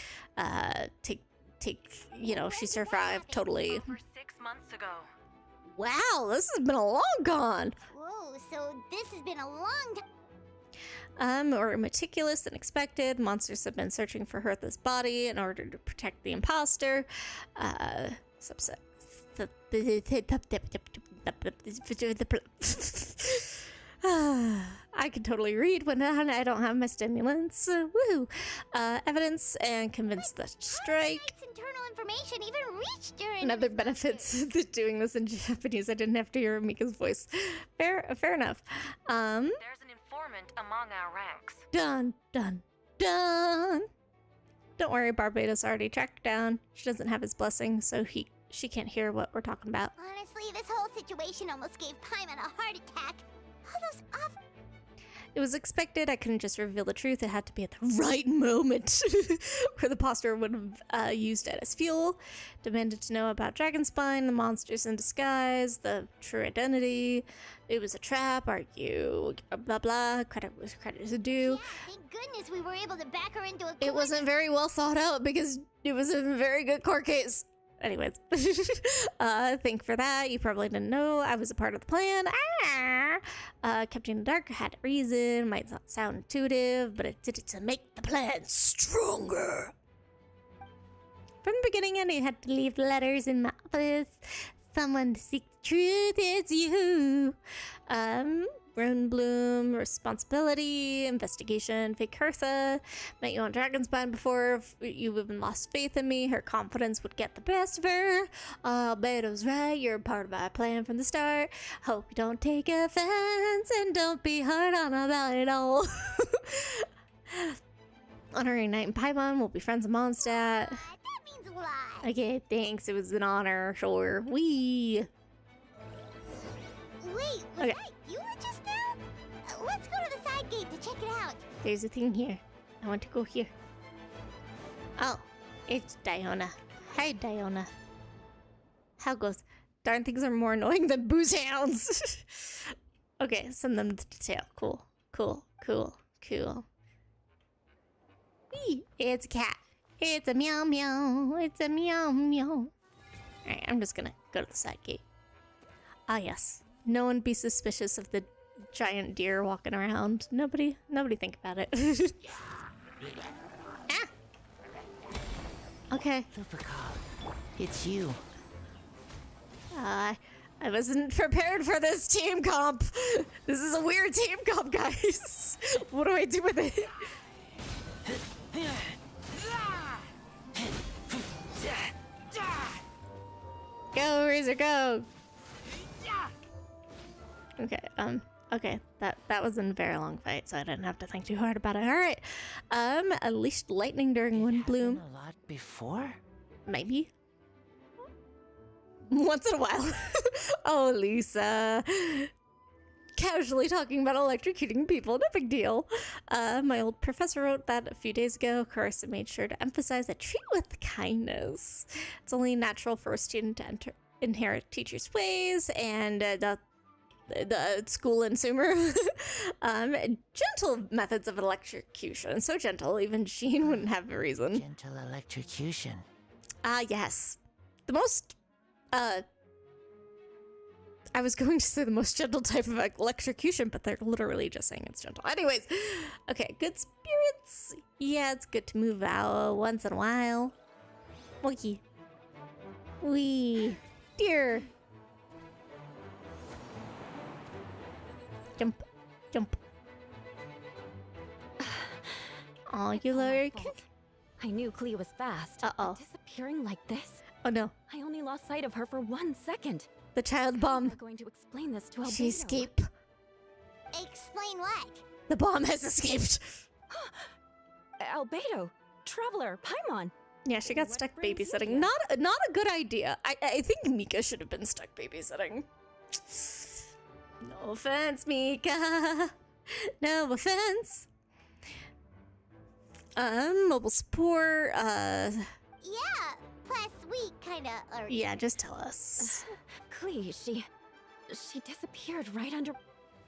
She survived totally. Over 6 months ago. Wow, this has been a long con. Whoa, so this has been a long time. More meticulous than expected. Monsters have been searching for Hertha's body in order to protect the imposter. Subset. I can totally read when I don't have my stimulants. Woohoo! Evidence and convince the strike. Internal information even reached during Another benefits to doing this in Japanese. I didn't have to hear Mika's voice. Fair enough. There's an informant among our ranks. Dun. Don't worry, Barbados already tracked down. She doesn't have his blessing, so she can't hear what we're talking about. Honestly, this whole situation almost gave Paimon a heart attack. All those off... It was expected. I couldn't just reveal the truth. It had to be at the right moment where the imposter would have used it as fuel. Demanded to know about Dragonspine, the monsters in disguise, the true identity. It was a trap, argue, blah blah. Credit was credit is due. Yeah, thank goodness we were able to back her into a... It wasn't very well thought out because it was a very good court case. anyways, thank for that. You probably didn't know I was a part of the plan. Kept you in the dark, had a reason. Might not sound intuitive, but it did it to make the plan stronger. From the beginning, I knew you had to leave letters in my office. Someone to seek the truth, it's you. Rune Bloom, responsibility, investigation, fake Hertha. Met you on Dragonspine before. You even lost faith in me. Her confidence would get the best of her. Albedo's right. You're a part of my plan from the start. Hope you don't take offense and don't be hard on about it all. Honoring Knight and Paimon. We'll be friends in Mondstadt. That means a lot. Okay, thanks. It was an honor. Sure. Wait, was Okay. that you just now? Let's go to the side gate to check it out. There's a thing here. I want to go here. Oh, it's Diona. Hi, Diona. How goes? Darn things are more annoying than booze hounds. Okay, send them to detail. Cool, cool, cool, cool. Wee, it's a cat. It's a meow meow. It's a meow meow. Alright, I'm just gonna go to the side gate. Ah, yes. No one be suspicious of the giant deer walking around. Nobody think about it. Ah! Okay. It's you. I wasn't prepared for this team comp. This is a weird team comp, guys. What do I do with it? Go, Razor, go! Okay, okay, that wasn't a very long fight, so I didn't have to think too hard about it. Alright. Unleashed lightning during Wind Bloom. A lot before? Maybe. Once in a while. Oh, Lisa. Casually talking about electrocuting people, no big deal. My old professor wrote that a few days ago. Carissa made sure to emphasize that treat with kindness. It's only natural for a student to inherit teacher's ways, and the school and Sumer. Gentle methods of electrocution. So gentle, even Sheen wouldn't have a reason. Gentle electrocution. Ah, yes. The most, I was going to say the most gentle type of electrocution, but they're literally just saying it's gentle. Anyways, okay, good spirits. Yeah, it's good to move out once in a while. Wee. Wee. Dear. Jump. Jump. Oh, you look. I knew Klee was fast. Uh-oh. Disappearing like this? Oh no. I only lost sight of her for 1 second. The child bomb. We're going to explain this to Albedo. She escaped. Explain what? The bomb has escaped. Albedo, Traveler, Paimon. Yeah, she got stuck babysitting. Not a good idea. I think Mika should have been stuck babysitting. No offense, Mika. No offense. Mobile support. Yeah. Plus, we kinda are. Yeah, just tell us. Klee, she disappeared right under.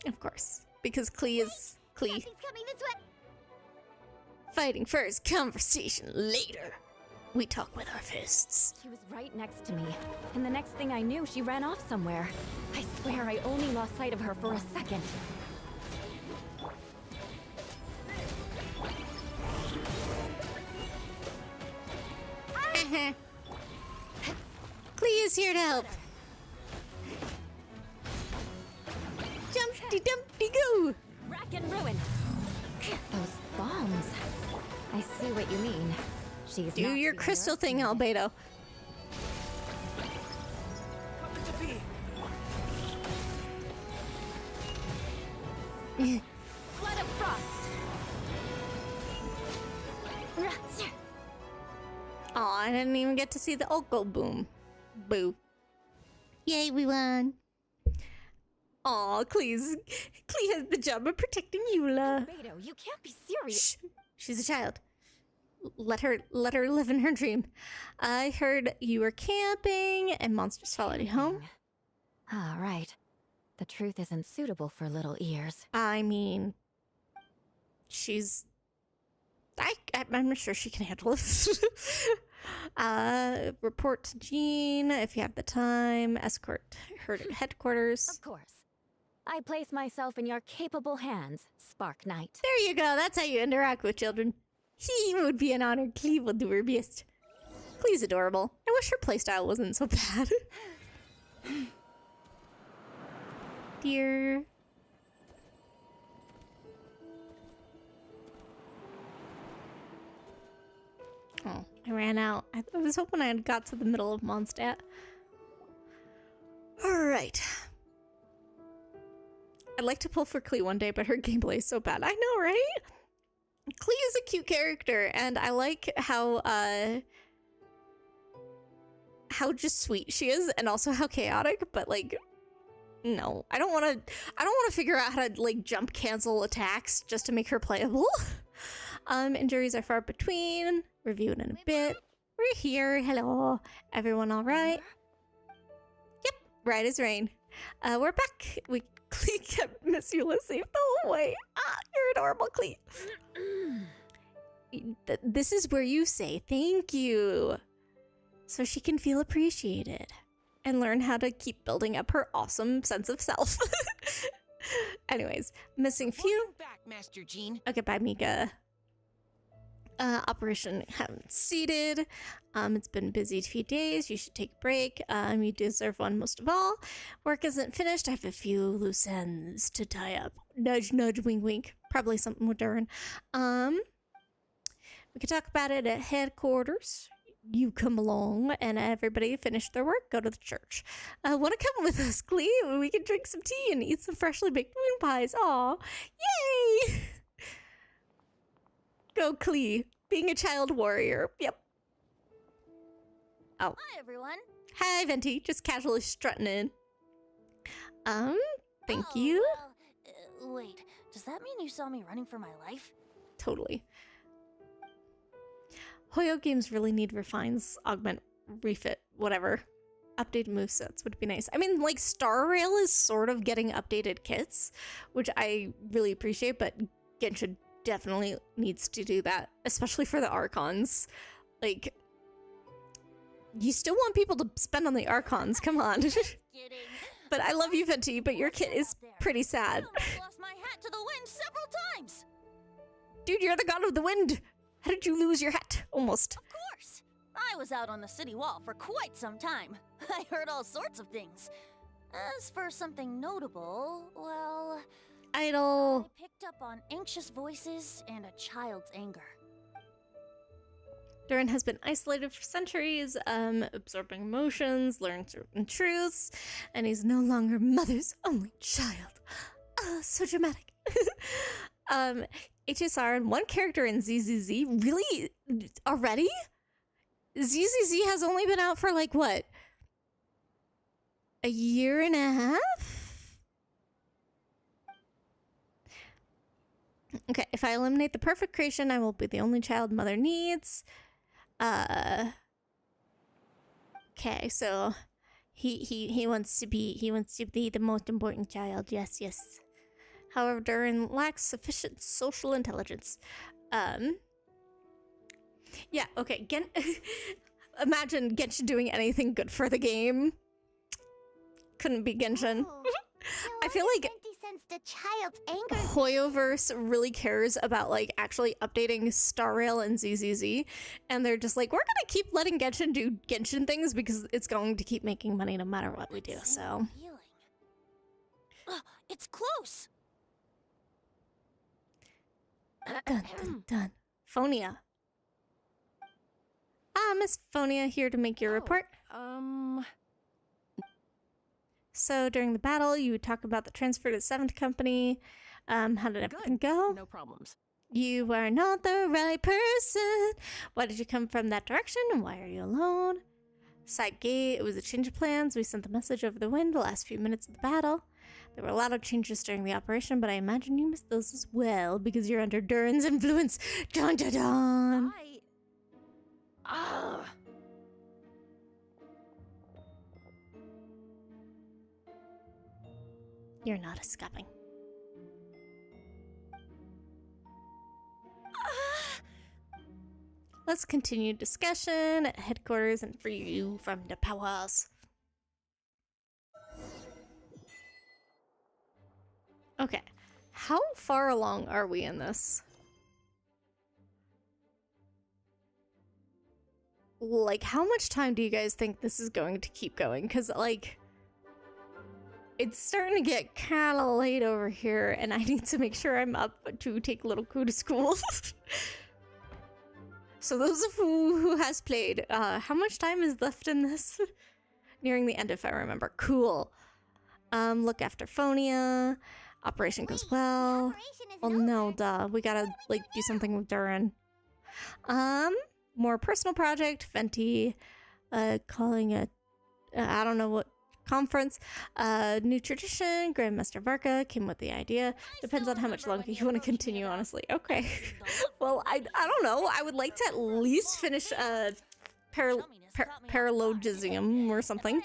Of course, because Klee is Klee. Something's coming this way. Fighting first, conversation later. We talk with our fists. She was right next to me, and the next thing I knew, she ran off somewhere. I swear I only lost sight of her for a second. Klee is here to help. Jumpty dumpty goo. Rack and ruin. Those bombs. I see what you mean. She's Do your crystal thing, Albedo. Flood of frost. Aw, I didn't even get to see the Oko boom. Boo. Yay, we won. Aw, Klee has the job of protecting Eula. Albedo, you can't be serious. Shh. She's a child. Let her live in her dream. I heard you were camping and monsters followed you home. Ah, right. The truth isn't suitable for little ears. I mean, I'm sure she can handle it. Report to Jean if you have the time. Escort her to headquarters. Of course. I place myself in your capable hands, Spark Knight. There you go. That's how you interact with children. He would be an honor. Cleve will do her best. Cleve's adorable. I wish her playstyle wasn't so bad. Dear. Oh, I ran out. I was hoping I had got to the middle of Mondstadt. Alright. I'd like to pull for Klee one day, but her gameplay is so bad. I know, right? Klee is a cute character, and I like how just sweet she is, and also how chaotic, but like, no. I don't wanna figure out how to like jump cancel attacks just to make her playable. Injuries are far between. Review it in a bit. We're here. Hello. Everyone all right? Yep. Right as rain. We're back. We Klee kept Miss Eula safe the whole way. Ah, you're adorable, Klee. This is where you say thank you, so she can feel appreciated and learn how to keep building up her awesome sense of self. Anyways, missing few. Welcome back, Master Jean. Okay, bye, Mika. Operation haven't seated. It's been a busy few days. You should take a break. You deserve one most of all. Work isn't finished. I have a few loose ends to tie up. Nudge, nudge, wink, wink. Probably something with Durin. We can talk about it at headquarters. You come along, and everybody finish their work, go to the church. Want to come with us, Klee? We can drink some tea and eat some freshly baked moon pies. Aw, yay! Go, Klee. Being a child warrior. Yep. Oh. Hi, everyone. Hi, Venti. Just casually strutting in. Thank you. Well, wait, does that mean you saw me running for my life? Totally. Hoyo games really need refines, augment, refit, whatever. Updated movesets would be nice. I mean, like, Star Rail is sort of getting updated kits, which I really appreciate, but Genshin definitely needs to do that, especially for the Archons. Like, you still want people to spend on the Archons, come on. But I love you, Venti, but your kit is pretty sad. I lost my hat to the wind several times. Dude, you're the god of the wind. How did you lose your hat? Almost. Of course. I was out on the city wall for quite some time. I heard all sorts of things. As for something notable, well... Idol. I picked up on anxious voices and a child's anger. Durin has been isolated for centuries, absorbing emotions, learning certain truths, and he's no longer mother's only child. So dramatic. HSR and one character in ZZZ? Really? Already? ZZZ has only been out for like, what? A year and a half? Okay, if I eliminate the perfect creation, I will be the only child mother needs. Okay, so he wants to be the most important child. Yes, yes. However, Durin lacks sufficient social intelligence. Yeah, okay. Imagine Genshin doing anything good for the game. Couldn't be Genshin. I feel like the child's anger. Hoyoverse really cares about like actually updating Star Rail and ZZZ, and they're just like, we're gonna keep letting Genshin do Genshin things because it's going to keep making money no matter what we do. So it's close. Dun dun dun. Phonia. Miss Phonia here to make your report. So during the battle, you talk about the transfer to the 7th Company. How did everything go? No problems. You are not the right person. Why did you come from that direction, and why are you alone? Side gate, it was a change of plans. We sent the message over the wind the last few minutes of the battle. There were a lot of changes during the operation, but I imagine you missed those as well because you're under Durin's influence. Dun dun dun. You're not escaping. Let's continue discussion at headquarters and free you from the powers. Okay, how far along are we in this? Like, how much time do you guys think this is going to keep going? Because, like, it's starting to get kind of late over here, and I need to make sure I'm up to take little Ku to school. So those of who has played, how much time is left in this? Nearing the end, if I remember. Cool. Look after Phonia. Operation goes well. Well, no, duh. We gotta, like, do something with Durin. More personal project. Venti, calling a, I don't know what conference. New tradition. Grandmaster Varka came with the idea. Depends on how much longer you want to continue, honestly. Okay. Well, I don't know. I would like to at least finish paralogism or something.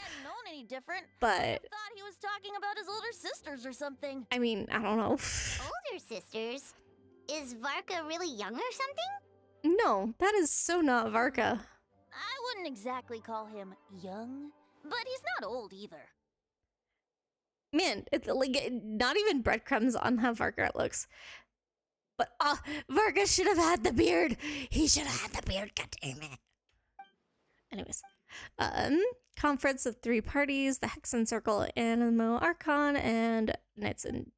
Different. But I thought he was talking about his older sisters or something. I mean, I don't know. Older sisters? Is Varka really young or something? No, that is so not Varka. I wouldn't exactly call him young, but he's not old either. Man, it's like not even breadcrumbs on how Varka looks. But Varka should have had the beard. He should have had the beard. God damn it. Anyways, conference of 3 parties: the Hexen Circle, Animo Archon, and Knights in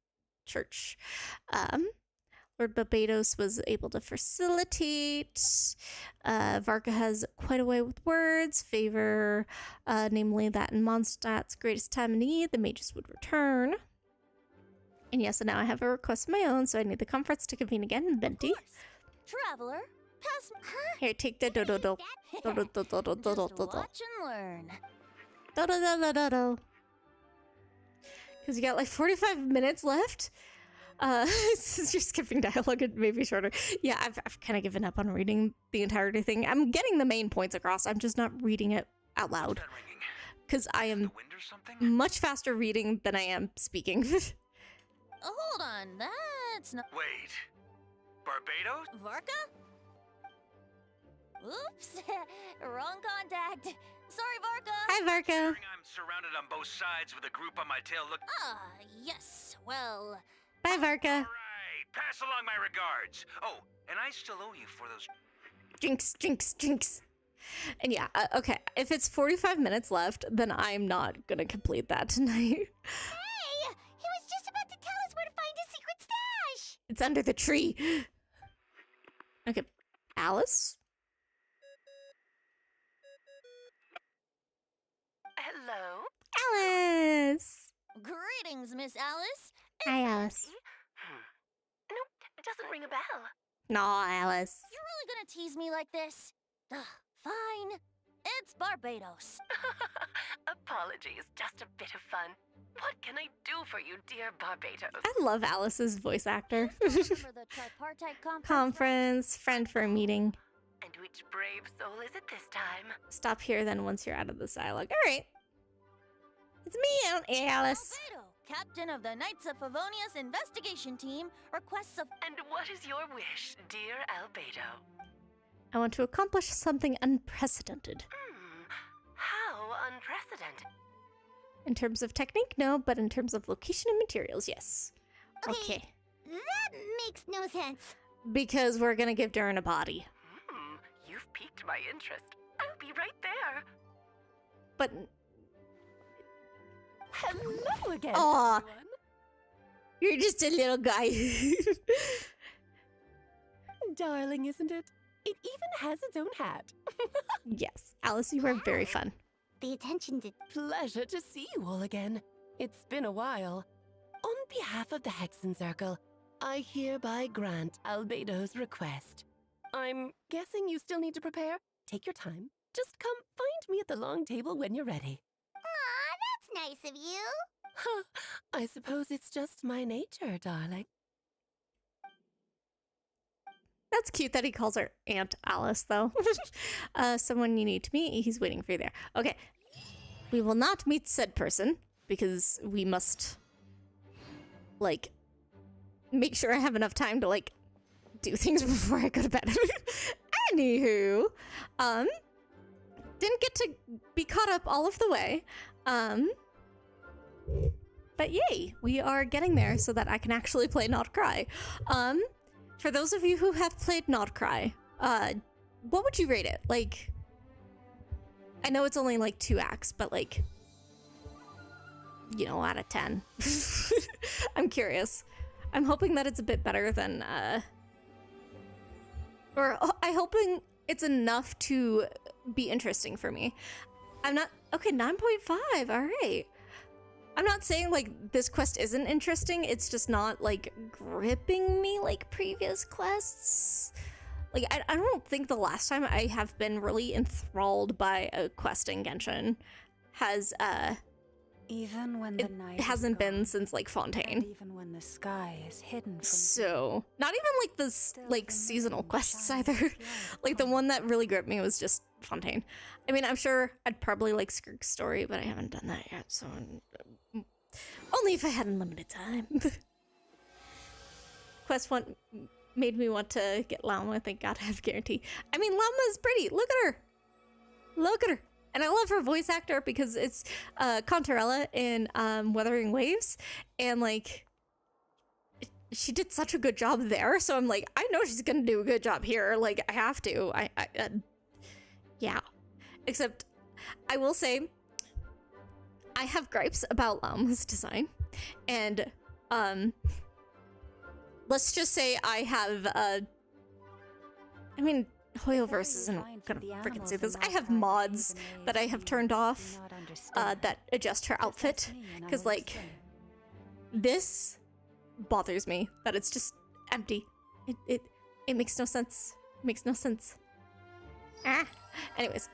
Church. Lord Barbados was able to facilitate. Varka has quite a way with words, favor, namely that in Mondstadt's greatest time of need, the mages would return. And yes, and now I have a request of my own, so I need the conference to convene again in Venti. Traveler, pass. Here, take the do-do-do. Just watch and learn. Do-do-do-do-do-do. Because you got like 45 minutes left. Since you're skipping dialogue, it may be shorter. Yeah, I've kind of given up on reading the entirety thing. I'm getting the main points across. I'm just not reading it out loud. Because I am much faster reading than I am speaking. Hold on, that's not. Wait. Barbados? Varka? Oops, wrong contact. Sorry, Varka. Hi, Varka. I'm surrounded on both sides with a group on my tail. Look. Yes. Well. Bye, Varka. All right. Pass along my regards. Oh, and I still owe you for those. Jinx. And yeah, okay. If it's 45 minutes left, then I'm not gonna complete that tonight. Hey, he was just about to tell us where to find his secret stash. It's under the tree. Okay, Alice? Hello? Alice! Greetings, Miss Alice. Hi, Alice. Nope, it doesn't ring a bell. No, Alice. You're really gonna tease me like this? Fine. It's Barbados. Apologies, just a bit of fun. What can I do for you, dear Barbados? I love Alice's voice actor. Remember the tripartite Conference, friend for a meeting. And which brave soul is it this time? Stop here then once you're out of this dialogue. Alright. It's me, Alice. Albedo, captain of the Knights of Favonius investigation team, requests of. And what is your wish, dear Albedo? I want to accomplish something unprecedented. How unprecedented? In terms of technique, no, but in terms of location and materials, yes. Okay. That makes no sense. Because we're gonna give Durin a body. You've piqued my interest. I'll be right there. But... Hello again, Aw. everyone. You're just a little guy. Darling, isn't it? It even has its own hat. Yes, Alice, you are very fun. The attention to... Pleasure to see you all again. It's been a while. On behalf of the Hexen Circle, I hereby grant Albedo's request. I'm guessing you still need to prepare? Take your time. Just come find me at the long table when you're ready. Aw, that's nice of you. I suppose it's just my nature, darling. That's cute that he calls her Aunt Alice, though. Someone you need to meet. He's waiting for you there. Okay. We will not meet said person, because we must, like, make sure I have enough time to, like, do things before I go to bed. Anywho, didn't get to be caught up all of the way. But yay, we are getting there so that I can actually play Nod-Krai. For those of you who have played Nod-Krai, what would you rate it? Like, I know it's only like 2 acts, but like, you know, out of 10. I'm curious. I'm hoping that it's a bit better than, or I'm hoping it's enough to be interesting for me. I'm not, okay, 9.5, all right. I'm not saying like this quest isn't interesting, it's just not like gripping me like previous quests. Like, I don't think the last time I have been really enthralled by a quest in Genshin has, even when the night it hasn't been since like Fontaine. Even when the sky is hidden from so not even like this like seasonal quests either. Like the one that really gripped me was just Fontaine. I mean, I'm sure I'd probably like Skirk's story, but I haven't done that yet, so only if I had unlimited time. Quest 1 made me want to get Llama. Thank God I have guarantee. I mean, Llama is pretty. Look at her. Look at her. And I love her voice actor because it's Contarella in Wuthering Waves. And like, she did such a good job there. So I'm like, I know she's going to do a good job here. Like, I have to. Yeah. Except, I will say, I have gripes about Llama's design. And, let's just say I have, I mean, Hoyoverse isn't gonna freaking say this. I have mods that I have turned off that adjust her outfit. Because, like, this bothers me that it's just empty. It makes no sense. It makes no sense. Ah. Anyways,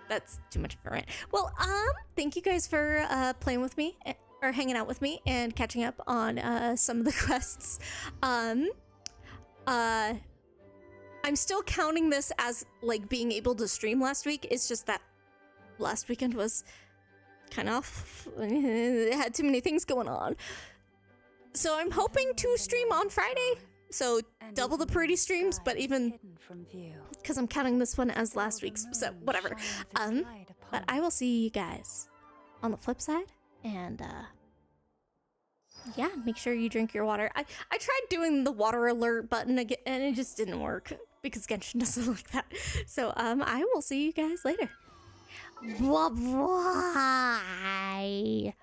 that's too much of a rant. Well, thank you guys for playing with me or hanging out with me and catching up on some of the quests. I'm still counting this as like being able to stream last week. It's just that last weekend was kind of it had too many things going on. So I'm hoping to stream on Friday. So double the Pruitii streams, but even because I'm counting this one as last week's, so whatever. But I will see you guys on the flip side, and yeah, make sure you drink your water. I tried doing the water alert button again, and it just didn't work because Genshin doesn't like that. So I will see you guys later. Bye bye.